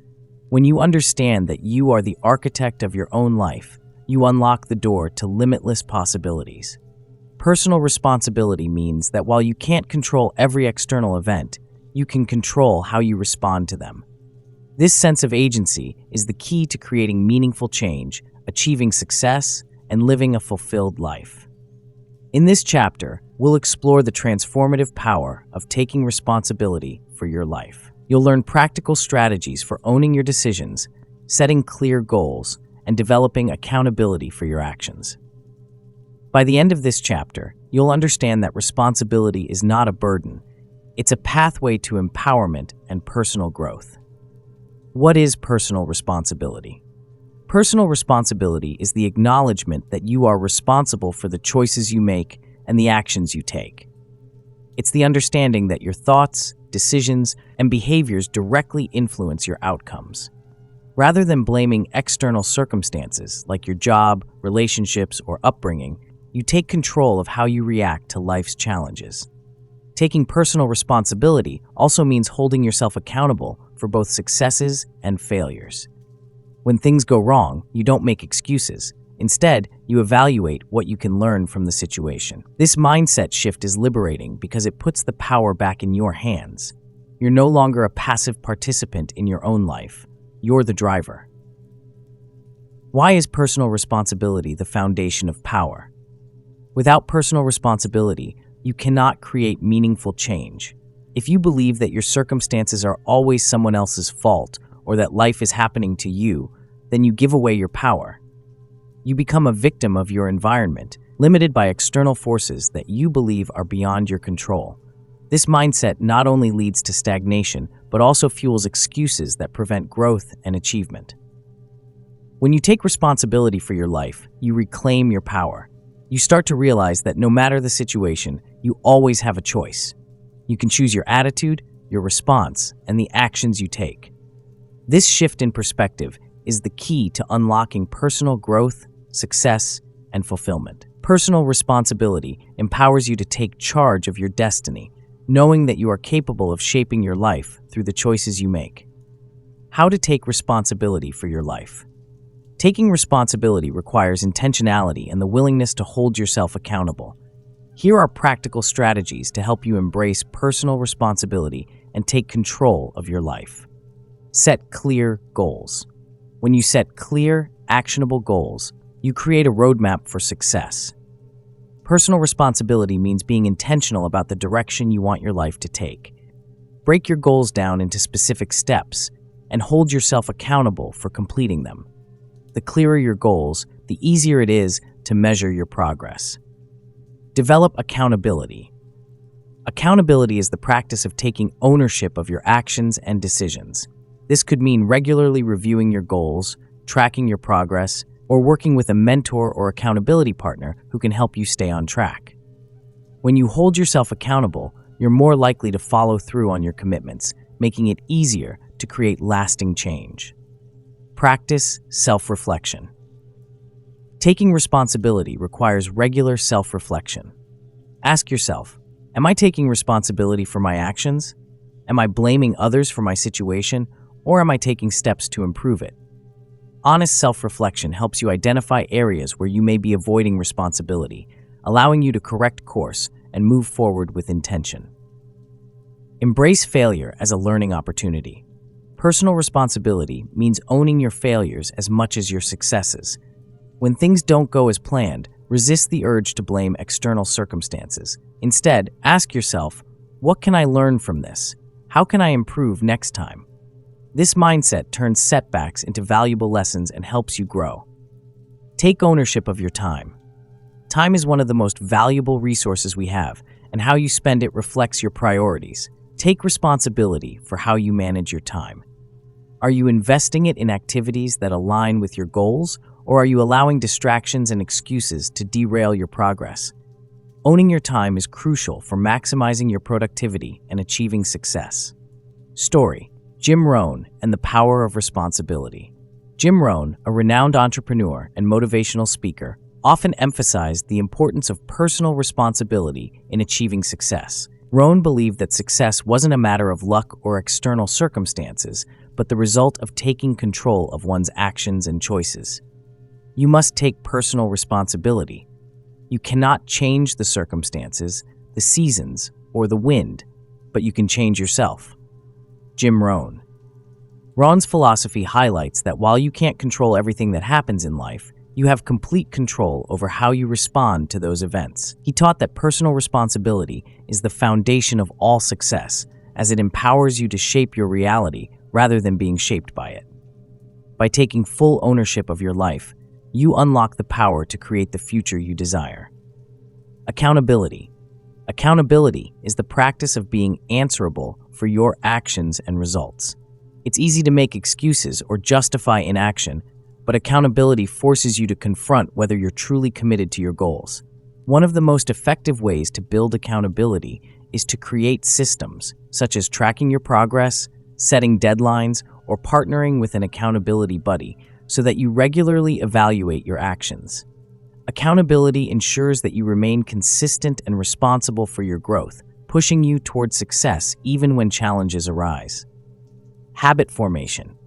When you understand that you are the architect of your own life, you unlock the door to limitless possibilities. Personal responsibility means that while you can't control every external event, you can control how you respond to them. This sense of agency is the key to creating meaningful change, achieving success, and living a fulfilled life. In this chapter, we'll explore the transformative power of taking responsibility for your life. You'll learn practical strategies for owning your decisions, setting clear goals, and developing accountability for your actions. By the end of this chapter, you'll understand that responsibility is not a burden. It's a pathway to empowerment and personal growth. What is personal responsibility? Personal responsibility is the acknowledgement that you are responsible for the choices you make and the actions you take. It's the understanding that your thoughts, decisions, and behaviors directly influence your outcomes. Rather than blaming external circumstances like your job, relationships, or upbringing, you take control of how you react to life's challenges. Taking personal responsibility also means holding yourself accountable for both successes and failures. When things go wrong, you don't make excuses. Instead, you evaluate what you can learn from the situation. This mindset shift is liberating because it puts the power back in your hands. You're no longer a passive participant in your own life. You're the driver. Why is personal responsibility the foundation of power? Without personal responsibility, you cannot create meaningful change. If you believe that your circumstances are always someone else's fault or that life is happening to you, then you give away your power. You become a victim of your environment, limited by external forces that you believe are beyond your control. This mindset not only leads to stagnation, but also fuels excuses that prevent growth and achievement. When you take responsibility for your life, you reclaim your power. You start to realize that no matter the situation, you always have a choice. You can choose your attitude, your response, and the actions you take. This shift in perspective is the key to unlocking personal growth, success, and fulfillment. Personal responsibility empowers you to take charge of your destiny, knowing that you are capable of shaping your life through the choices you make. How to take responsibility for your life. Taking responsibility requires intentionality and the willingness to hold yourself accountable. Here are practical strategies to help you embrace personal responsibility and take control of your life. Set clear goals. When you set clear, actionable goals, you create a roadmap for success. Personal responsibility means being intentional about the direction you want your life to take. Break your goals down into specific steps and hold yourself accountable for completing them. The clearer your goals, the easier it is to measure your progress. Develop accountability. Accountability is the practice of taking ownership of your actions and decisions. This could mean regularly reviewing your goals, tracking your progress, or working with a mentor or accountability partner who can help you stay on track. When you hold yourself accountable, you're more likely to follow through on your commitments, making it easier to create lasting change. Practice self-reflection. Taking responsibility requires regular self-reflection. Ask yourself, am I taking responsibility for my actions? Am I blaming others for my situation, or am I taking steps to improve it? Honest self-reflection helps you identify areas where you may be avoiding responsibility, allowing you to correct course and move forward with intention. Embrace failure as a learning opportunity. Personal responsibility means owning your failures as much as your successes. When things don't go as planned, resist the urge to blame external circumstances. Instead, ask yourself, what can I learn from this? How can I improve next time? This mindset turns setbacks into valuable lessons and helps you grow. Take ownership of your time. Time is one of the most valuable resources we have, and how you spend it reflects your priorities. Take responsibility for how you manage your time. Are you investing it in activities that align with your goals, or are you allowing distractions and excuses to derail your progress? Owning your time is crucial for maximizing your productivity and achieving success. Story: Jim Rohn and the Power of Responsibility. Jim Rohn, a renowned entrepreneur and motivational speaker, often emphasized the importance of personal responsibility in achieving success. Rohn believed that success wasn't a matter of luck or external circumstances, but the result of taking control of one's actions and choices. You must take personal responsibility. You cannot change the circumstances, the seasons, or the wind, but you can change yourself. Jim Rohn. Ron's philosophy highlights that while you can't control everything that happens in life, you have complete control over how you respond to those events. He taught that personal responsibility is the foundation of all success, as it empowers you to shape your reality rather than being shaped by it. By taking full ownership of your life, you unlock the power to create the future you desire. Accountability. Accountability is the practice of being answerable for your actions and results. It's easy to make excuses or justify inaction, but accountability forces you to confront whether you're truly committed to your goals. One of the most effective ways to build accountability is to create systems, such as tracking your progress, setting deadlines, or partnering with an accountability buddy so that you regularly evaluate your actions. Accountability ensures that you remain consistent and responsible for your growth, pushing you toward success even when challenges arise. Habit formation.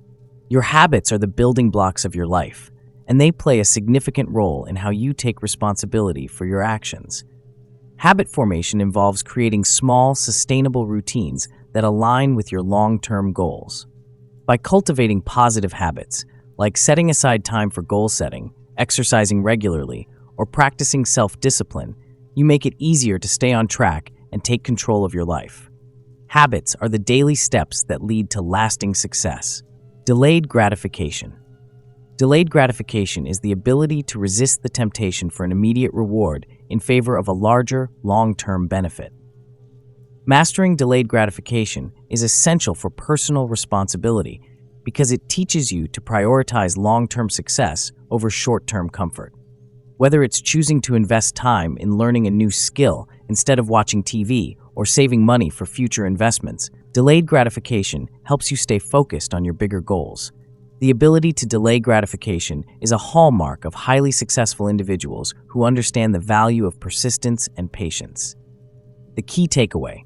Your habits are the building blocks of your life, and they play a significant role in how you take responsibility for your actions. Habit formation involves creating small, sustainable routines that align with your long-term goals. By cultivating positive habits, like setting aside time for goal setting, exercising regularly, or practicing self-discipline, you make it easier to stay on track and take control of your life. Habits are the daily steps that lead to lasting success. Delayed gratification. Delayed gratification is the ability to resist the temptation for an immediate reward in favor of a larger, long-term benefit. Mastering delayed gratification is essential for personal responsibility because it teaches you to prioritize long-term success over short-term comfort. Whether it's choosing to invest time in learning a new skill instead of watching TV or saving money for future investments, delayed gratification helps you stay focused on your bigger goals. The ability to delay gratification is a hallmark of highly successful individuals who understand the value of persistence and patience. The key takeaway: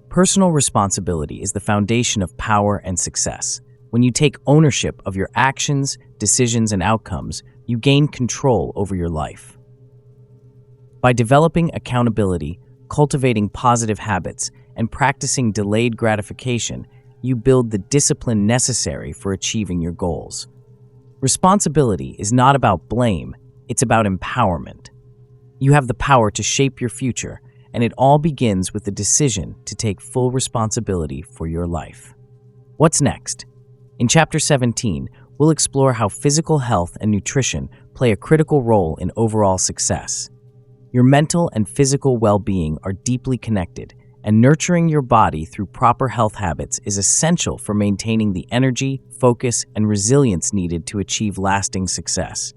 personal responsibility is the foundation of power and success. When you take ownership of your actions, decisions, and outcomes, you gain control over your life. By developing accountability, cultivating positive habits, and practicing delayed gratification, you build the discipline necessary for achieving your goals. Responsibility is not about blame, it's about empowerment. You have the power to shape your future, and it all begins with the decision to take full responsibility for your life. What's next? In Chapter 17, we'll explore how physical health and nutrition play a critical role in overall success. Your mental and physical well-being are deeply connected, and nurturing your body through proper health habits is essential for maintaining the energy, focus, and resilience needed to achieve lasting success.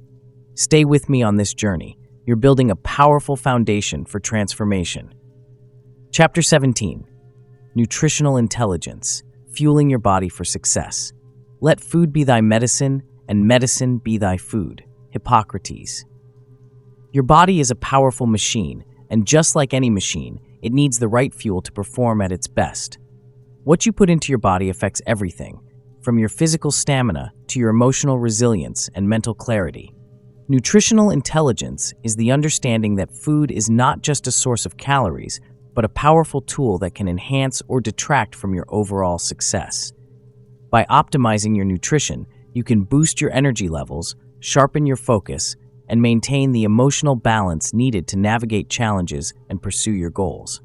Stay with me on this journey. You're building a powerful foundation for transformation. Chapter 17. Nutritional Intelligence, Fueling Your Body for Success. Let food be thy medicine, and medicine be thy food. Hippocrates. Your body is a powerful machine, and just like any machine, it needs the right fuel to perform at its best. What you put into your body affects everything, from your physical stamina to your emotional resilience and mental clarity. Nutritional intelligence is the understanding that food is not just a source of calories, but a powerful tool that can enhance or detract from your overall success. By optimizing your nutrition, you can boost your energy levels, sharpen your focus, and maintain the emotional balance needed to navigate challenges and pursue your goals.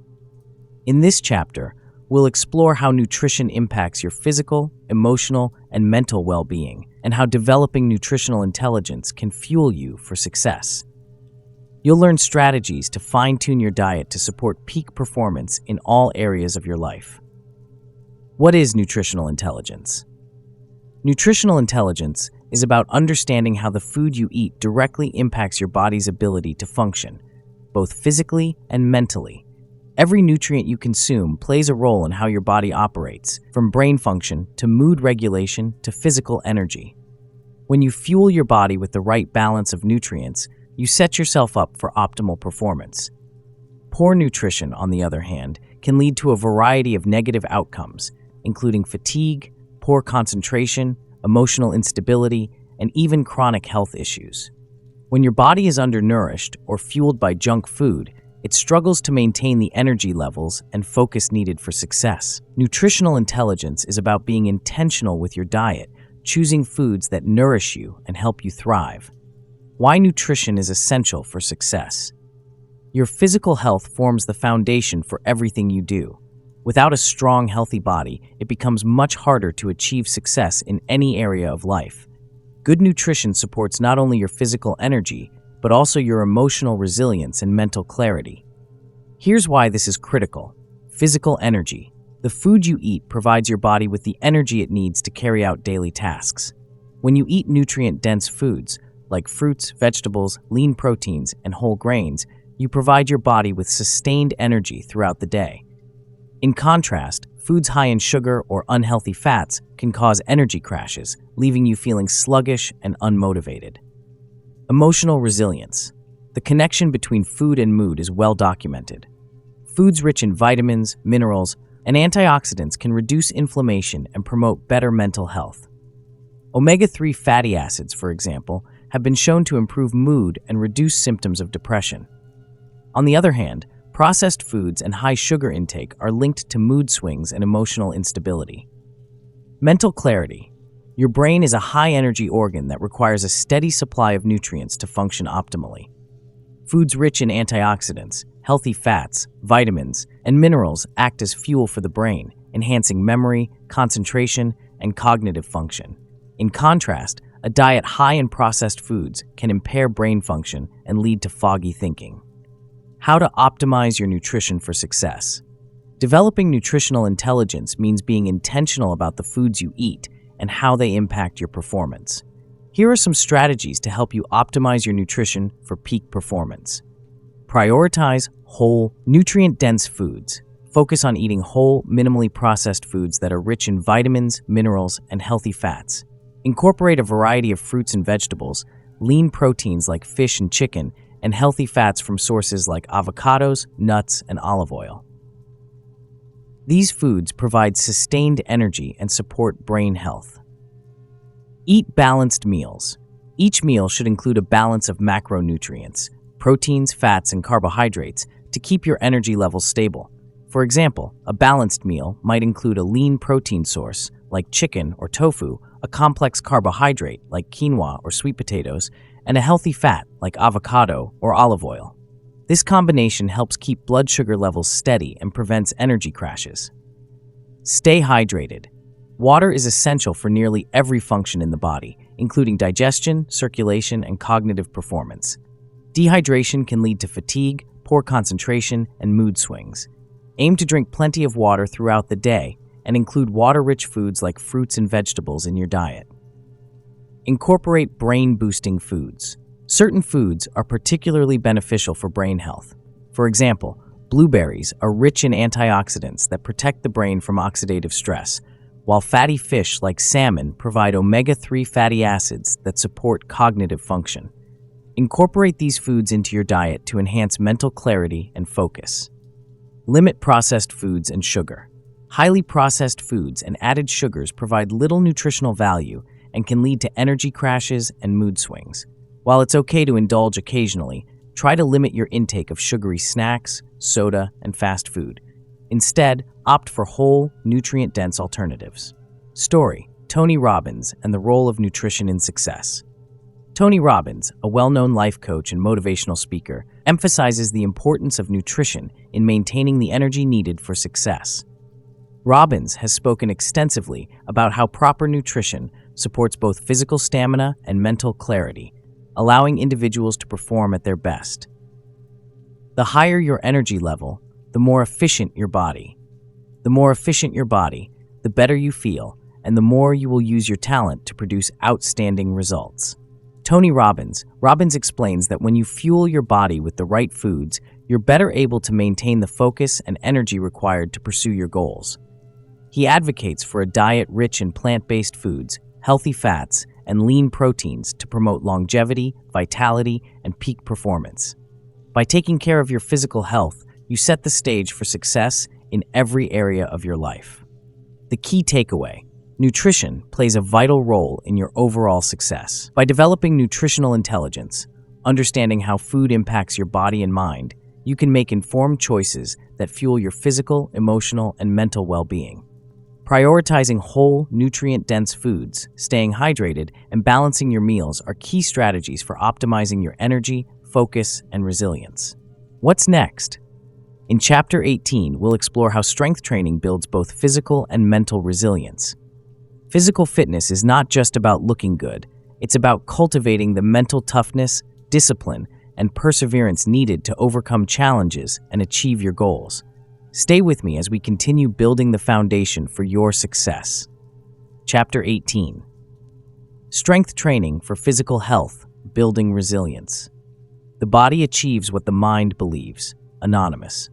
In this chapter, we'll explore how nutrition impacts your physical, emotional, and mental well-being, and how developing nutritional intelligence can fuel you for success. You'll learn strategies to fine-tune your diet to support peak performance in all areas of your life. What is nutritional intelligence? Nutritional intelligence is about understanding how the food you eat directly impacts your body's ability to function, both physically and mentally. Every nutrient you consume plays a role in how your body operates, from brain function to mood regulation to physical energy. When you fuel your body with the right balance of nutrients, you set yourself up for optimal performance. Poor nutrition, on the other hand, can lead to a variety of negative outcomes, including fatigue, poor concentration, emotional instability, and even chronic health issues. When your body is undernourished or fueled by junk food, it struggles to maintain the energy levels and focus needed for success. Nutritional intelligence is about being intentional with your diet, choosing foods that nourish you and help you thrive. Why nutrition is essential for success. Your physical health forms the foundation for everything you do. Without a strong, healthy body, it becomes much harder to achieve success in any area of life. Good nutrition supports not only your physical energy, but also your emotional resilience and mental clarity. Here's why this is critical. Physical energy. The food you eat provides your body with the energy it needs to carry out daily tasks. When you eat nutrient-dense foods, like fruits, vegetables, lean proteins, and whole grains, you provide your body with sustained energy throughout the day. In contrast, foods high in sugar or unhealthy fats can cause energy crashes, leaving you feeling sluggish and unmotivated. Emotional resilience. The connection between food and mood is well documented. Foods rich in vitamins, minerals, and antioxidants can reduce inflammation and promote better mental health. Omega-3 fatty acids, for example, have been shown to improve mood and reduce symptoms of depression. On the other hand, processed foods and high sugar intake are linked to mood swings and emotional instability. Mental clarity. Your brain is a high-energy organ that requires a steady supply of nutrients to function optimally. Foods rich in antioxidants, healthy fats, vitamins, and minerals act as fuel for the brain, enhancing memory, concentration, and cognitive function. In contrast, a diet high in processed foods can impair brain function and lead to foggy thinking. How to optimize your nutrition for success. Developing nutritional intelligence means being intentional about the foods you eat and how they impact your performance. Here are some strategies to help you optimize your nutrition for peak performance. Prioritize whole, nutrient-dense foods. Focus on eating whole, minimally processed foods that are rich in vitamins, minerals, and healthy fats. Incorporate a variety of fruits and vegetables, lean proteins like fish and chicken, and healthy fats from sources like avocados, nuts, and olive oil. These foods provide sustained energy and support brain health. Eat balanced meals. Each meal should include a balance of macronutrients, proteins, fats, and carbohydrates to keep your energy levels stable. For example, a balanced meal might include a lean protein source like chicken or tofu, a complex carbohydrate like quinoa or sweet potatoes, and a healthy fat like avocado or olive oil. This combination helps keep blood sugar levels steady and prevents energy crashes. Stay hydrated. Water is essential for nearly every function in the body, including digestion, circulation, and cognitive performance. Dehydration can lead to fatigue, poor concentration, and mood swings. Aim to drink plenty of water throughout the day and include water-rich foods like fruits and vegetables in your diet. Incorporate brain-boosting foods. Certain foods are particularly beneficial for brain health. For example, blueberries are rich in antioxidants that protect the brain from oxidative stress, while fatty fish like salmon provide omega-3 fatty acids that support cognitive function. Incorporate these foods into your diet to enhance mental clarity and focus. Limit processed foods and sugar. Highly processed foods and added sugars provide little nutritional value and can lead to energy crashes and mood swings. While it's okay to indulge occasionally, try to limit your intake of sugary snacks, soda, and fast food. Instead, opt for whole, nutrient-dense alternatives. Story: Tony Robbins and the role of nutrition in success. Tony Robbins, a well-known life coach and motivational speaker, emphasizes the importance of nutrition in maintaining the energy needed for success. Robbins has spoken extensively about how proper nutrition supports both physical stamina and mental clarity, allowing individuals to perform at their best. The higher your energy level, the more efficient your body. The more efficient your body, the better you feel, and the more you will use your talent to produce outstanding results. Tony Robbins explains that when you fuel your body with the right foods, you're better able to maintain the focus and energy required to pursue your goals. He advocates for a diet rich in plant-based foods, healthy fats, and lean proteins to promote longevity, vitality, and peak performance. By taking care of your physical health, you set the stage for success in every area of your life. The key takeaway: nutrition plays a vital role in your overall success. By developing nutritional intelligence, understanding how food impacts your body and mind, you can make informed choices that fuel your physical, emotional, and mental well-being. Prioritizing whole, nutrient-dense foods, staying hydrated, and balancing your meals are key strategies for optimizing your energy, focus, and resilience. What's next? In Chapter 18, we'll explore how strength training builds both physical and mental resilience. Physical fitness is not just about looking good, it's about cultivating the mental toughness, discipline, and perseverance needed to overcome challenges and achieve your goals. Stay with me as we continue building the foundation for your success. Chapter 18. Strength training for physical health, building resilience. The body achieves what the mind believes. Anonymous.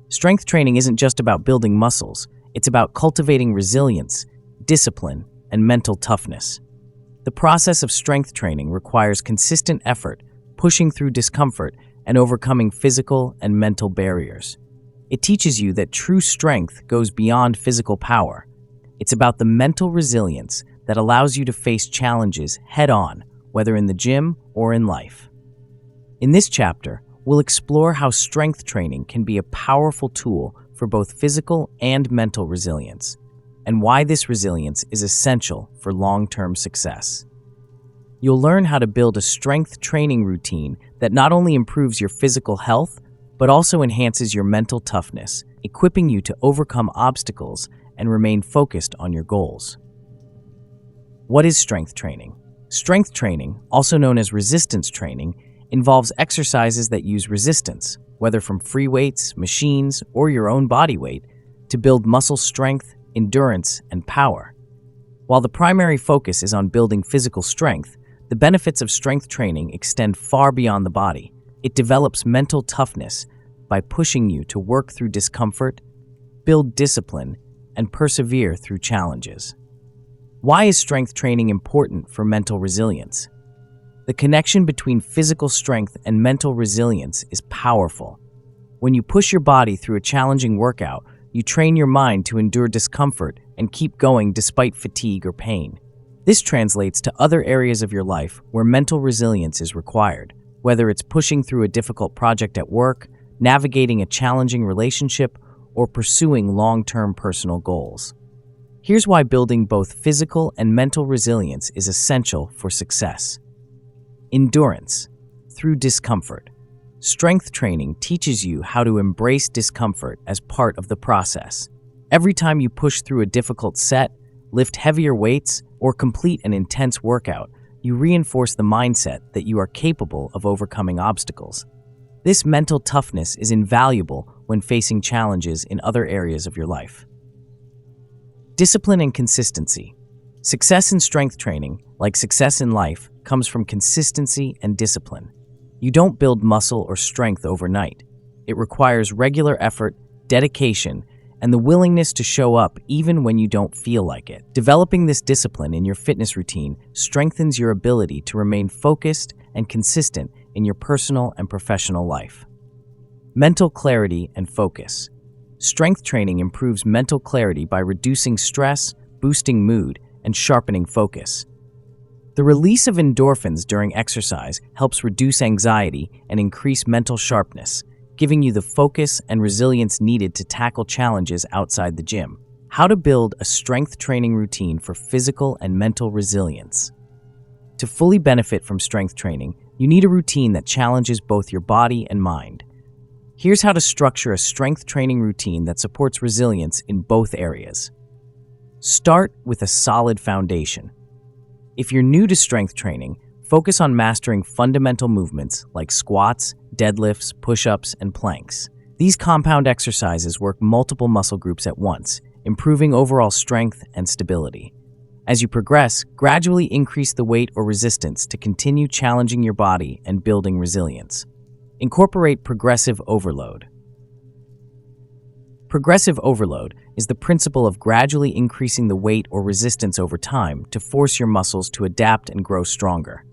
Strength training isn't just about building muscles, it's about cultivating resilience, discipline, and mental toughness. The process of strength training requires consistent effort, pushing through discomfort, and overcoming physical and mental barriers. It teaches you that true strength goes beyond physical power. It's about the mental resilience that allows you to face challenges head-on, whether in the gym or in life. In this chapter, we'll explore how strength training can be a powerful tool for both physical and mental resilience, and why this resilience is essential for long-term success. You'll learn how to build a strength training routine that not only improves your physical health, but also enhances your mental toughness, equipping you to overcome obstacles and remain focused on your goals. What is strength training? Strength training, also known as resistance training, involves exercises that use resistance, whether from free weights, machines, or your own body weight, to build muscle strength, endurance, and power. While the primary focus is on building physical strength, the benefits of strength training extend far beyond the body. It develops mental toughness by pushing you to work through discomfort, build discipline, and persevere through challenges. Why is strength training important for mental resilience? The connection between physical strength and mental resilience is powerful. When you push your body through a challenging workout, you train your mind to endure discomfort and keep going despite fatigue or pain. This translates to other areas of your life where mental resilience is required, whether it's pushing through a difficult project at work, navigating a challenging relationship, or pursuing long-term personal goals. Here's why building both physical and mental resilience is essential for success. Endurance through discomfort. Strength training teaches you how to embrace discomfort as part of the process. Every time you push through a difficult set, lift heavier weights, or complete an intense workout, you reinforce the mindset that you are capable of overcoming obstacles. This mental toughness is invaluable when facing challenges in other areas of your life. Discipline and consistency. Success in strength training, like success in life, comes from consistency and discipline. You don't build muscle or strength overnight. It requires regular effort, dedication, and the willingness to show up even when you don't feel like it. Developing this discipline in your fitness routine strengthens your ability to remain focused and consistent in your personal and professional life. Mental clarity and focus. Strength training improves mental clarity by reducing stress, boosting mood, and sharpening focus. The release of endorphins during exercise helps reduce anxiety and increase mental sharpness, giving you the focus and resilience needed to tackle challenges outside the gym. How to build a strength training routine for physical and mental resilience. To fully benefit from strength training, you need a routine that challenges both your body and mind. Here's how to structure a strength training routine that supports resilience in both areas. Start with a solid foundation. If you're new to strength training, focus on mastering fundamental movements like squats, deadlifts, push-ups, and planks. These compound exercises work multiple muscle groups at once, improving overall strength and stability. As you progress, gradually increase the weight or resistance to continue challenging your body and building resilience. Incorporate progressive overload. Progressive overload is the principle of gradually increasing the weight or resistance over time to force your muscles to adapt and grow stronger.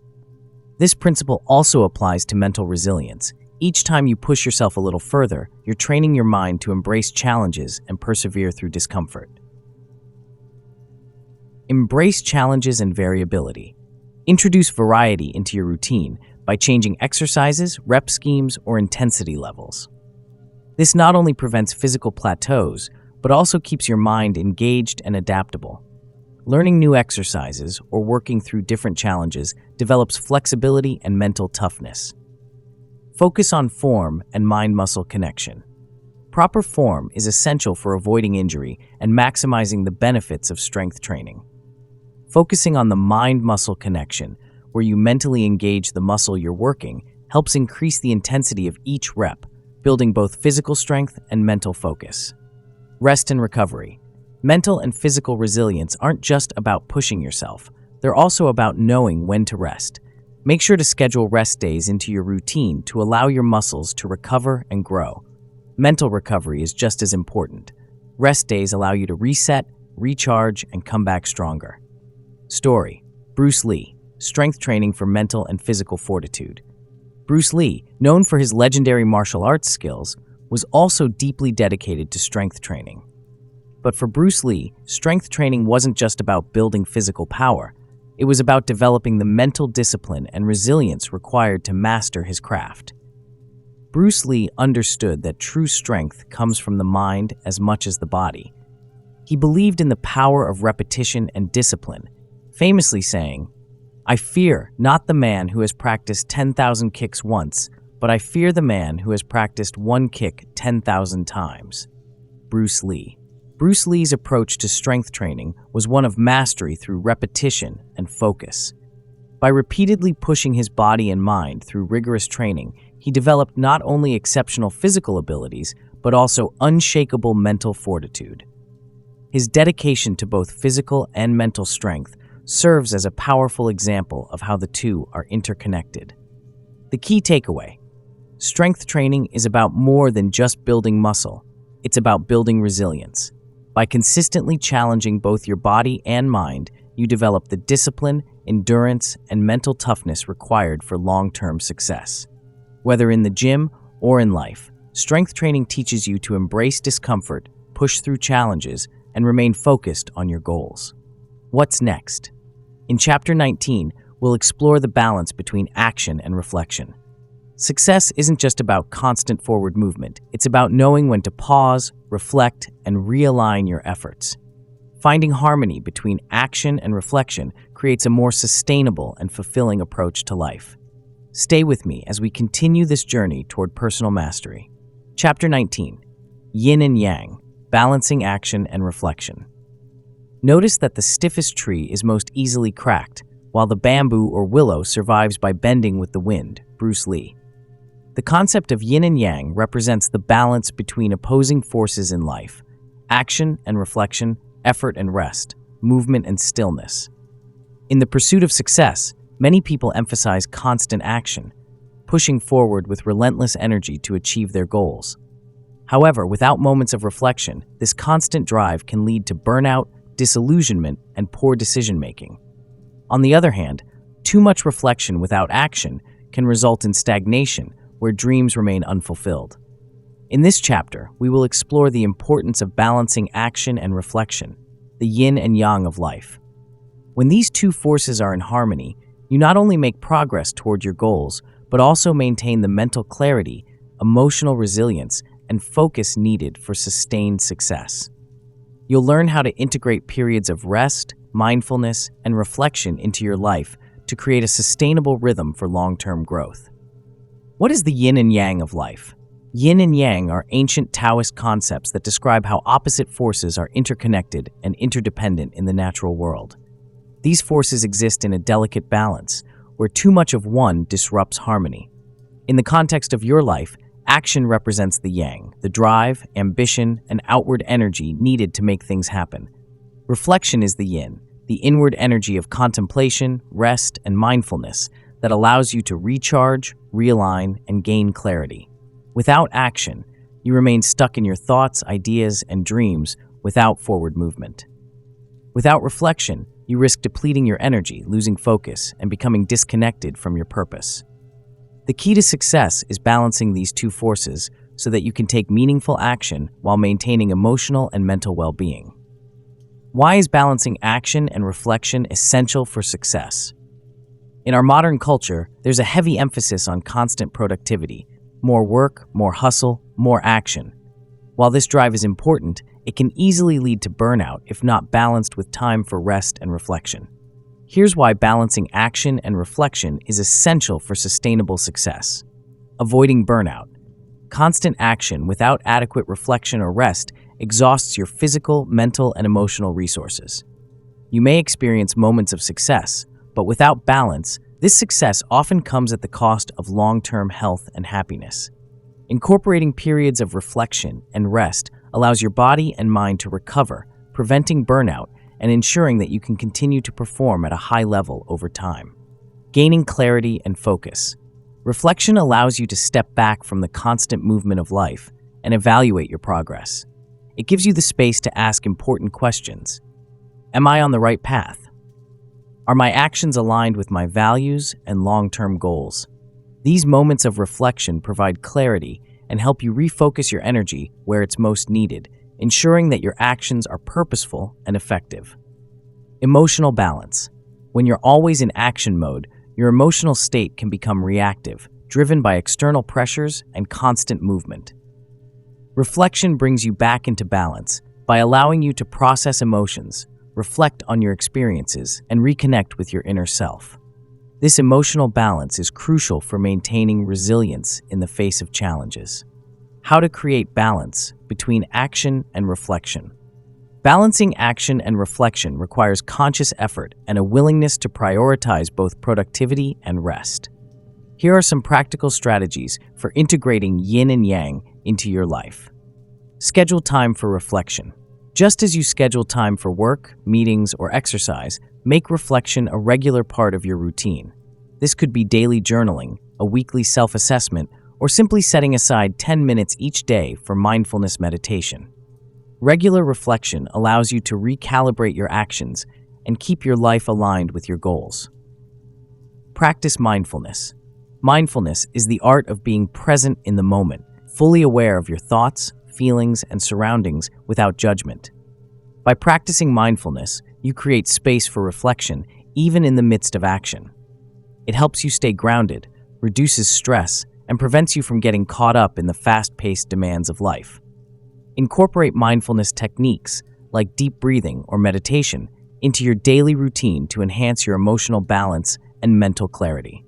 This principle also applies to mental resilience. Each time you push yourself a little further, you're training your mind to embrace challenges and persevere through discomfort. Embrace challenges and variability. Introduce variety into your routine by changing exercises, rep schemes, or intensity levels. This not only prevents physical plateaus, but also keeps your mind engaged and adaptable. Learning new exercises or working through different challenges develops flexibility and mental toughness. Focus on form and mind-muscle connection. Proper form is essential for avoiding injury and maximizing the benefits of strength training. Focusing on the mind-muscle connection, where you mentally engage the muscle you're working, helps increase the intensity of each rep, building both physical strength and mental focus. Rest and recovery. Mental and physical resilience aren't just about pushing yourself. They're also about knowing when to rest. Make sure to schedule rest days into your routine to allow your muscles to recover and grow. Mental recovery is just as important. Rest days allow you to reset, recharge, and come back stronger. Story: Bruce Lee, strength training for mental and physical fortitude. Bruce Lee, known for his legendary martial arts skills, was also deeply dedicated to strength training. But for Bruce Lee, strength training wasn't just about building physical power. It was about developing the mental discipline and resilience required to master his craft. Bruce Lee understood that true strength comes from the mind as much as the body. He believed in the power of repetition and discipline, famously saying, "I fear not the man who has practiced 10,000 kicks once, but I fear the man who has practiced one kick 10,000 times." Bruce Lee. Bruce Lee's approach to strength training was one of mastery through repetition and focus. By repeatedly pushing his body and mind through rigorous training, he developed not only exceptional physical abilities, but also unshakable mental fortitude. His dedication to both physical and mental strength serves as a powerful example of how the two are interconnected. The key takeaway: strength training is about more than just building muscle. It's about building resilience. By consistently challenging both your body and mind, you develop the discipline, endurance, and mental toughness required for long-term success. Whether in the gym or in life, strength training teaches you to embrace discomfort, push through challenges, and remain focused on your goals. What's next? In Chapter 19, we'll explore the balance between action and reflection. Success isn't just about constant forward movement. It's about knowing when to pause, reflect, and realign your efforts. Finding harmony between action and reflection creates a more sustainable and fulfilling approach to life. Stay with me as we continue this journey toward personal mastery. Chapter 19: Yin and Yang, Balancing Action and Reflection. Notice that the stiffest tree is most easily cracked, while the bamboo or willow survives by bending with the wind. Bruce Lee. The concept of yin and yang represents the balance between opposing forces in life: action and reflection, effort and rest, movement and stillness. In the pursuit of success, many people emphasize constant action, pushing forward with relentless energy to achieve their goals. However, without moments of reflection, this constant drive can lead to burnout, disillusionment, and poor decision-making. On the other hand, too much reflection without action can result in stagnation, where dreams remain unfulfilled. In this chapter, we will explore the importance of balancing action and reflection, the yin and yang of life. When these two forces are in harmony, you not only make progress toward your goals, but also maintain the mental clarity, emotional resilience, and focus needed for sustained success. You'll learn how to integrate periods of rest, mindfulness, and reflection into your life to create a sustainable rhythm for long-term growth. What is the yin and yang of life? Yin and yang are ancient Taoist concepts that describe how opposite forces are interconnected and interdependent in the natural world. These forces exist in a delicate balance, where too much of one disrupts harmony. In the context of your life, action represents the yang, the drive, ambition, and outward energy needed to make things happen. Reflection is the yin, the inward energy of contemplation, rest, and mindfulness that allows you to recharge, realign, and gain clarity. Without action, you remain stuck in your thoughts, ideas, and dreams without forward movement. Without reflection, you risk depleting your energy, losing focus, and becoming disconnected from your purpose. The key to success is balancing these two forces so that you can take meaningful action while maintaining emotional and mental well-being. Why is balancing action and reflection essential for success? In our modern culture, there's a heavy emphasis on constant productivity, more work, more hustle, more action. While this drive is important, it can easily lead to burnout if not balanced with time for rest and reflection. Here's why balancing action and reflection is essential for sustainable success. Avoiding burnout. Constant action without adequate reflection or rest exhausts your physical, mental, and emotional resources. You may experience moments of success, but without balance, this success often comes at the cost of long-term health and happiness. Incorporating periods of reflection and rest allows your body and mind to recover, preventing burnout and ensuring that you can continue to perform at a high level over time. Gaining clarity and focus. Reflection allows you to step back from the constant movement of life and evaluate your progress. It gives you the space to ask important questions. Am I on the right path? Are my actions aligned with my values and long-term goals? These moments of reflection provide clarity and help you refocus your energy where it's most needed, ensuring that your actions are purposeful and effective. Emotional balance. When you're always in action mode, your emotional state can become reactive, driven by external pressures and constant movement. Reflection brings you back into balance by allowing you to process emotions, reflect on your experiences, and reconnect with your inner self. This emotional balance is crucial for maintaining resilience in the face of challenges. How to create balance between action and reflection. Balancing action and reflection requires conscious effort and a willingness to prioritize both productivity and rest. Here are some practical strategies for integrating yin and yang into your life. Schedule time for reflection. Just as you schedule time for work, meetings, or exercise, make reflection a regular part of your routine. This could be daily journaling, a weekly self-assessment, or simply setting aside 10 minutes each day for mindfulness meditation. Regular reflection allows you to recalibrate your actions and keep your life aligned with your goals. Practice mindfulness. Mindfulness is the art of being present in the moment, fully aware of your thoughts, feelings, and surroundings without judgment. By practicing mindfulness, you create space for reflection even in the midst of action. It helps you stay grounded, reduces stress, and prevents you from getting caught up in the fast-paced demands of life. Incorporate mindfulness techniques like deep breathing or meditation into your daily routine to enhance your emotional balance and mental clarity.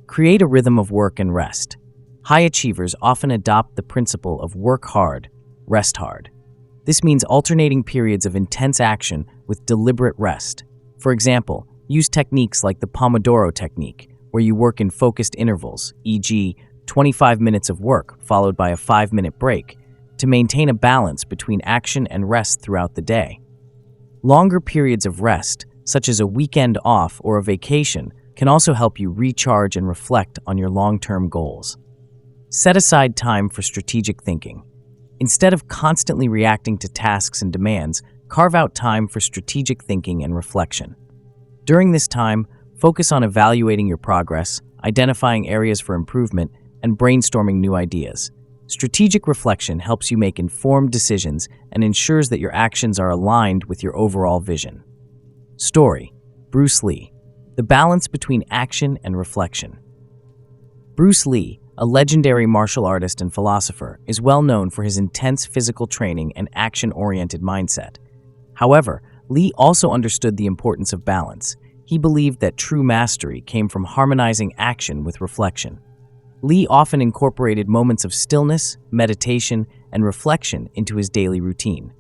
Create a rhythm of work and rest. High achievers often adopt the principle of work hard, rest hard. This means alternating periods of intense action with deliberate rest. For example, use techniques like the Pomodoro technique, where you work in focused intervals, e.g., 25 minutes of work followed by a 5-minute break, to maintain a balance between action and rest throughout the day. Longer periods of rest, such as a weekend off or a vacation, can also help you recharge and reflect on your long-term goals. Set aside time for strategic thinking. Instead of constantly reacting to tasks and demands, carve out time for strategic thinking and reflection. During this time, focus on evaluating your progress, identifying areas for improvement, and brainstorming new ideas. Strategic reflection helps you make informed decisions and ensures that your actions are aligned with your overall vision. Story: Bruce Lee. The balance between action and reflection. Bruce Lee, a legendary martial artist and philosopher, is well known for his intense physical training and action-oriented mindset. However, Lee also understood the importance of balance. He believed that true mastery came from harmonizing action with reflection. Lee often incorporated moments of stillness, meditation, and reflection into his daily routine.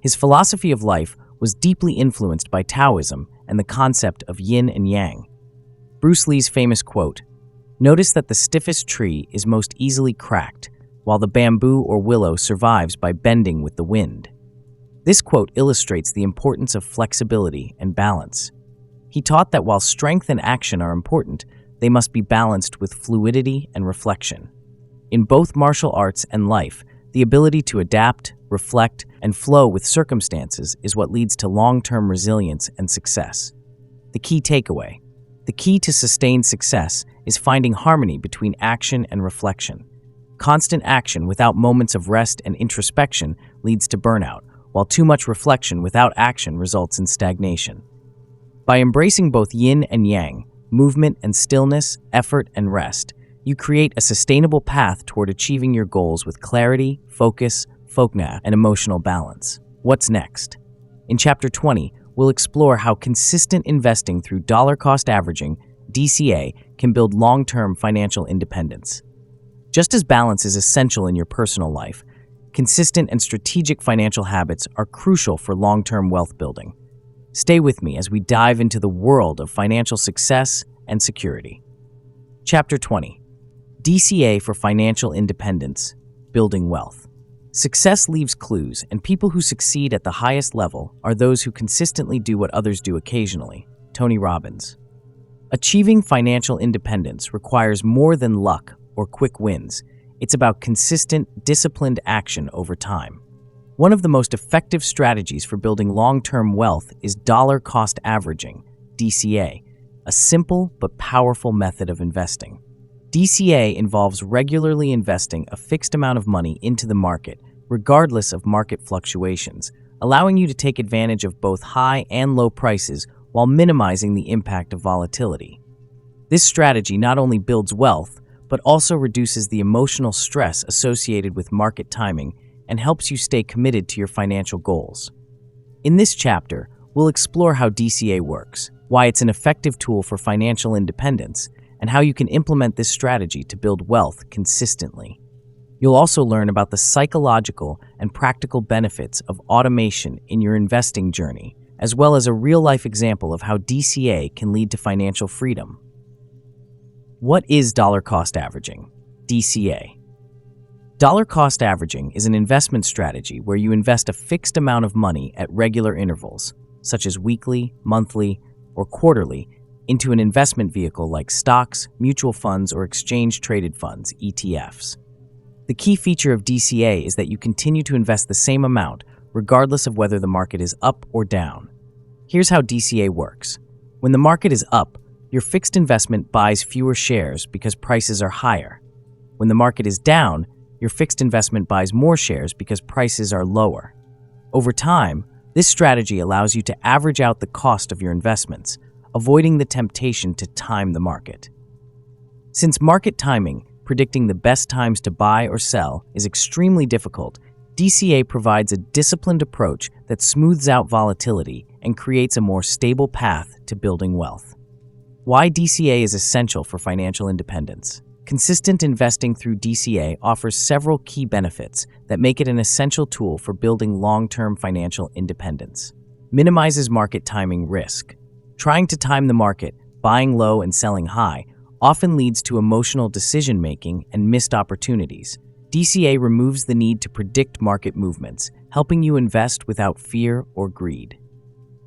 His philosophy of life was deeply influenced by Taoism and the concept of yin and yang. Bruce Lee's famous quote, "Notice that the stiffest tree is most easily cracked, while the bamboo or willow survives by bending with the wind." This quote illustrates the importance of flexibility and balance. He taught that while strength and action are important, they must be balanced with fluidity and reflection. In both martial arts and life, the ability to adapt, reflect, and flow with circumstances is what leads to long-term resilience and success. The key takeaway: the key to sustained success is finding harmony between action and reflection. Constant action without moments of rest and introspection leads to burnout, while too much reflection without action results in stagnation. By embracing both yin and yang, movement and stillness, effort and rest, you create a sustainable path toward achieving your goals with clarity, focus, and emotional balance. What's next? In Chapter 20, we'll explore how consistent investing through dollar-cost averaging, DCA, can build long-term financial independence. Just as balance is essential in your personal life, consistent and strategic financial habits are crucial for long-term wealth building. Stay with me as we dive into the world of financial success and security. Chapter 20. DCA for Financial Independence, Building Wealth. Success leaves clues, and people who succeed at the highest level are those who consistently do what others do occasionally. Tony Robbins. Achieving financial independence requires more than luck or quick wins. It's about consistent, disciplined action over time. One of the most effective strategies for building long-term wealth is dollar-cost averaging, DCA, a simple but powerful method of investing. DCA involves regularly investing a fixed amount of money into the market, regardless of market fluctuations, allowing you to take advantage of both high and low prices while minimizing the impact of volatility. This strategy not only builds wealth, but also reduces the emotional stress associated with market timing and helps you stay committed to your financial goals. In this chapter, we'll explore how DCA works, why it's an effective tool for financial independence, and how you can implement this strategy to build wealth consistently. You'll also learn about the psychological and practical benefits of automation in your investing journey, as well as a real-life example of how DCA can lead to financial freedom. What is dollar-cost averaging, DCA? Dollar-cost averaging is an investment strategy where you invest a fixed amount of money at regular intervals, such as weekly, monthly, or quarterly, into an investment vehicle like stocks, mutual funds, or exchange-traded funds, ETFs. The key feature of DCA is that you continue to invest the same amount, regardless of whether the market is up or down. Here's how DCA works. When the market is up, your fixed investment buys fewer shares because prices are higher. When the market is down, your fixed investment buys more shares because prices are lower. Over time, this strategy allows you to average out the cost of your investments, avoiding the temptation to time the market. Since market timing, predicting the best times to buy or sell, is extremely difficult, DCA provides a disciplined approach that smooths out volatility and creates a more stable path to building wealth. Why DCA is essential for financial independence. Consistent investing through DCA offers several key benefits that make it an essential tool for building long-term financial independence. Minimizes market timing risk. Trying to time the market, buying low and selling high, often leads to emotional decision-making and missed opportunities. DCA removes the need to predict market movements, helping you invest without fear or greed.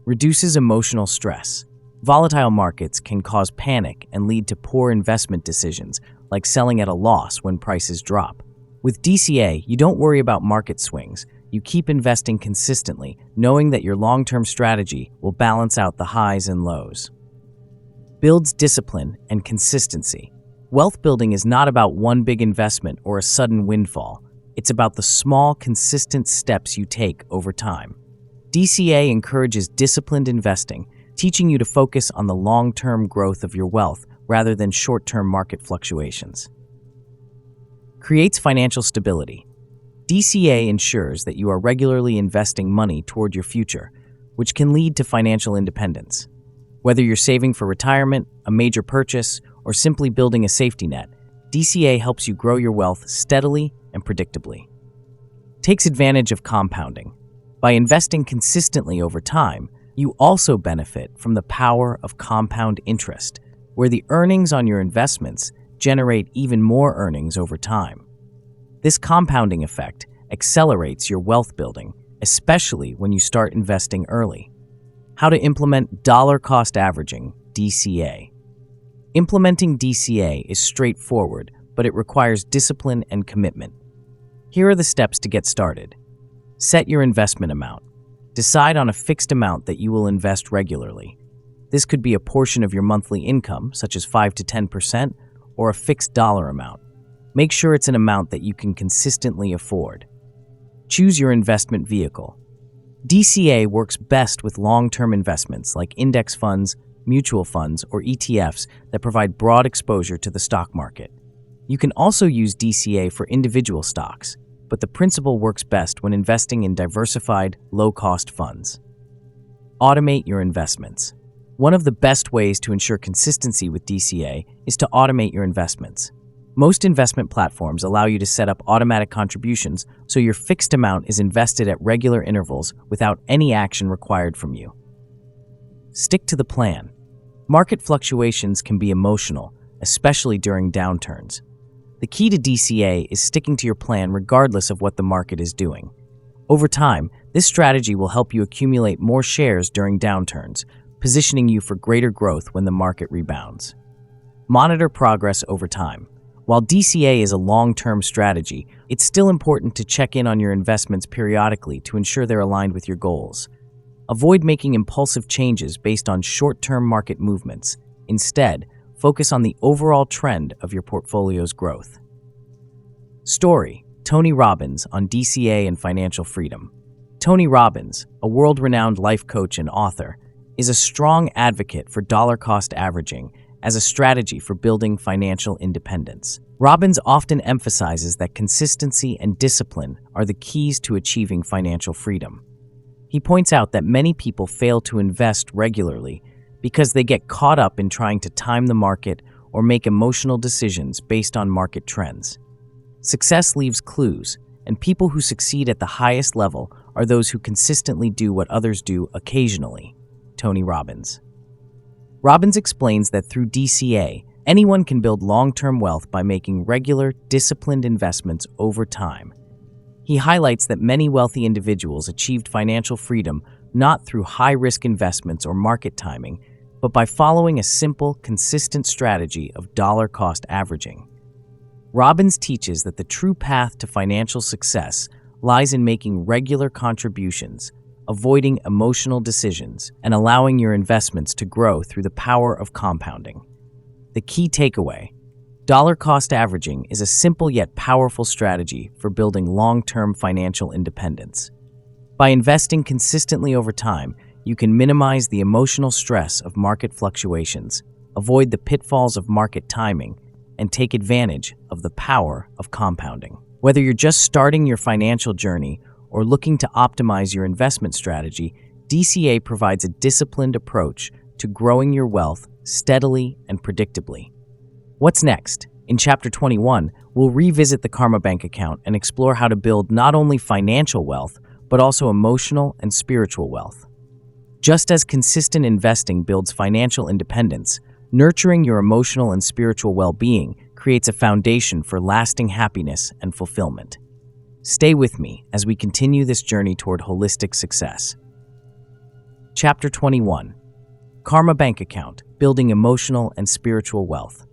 Reduces emotional stress. Volatile markets can cause panic and lead to poor investment decisions, like selling at a loss when prices drop. With DCA, you don't worry about market swings. You keep investing consistently, knowing that your long-term strategy will balance out the highs and lows. Builds discipline and consistency. Wealth building is not about one big investment or a sudden windfall. It's about the small, consistent steps you take over time. DCA encourages disciplined investing, teaching you to focus on the long-term growth of your wealth rather than short-term market fluctuations. Creates financial stability. DCA ensures that you are regularly investing money toward your future, which can lead to financial independence. Whether you're saving for retirement, a major purchase, or simply building a safety net, DCA helps you grow your wealth steadily and predictably. Takes advantage of compounding. By investing consistently over time, you also benefit from the power of compound interest, where the earnings on your investments generate even more earnings over time. This compounding effect accelerates your wealth building, especially when you start investing early. How to implement dollar-cost averaging, DCA. Implementing DCA is straightforward, but it requires discipline and commitment. Here are the steps to get started. Set your investment amount. Decide on a fixed amount that you will invest regularly. This could be a portion of your monthly income, such as 5 to 10%, or a fixed dollar amount. Make sure it's an amount that you can consistently afford. Choose your investment vehicle. DCA works best with long-term investments like index funds, mutual funds, or ETFs that provide broad exposure to the stock market. You can also use DCA for individual stocks, but the principle works best when investing in diversified, low-cost funds. Automate your investments. One of the best ways to ensure consistency with DCA is to automate your investments. Most investment platforms allow you to set up automatic contributions so your fixed amount is invested at regular intervals without any action required from you. Stick to the plan. Market fluctuations can be emotional, especially during downturns. The key to DCA is sticking to your plan regardless of what the market is doing. Over time, this strategy will help you accumulate more shares during downturns, positioning you for greater growth when the market rebounds. Monitor progress over time. While DCA is a long-term strategy, it's still important to check in on your investments periodically to ensure they're aligned with your goals. Avoid making impulsive changes based on short-term market movements. Instead, focus on the overall trend of your portfolio's growth. Story: Tony Robbins on DCA and financial freedom. Tony Robbins, a world-renowned life coach and author, is a strong advocate for dollar-cost averaging as a strategy for building financial independence. Robbins often emphasizes that consistency and discipline are the keys to achieving financial freedom. He points out that many people fail to invest regularly because they get caught up in trying to time the market or make emotional decisions based on market trends. Success leaves clues, and people who succeed at the highest level are those who consistently do what others do occasionally. Tony Robbins. Robbins explains that through DCA, anyone can build long-term wealth by making regular, disciplined investments over time. He highlights that many wealthy individuals achieved financial freedom not through high-risk investments or market timing, but by following a simple, consistent strategy of dollar-cost averaging. Robbins teaches that the true path to financial success lies in making regular contributions, avoiding emotional decisions, and allowing your investments to grow through the power of compounding. The key takeaway: dollar-cost averaging is a simple yet powerful strategy for building long-term financial independence. By investing consistently over time, you can minimize the emotional stress of market fluctuations, avoid the pitfalls of market timing, and take advantage of the power of compounding. Whether you're just starting your financial journey or looking to optimize your investment strategy, DCA provides a disciplined approach to growing your wealth steadily and predictably. What's next? In Chapter 21, we'll revisit the Karma Bank account and explore how to build not only financial wealth, but also emotional and spiritual wealth. Just as consistent investing builds financial independence, nurturing your emotional and spiritual well-being creates a foundation for lasting happiness and fulfillment. Stay with me as we continue this journey toward holistic success. Chapter 21. Karma Bank Account: Building Emotional and Spiritual Wealth.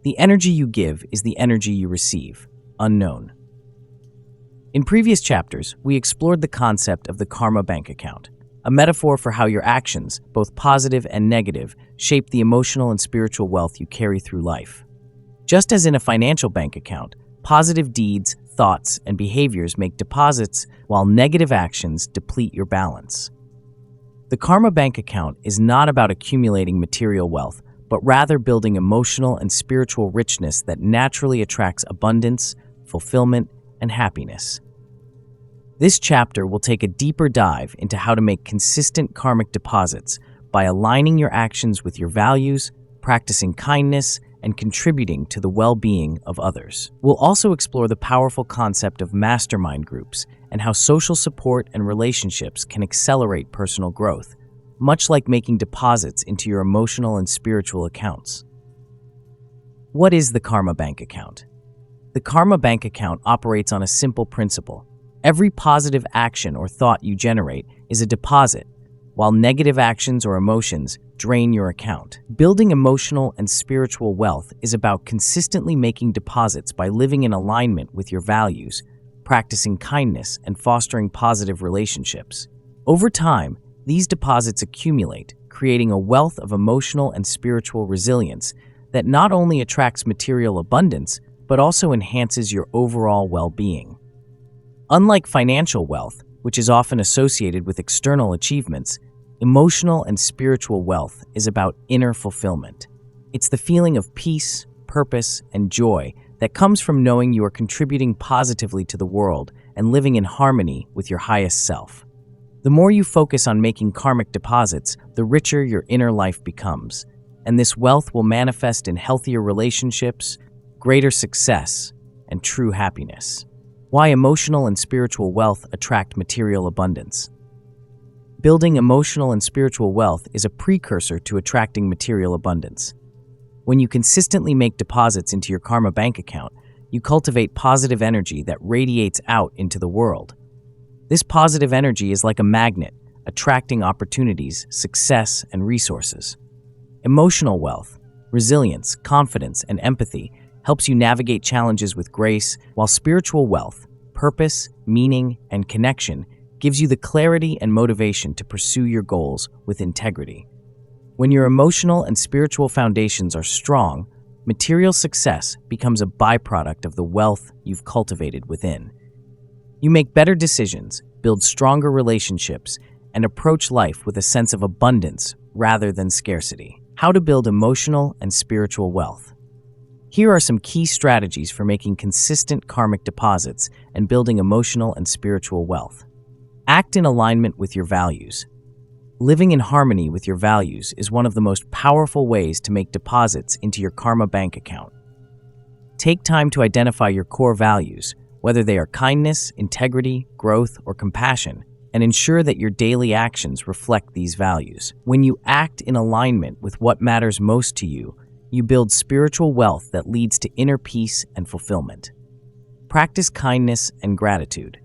The energy you give is the energy you receive. Unknown. In previous chapters, we explored the concept of the Karma Bank Account, a metaphor for how your actions, both positive and negative, shape the emotional and spiritual wealth you carry through life. Just as in a financial bank account, positive deeds, thoughts, and behaviors make deposits, while negative actions deplete your balance. The Karma Bank account is not about accumulating material wealth, but rather building emotional and spiritual richness that naturally attracts abundance, fulfillment, and happiness. This chapter will take a deeper dive into how to make consistent karmic deposits by aligning your actions with your values, practicing kindness, and contributing to the well-being of others. We'll also explore the powerful concept of mastermind groups and how social support and relationships can accelerate personal growth, much like making deposits into your emotional and spiritual accounts. What is the Karma Bank account? The Karma Bank account operates on a simple principle. Every positive action or thought you generate is a deposit, while negative actions or emotions drain your account. Building emotional and spiritual wealth is about consistently making deposits by living in alignment with your values, practicing kindness, and fostering positive relationships. Over time, these deposits accumulate, creating a wealth of emotional and spiritual resilience that not only attracts material abundance, but also enhances your overall well-being. Unlike financial wealth, which is often associated with external achievements, Emotional and spiritual wealth is about inner fulfillment. It's the feeling of peace, purpose, and joy that comes from knowing you are contributing positively to the world and living in harmony with your highest self. The more you focus on making karmic deposits, the richer your inner life becomes, and this wealth will manifest in healthier relationships, greater success, and true happiness. Why emotional and spiritual wealth attract material abundance. Building emotional and spiritual wealth is a precursor to attracting material abundance. When you consistently make deposits into your karma bank account, you cultivate positive energy that radiates out into the world. This positive energy is like a magnet, attracting opportunities, success, and resources. Emotional wealth, resilience, confidence, and empathy helps you navigate challenges with grace, while spiritual wealth, purpose, meaning, and connection gives you the clarity and motivation to pursue your goals with integrity. When your emotional and spiritual foundations are strong, material success becomes a byproduct of the wealth you've cultivated within. You make better decisions, build stronger relationships, and approach life with a sense of abundance rather than scarcity. How to build emotional and spiritual wealth. Here are some key strategies for making consistent karmic deposits and building emotional and spiritual wealth. Act in alignment with your values. Living in harmony with your values is one of the most powerful ways to make deposits into your karma bank account. Take time to identify your core values, whether they are kindness, integrity, growth, or compassion, and ensure that your daily actions reflect these values. When you act in alignment with what matters most to you, you build spiritual wealth that leads to inner peace and fulfillment. Practice kindness and gratitude.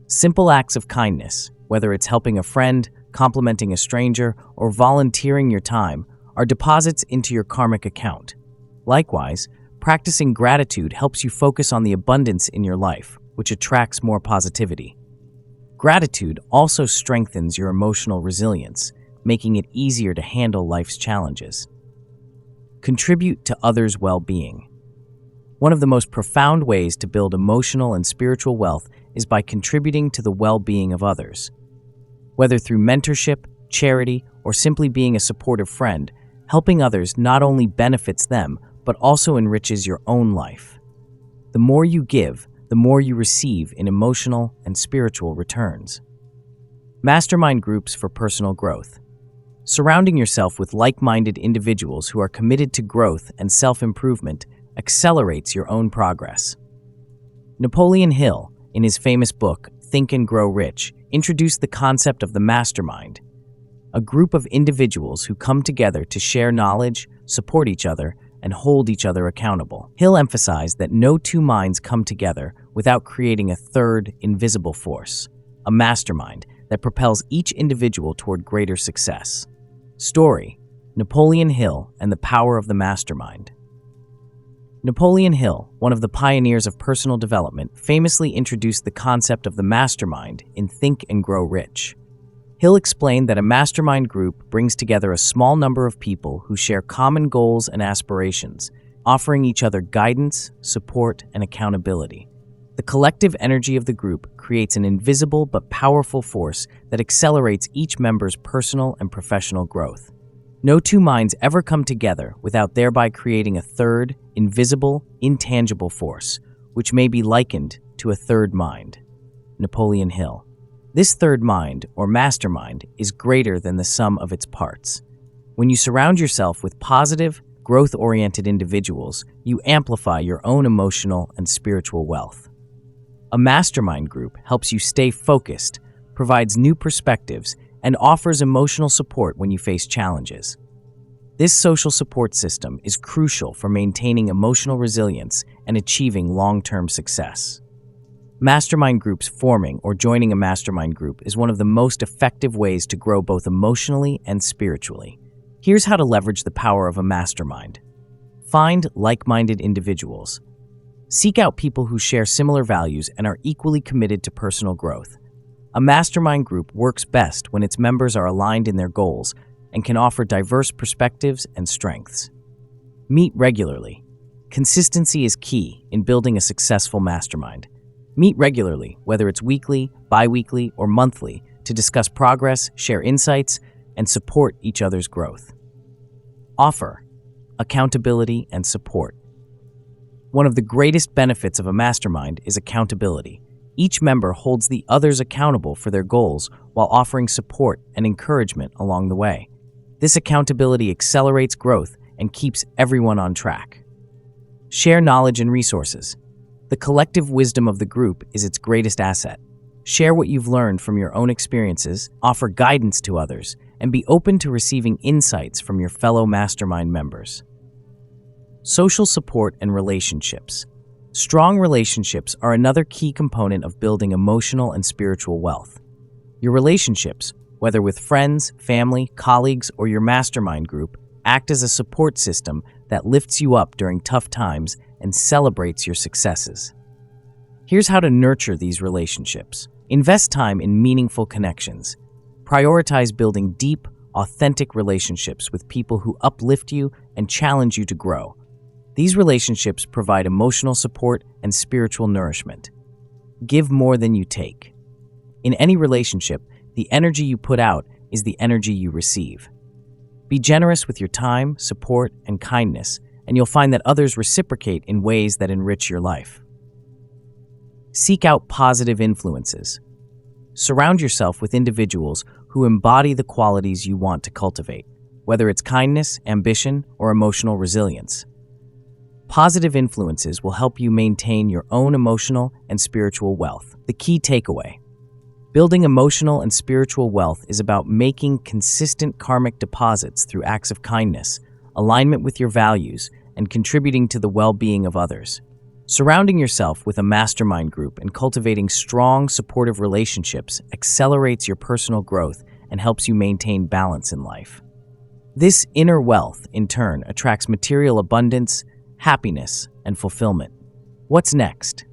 Simple acts of kindness, whether it's helping a friend, complimenting a stranger, or volunteering your time, are deposits into your karmic account. Likewise, practicing gratitude helps you focus on the abundance in your life, which attracts more positivity. Gratitude also strengthens your emotional resilience, making it easier to handle life's challenges. Contribute to others' well-being. One of the most profound ways to build emotional and spiritual wealth is by contributing to the well-being of others. Whether through mentorship, charity, or simply being a supportive friend, helping others not only benefits them, but also enriches your own life. The more you give, the more you receive in emotional and spiritual returns. Mastermind groups for personal growth. Surrounding yourself with like-minded individuals who are committed to growth and self-improvement accelerates your own progress. Napoleon Hill, in his famous book, Think and Grow Rich, introduced the concept of the mastermind, a group of individuals who come together to share knowledge, support each other, and hold each other accountable. Hill emphasized that no two minds come together without creating a third, invisible force, a mastermind that propels each individual toward greater success. Story: Napoleon Hill and the Power of the Mastermind. Napoleon Hill, one of the pioneers of personal development, famously introduced the concept of the mastermind in Think and Grow Rich. Hill explained that a mastermind group brings together a small number of people who share common goals and aspirations, offering each other guidance, support, and accountability. The collective energy of the group creates an invisible but powerful force that accelerates each member's personal and professional growth. No two minds ever come together without thereby creating a third, invisible, intangible force, which may be likened to a third mind. Napoleon Hill. This third mind, or mastermind, is greater than the sum of its parts. When you surround yourself with positive, growth-oriented individuals, you amplify your own emotional and spiritual wealth. A mastermind group helps you stay focused, provides new perspectives, and offers emotional support when you face challenges. This social support system is crucial for maintaining emotional resilience and achieving long-term success. Mastermind groups. Forming or joining a mastermind group is one of the most effective ways to grow both emotionally and spiritually. Here's how to leverage the power of a mastermind. Find like-minded individuals. Seek out people who share similar values and are equally committed to personal growth. A mastermind group works best when its members are aligned in their goals and can offer diverse perspectives and strengths. Meet regularly. Consistency is key in building a successful mastermind. Meet regularly, whether it's weekly, bi-weekly, or monthly, to discuss progress, share insights, and support each other's growth. Offer accountability and support. One of the greatest benefits of a mastermind is accountability. Each member holds the others accountable for their goals while offering support and encouragement along the way. This accountability accelerates growth and keeps everyone on track. Share knowledge and resources. The collective wisdom of the group is its greatest asset. Share what you've learned from your own experiences, offer guidance to others, and be open to receiving insights from your fellow mastermind members. Social support and relationships. Strong relationships are another key component of building emotional and spiritual wealth. Your relationships, whether with friends, family, colleagues, or your mastermind group, act as a support system that lifts you up during tough times and celebrates your successes. Here's how to nurture these relationships. Invest time in meaningful connections. Prioritize building deep, authentic relationships with people who uplift you and challenge you to grow. These relationships provide emotional support and spiritual nourishment. Give more than you take. In any relationship, the energy you put out is the energy you receive. Be generous with your time, support, and kindness, and you'll find that others reciprocate in ways that enrich your life. Seek out positive influences. Surround yourself with individuals who embody the qualities you want to cultivate, whether it's kindness, ambition, or emotional resilience. Positive influences will help you maintain your own emotional and spiritual wealth. The key takeaway: building emotional and spiritual wealth is about making consistent karmic deposits through acts of kindness, alignment with your values, and contributing to the well-being of others. Surrounding yourself with a mastermind group and cultivating strong, supportive relationships accelerates your personal growth and helps you maintain balance in life. This inner wealth, in turn, attracts material abundance, happiness, and fulfillment. What's next?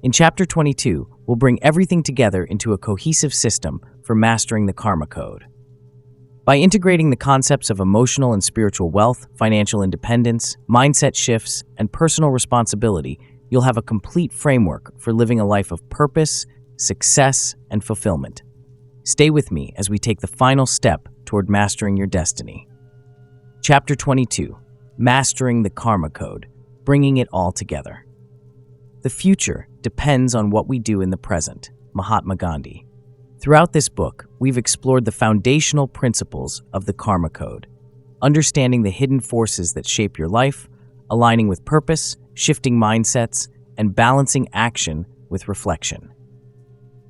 In Chapter 22, we'll bring everything together into a cohesive system for mastering the Karma Code. By integrating the concepts of emotional and spiritual wealth, financial independence, mindset shifts, and personal responsibility, you'll have a complete framework for living a life of purpose, success, and fulfillment. Stay with me as we take the final step toward mastering your destiny. Chapter 22: Mastering the Karma Code, bringing it all together. The future depends on what we do in the present. Mahatma Gandhi. Throughout this book, we've explored the foundational principles of the Karma Code, understanding the hidden forces that shape your life, aligning with purpose, shifting mindsets, and balancing action with reflection.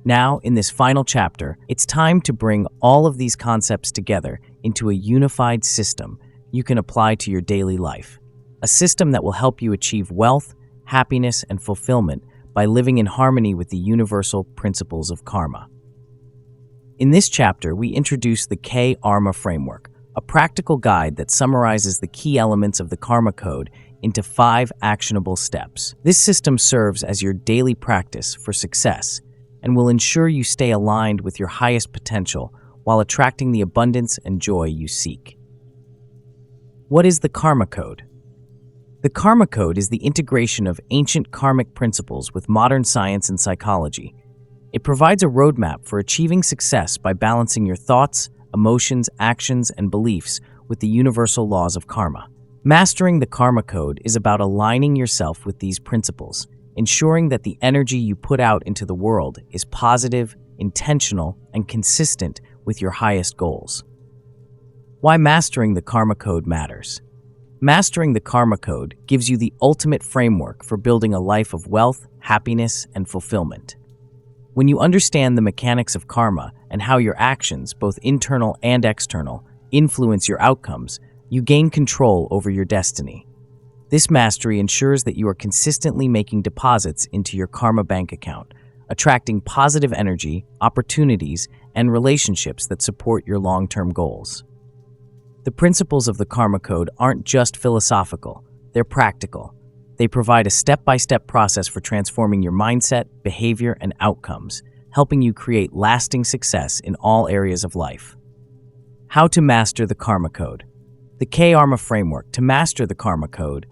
Now, in this final chapter, it's time to bring all of these concepts together into a unified system you can apply to your daily life, a system that will help you achieve wealth, happiness, and fulfillment by living in harmony with the universal principles of karma. In this chapter, we introduce the Karma framework, a practical guide that summarizes the key elements of the Karma Code into 5 actionable steps. This system serves as your daily practice for success and will ensure you stay aligned with your highest potential while attracting the abundance and joy you seek. What is the Karma Code? The Karma Code is the integration of ancient karmic principles with modern science and psychology. It provides a roadmap for achieving success by balancing your thoughts, emotions, actions, and beliefs with the universal laws of karma. Mastering the Karma Code is about aligning yourself with these principles, ensuring that the energy you put out into the world is positive, intentional, and consistent with your highest goals. Why mastering the Karma Code matters. Mastering the Karma Code gives you the ultimate framework for building a life of wealth, happiness, and fulfillment. When you understand the mechanics of karma and how your actions, both internal and external, influence your outcomes, you gain control over your destiny. This mastery ensures that you are consistently making deposits into your karma bank account, attracting positive energy, opportunities, and relationships that support your long-term goals. The principles of the Karma Code aren't just philosophical, they're practical. They provide a step-by-step process for transforming your mindset, behavior, and outcomes, helping you create lasting success in all areas of life. How to master the Karma Code. The Karma framework. To master the Karma Code,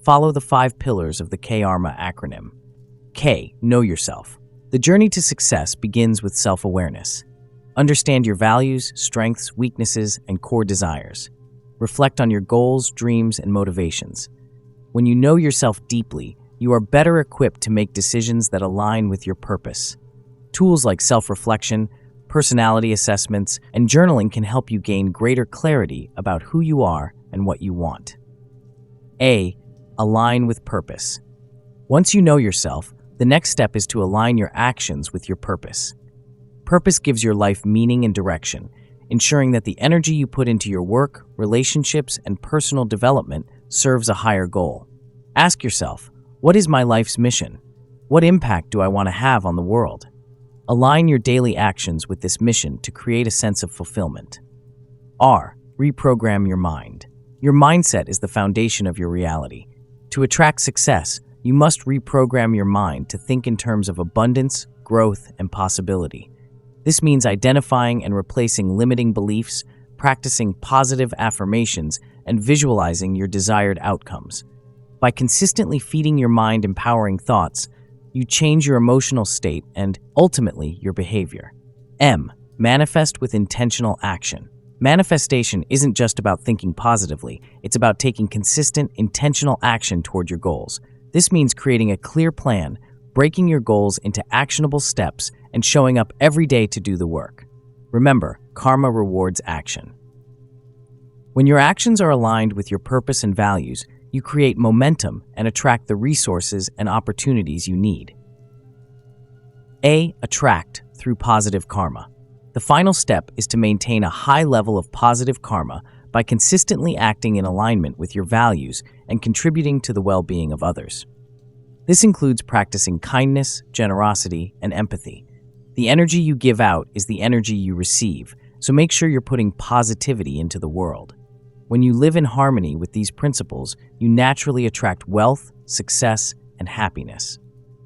follow the 5 pillars of the Karma acronym. K. Know yourself. The journey to success begins with self-awareness. Understand your values, strengths, weaknesses, and core desires. Reflect on your goals, dreams, and motivations. When you know yourself deeply, you are better equipped to make decisions that align with your purpose. Tools like self-reflection, personality assessments, and journaling can help you gain greater clarity about who you are and what you want. A. Align with purpose. Once you know yourself, the next step is to align your actions with your purpose. Purpose gives your life meaning and direction, ensuring that the energy you put into your work, relationships, and personal development serves a higher goal. Ask yourself, what is my life's mission? What impact do I want to have on the world? Align your daily actions with this mission to create a sense of fulfillment. R. Reprogram your mind. Your mindset is the foundation of your reality. To attract success, you must reprogram your mind to think in terms of abundance, growth, and possibility. This means identifying and replacing limiting beliefs, practicing positive affirmations, and visualizing your desired outcomes. By consistently feeding your mind empowering thoughts, you change your emotional state and, ultimately, your behavior. M. Manifest with intentional action. Manifestation isn't just about thinking positively, it's about taking consistent, intentional action toward your goals. This means creating a clear plan, breaking your goals into actionable steps, and showing up every day to do the work. Remember, karma rewards action. When your actions are aligned with your purpose and values, you create momentum and attract the resources and opportunities you need. A. Attract through positive karma. The final step is to maintain a high level of positive karma by consistently acting in alignment with your values and contributing to the well-being of others. This includes practicing kindness, generosity, and empathy. The energy you give out is the energy you receive, so make sure you're putting positivity into the world. When you live in harmony with these principles, you naturally attract wealth, success, and happiness.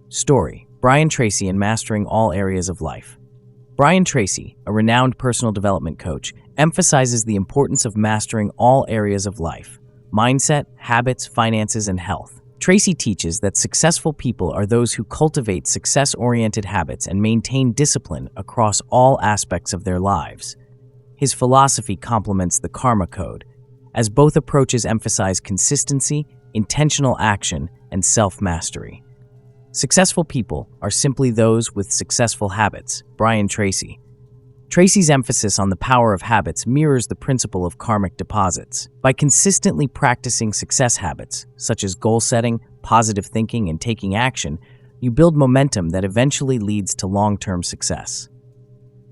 Story: Brian Tracy in Mastering All Areas of Life. Brian Tracy, a renowned personal development coach, emphasizes the importance of mastering all areas of life: mindset, habits, finances, and health. Tracy teaches that successful people are those who cultivate success-oriented habits and maintain discipline across all aspects of their lives. His philosophy complements the Karma Code, as both approaches emphasize consistency, intentional action, and self-mastery. Successful people are simply those with successful habits. Brian Tracy. Tracy's emphasis on the power of habits mirrors the principle of karmic deposits. By consistently practicing success habits, such as goal setting, positive thinking, and taking action, you build momentum that eventually leads to long-term success.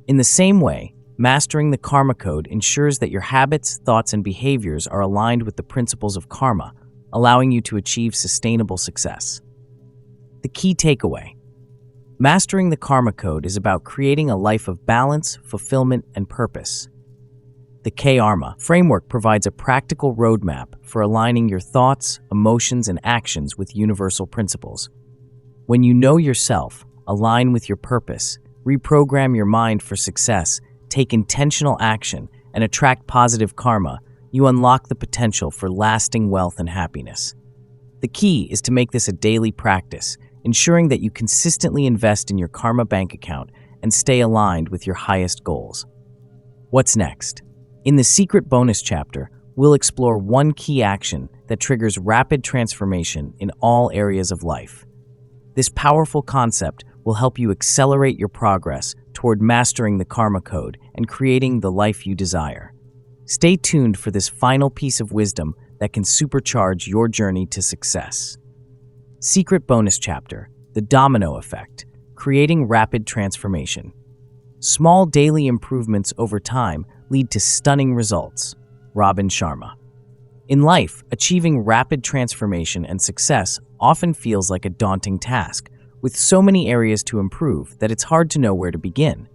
In the same way, mastering the Karma Code ensures that your habits, thoughts, and behaviors are aligned with the principles of karma, allowing you to achieve sustainable success. The key takeaway: mastering the Karma Code is about creating a life of balance, fulfillment, and purpose. The Karma framework provides a practical roadmap for aligning your thoughts, emotions, and actions with universal principles. When you know yourself, align with your purpose, reprogram your mind for success, take intentional action, and attract positive karma, you unlock the potential for lasting wealth and happiness. The key is to make this a daily practice, ensuring that you consistently invest in your karma bank account and stay aligned with your highest goals. What's next? In the secret bonus chapter, we'll explore one key action that triggers rapid transformation in all areas of life. This powerful concept will help you accelerate your progress toward mastering the Karma Code and creating the life you desire. Stay tuned for this final piece of wisdom that can supercharge your journey to success. Secret bonus chapter: The Domino Effect, Creating Rapid Transformation. Small daily improvements over time lead to stunning results. Robin Sharma. In life, achieving rapid transformation and success often feels like a daunting task, with so many areas to improve that it's hard to know where to begin.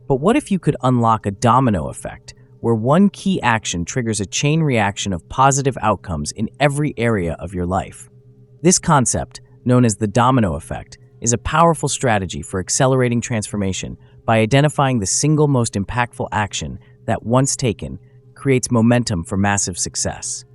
But what if you could unlock a domino effect, where one key action triggers a chain reaction of positive outcomes in every area of your life? This concept, known as the domino effect, is a powerful strategy for accelerating transformation by identifying the single most impactful action that, once taken, creates momentum for massive success.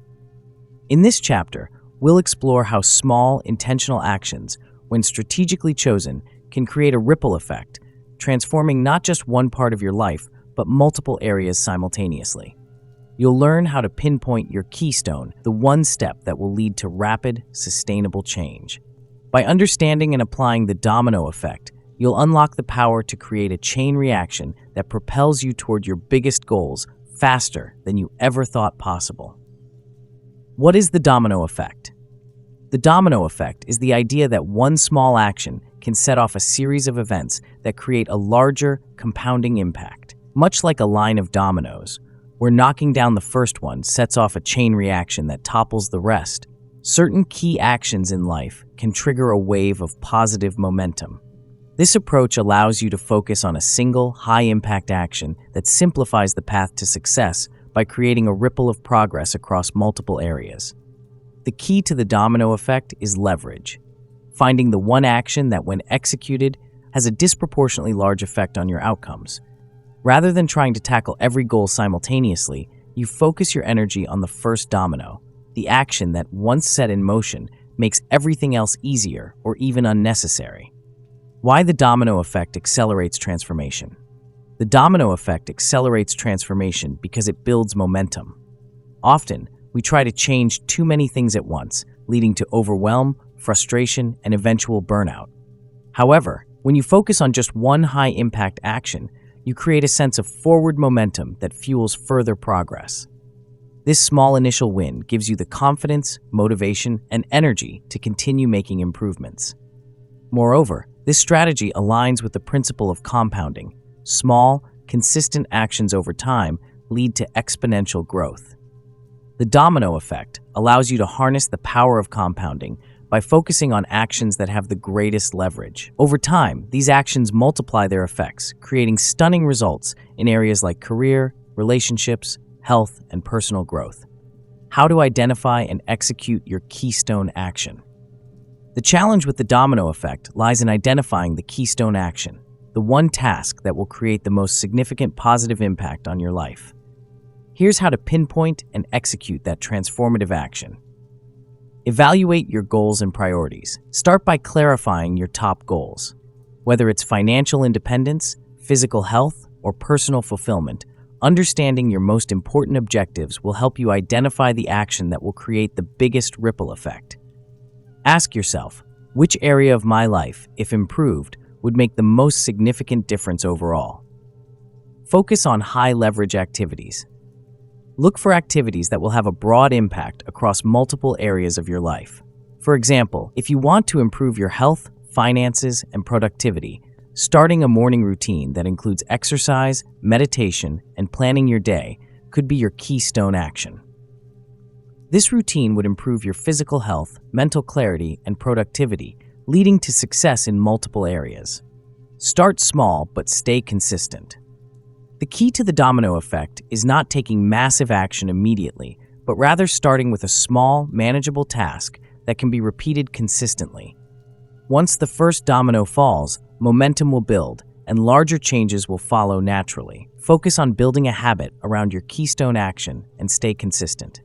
In this chapter, we'll explore how small, intentional actions, when strategically chosen, can create a ripple effect, transforming not just one part of your life, but multiple areas simultaneously. You'll learn how to pinpoint your keystone, the one step that will lead to rapid, sustainable change. By understanding and applying the domino effect, you'll unlock the power to create a chain reaction that propels you toward your biggest goals faster than you ever thought possible. What is the domino effect? The domino effect is the idea that one small action can set off a series of events that create a larger, compounding impact. Much like a line of dominoes, where knocking down the first one sets off a chain reaction that topples the rest, certain key actions in life can trigger a wave of positive momentum. This approach allows you to focus on a single, high-impact action that simplifies the path to success by creating a ripple of progress across multiple areas. The key to the domino effect is leverage, finding the one action that, when executed, has a disproportionately large effect on your outcomes. Rather than trying to tackle every goal simultaneously, you focus your energy on the first domino, the action that, once set in motion, makes everything else easier or even unnecessary. Why the domino effect accelerates transformation? The domino effect accelerates transformation because it builds momentum. Often, we try to change too many things at once, leading to overwhelm, frustration, and eventual burnout. However, when you focus on just one high-impact action, you create a sense of forward momentum that fuels further progress. This small initial win gives you the confidence, motivation, and energy to continue making improvements. Moreover, this strategy aligns with the principle of compounding. Small, consistent actions over time lead to exponential growth. The domino effect allows you to harness the power of compounding by focusing on actions that have the greatest leverage. Over time, these actions multiply their effects, creating stunning results in areas like career, relationships, health, and personal growth. How to identify and execute your keystone action? The challenge with the domino effect lies in identifying the keystone action, the one task that will create the most significant positive impact on your life. Here's how to pinpoint and execute that transformative action. Evaluate your goals and priorities. Start by clarifying your top goals. Whether it's financial independence, physical health, or personal fulfillment, understanding your most important objectives will help you identify the action that will create the biggest ripple effect. Ask yourself, which area of my life, if improved, would make the most significant difference overall? Focus on high-leverage activities. Look for activities that will have a broad impact across multiple areas of your life. For example, if you want to improve your health, finances, and productivity, starting a morning routine that includes exercise, meditation, and planning your day could be your keystone action. This routine would improve your physical health, mental clarity, and productivity, leading to success in multiple areas. Start small, but stay consistent. The key to the domino effect is not taking massive action immediately, but rather starting with a small, manageable task that can be repeated consistently. Once the first domino falls, momentum will build, and larger changes will follow naturally. Focus on building a habit around your keystone action and stay consistent.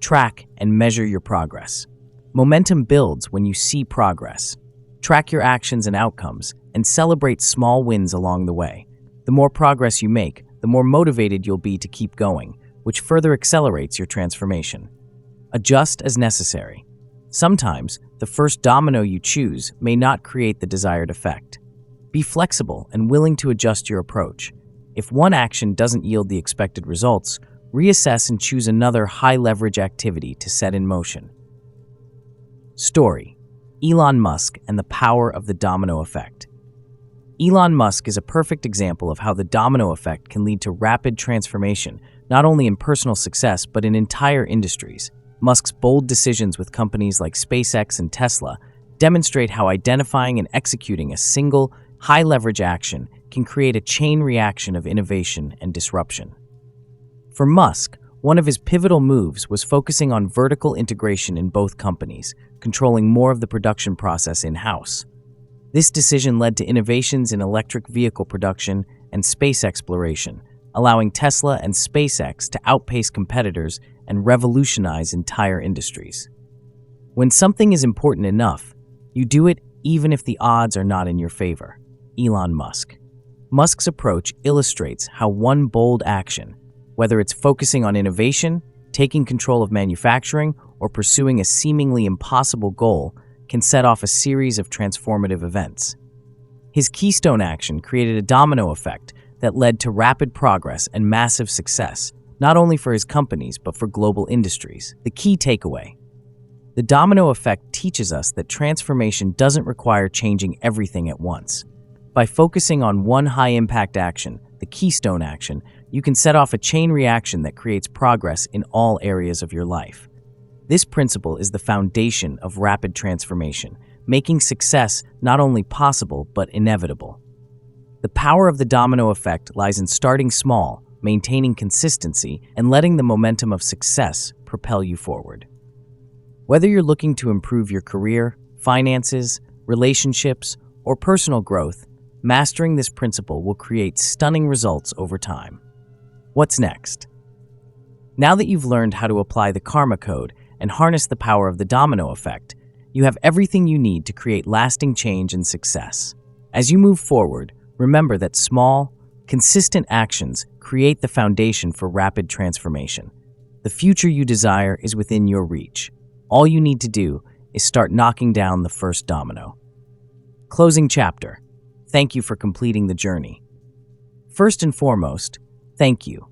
Track and measure your progress. Momentum builds when you see progress. Track your actions and outcomes, and celebrate small wins along the way. The more progress you make, the more motivated you'll be to keep going, which further accelerates your transformation. Adjust as necessary. Sometimes, the first domino you choose may not create the desired effect. Be flexible and willing to adjust your approach. If one action doesn't yield the expected results, reassess and choose another high-leverage activity to set in motion. Story: Elon Musk and the power of the domino effect. Elon Musk is a perfect example of how the domino effect can lead to rapid transformation, not only in personal success but in entire industries. Musk's bold decisions with companies like SpaceX and Tesla demonstrate how identifying and executing a single, high-leverage action can create a chain reaction of innovation and disruption. For Musk, one of his pivotal moves was focusing on vertical integration in both companies, controlling more of the production process in-house. This decision led to innovations in electric vehicle production and space exploration, allowing Tesla and SpaceX to outpace competitors and revolutionize entire industries. When something is important enough, you do it even if the odds are not in your favor. Elon Musk. Musk's approach illustrates how one bold action, whether it's focusing on innovation, taking control of manufacturing, or pursuing a seemingly impossible goal, can set off a series of transformative events. His keystone action created a domino effect that led to rapid progress and massive success, not only for his companies but for global industries. The key takeaway: the domino effect teaches us that transformation doesn't require changing everything at once. By focusing on one high-impact action, the keystone action, you can set off a chain reaction that creates progress in all areas of your life. This principle is the foundation of rapid transformation, making success not only possible but inevitable. The power of the domino effect lies in starting small, maintaining consistency, and letting the momentum of success propel you forward. Whether you're looking to improve your career, finances, relationships, or personal growth, mastering this principle will create stunning results over time. What's next? Now that you've learned how to apply the Karma Code and harness the power of the domino effect, you have everything you need to create lasting change and success. As you move forward, remember that small, consistent actions create the foundation for rapid transformation. The future you desire is within your reach. All you need to do is start knocking down the first domino. Closing chapter. Thank you for completing the journey. First and foremost, thank you.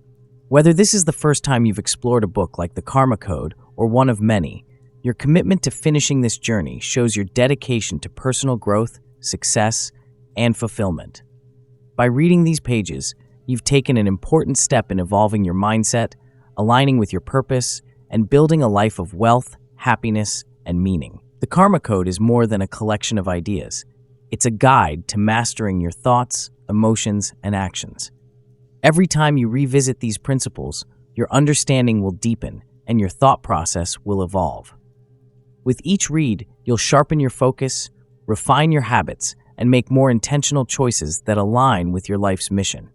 Whether this is the first time you've explored a book like the Karma Code or one of many, your commitment to finishing this journey shows your dedication to personal growth, success, and fulfillment. By reading these pages, you've taken an important step in evolving your mindset, aligning with your purpose, and building a life of wealth, happiness, and meaning. The Karma Code is more than a collection of ideas. It's a guide to mastering your thoughts, emotions, and actions. Every time you revisit these principles, your understanding will deepen and your thought process will evolve. With each read, you'll sharpen your focus, refine your habits, and make more intentional choices that align with your life's mission.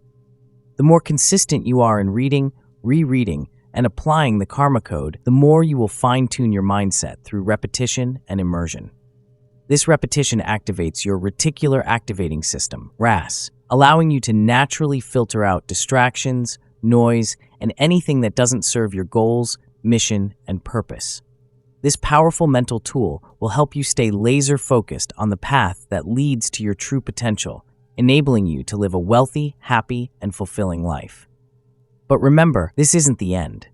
The more consistent you are in reading, rereading, and applying the Karma Code, the more you will fine-tune your mindset through repetition and immersion. This repetition activates your reticular activating system, RAS, allowing you to naturally filter out distractions, noise, and anything that doesn't serve your goals, mission, and purpose. This powerful mental tool will help you stay laser-focused on the path that leads to your true potential, enabling you to live a wealthy, happy, and fulfilling life. But remember, this isn't the end.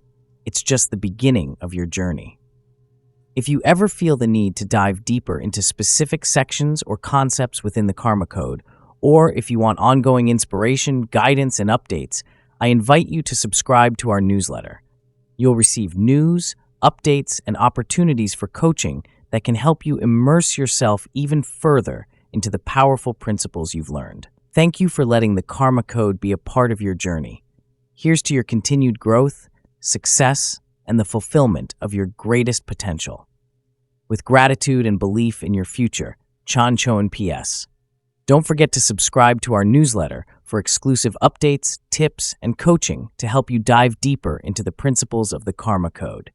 It's just the beginning of your journey. If you ever feel the need to dive deeper into specific sections or concepts within the Karma Code, or if you want ongoing inspiration, guidance, and updates, I invite you to subscribe to our newsletter. You'll receive news, updates, and opportunities for coaching that can help you immerse yourself even further into the powerful principles you've learned. Thank you for letting the Karma Code be a part of your journey. Here's to your continued growth, success, and the fulfillment of your greatest potential. With gratitude and belief in your future, Chancho and PS. Don't forget to subscribe to our newsletter for exclusive updates, tips, and coaching to help you dive deeper into the principles of the Karma Code.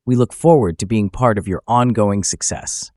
We look forward to being part of your ongoing success.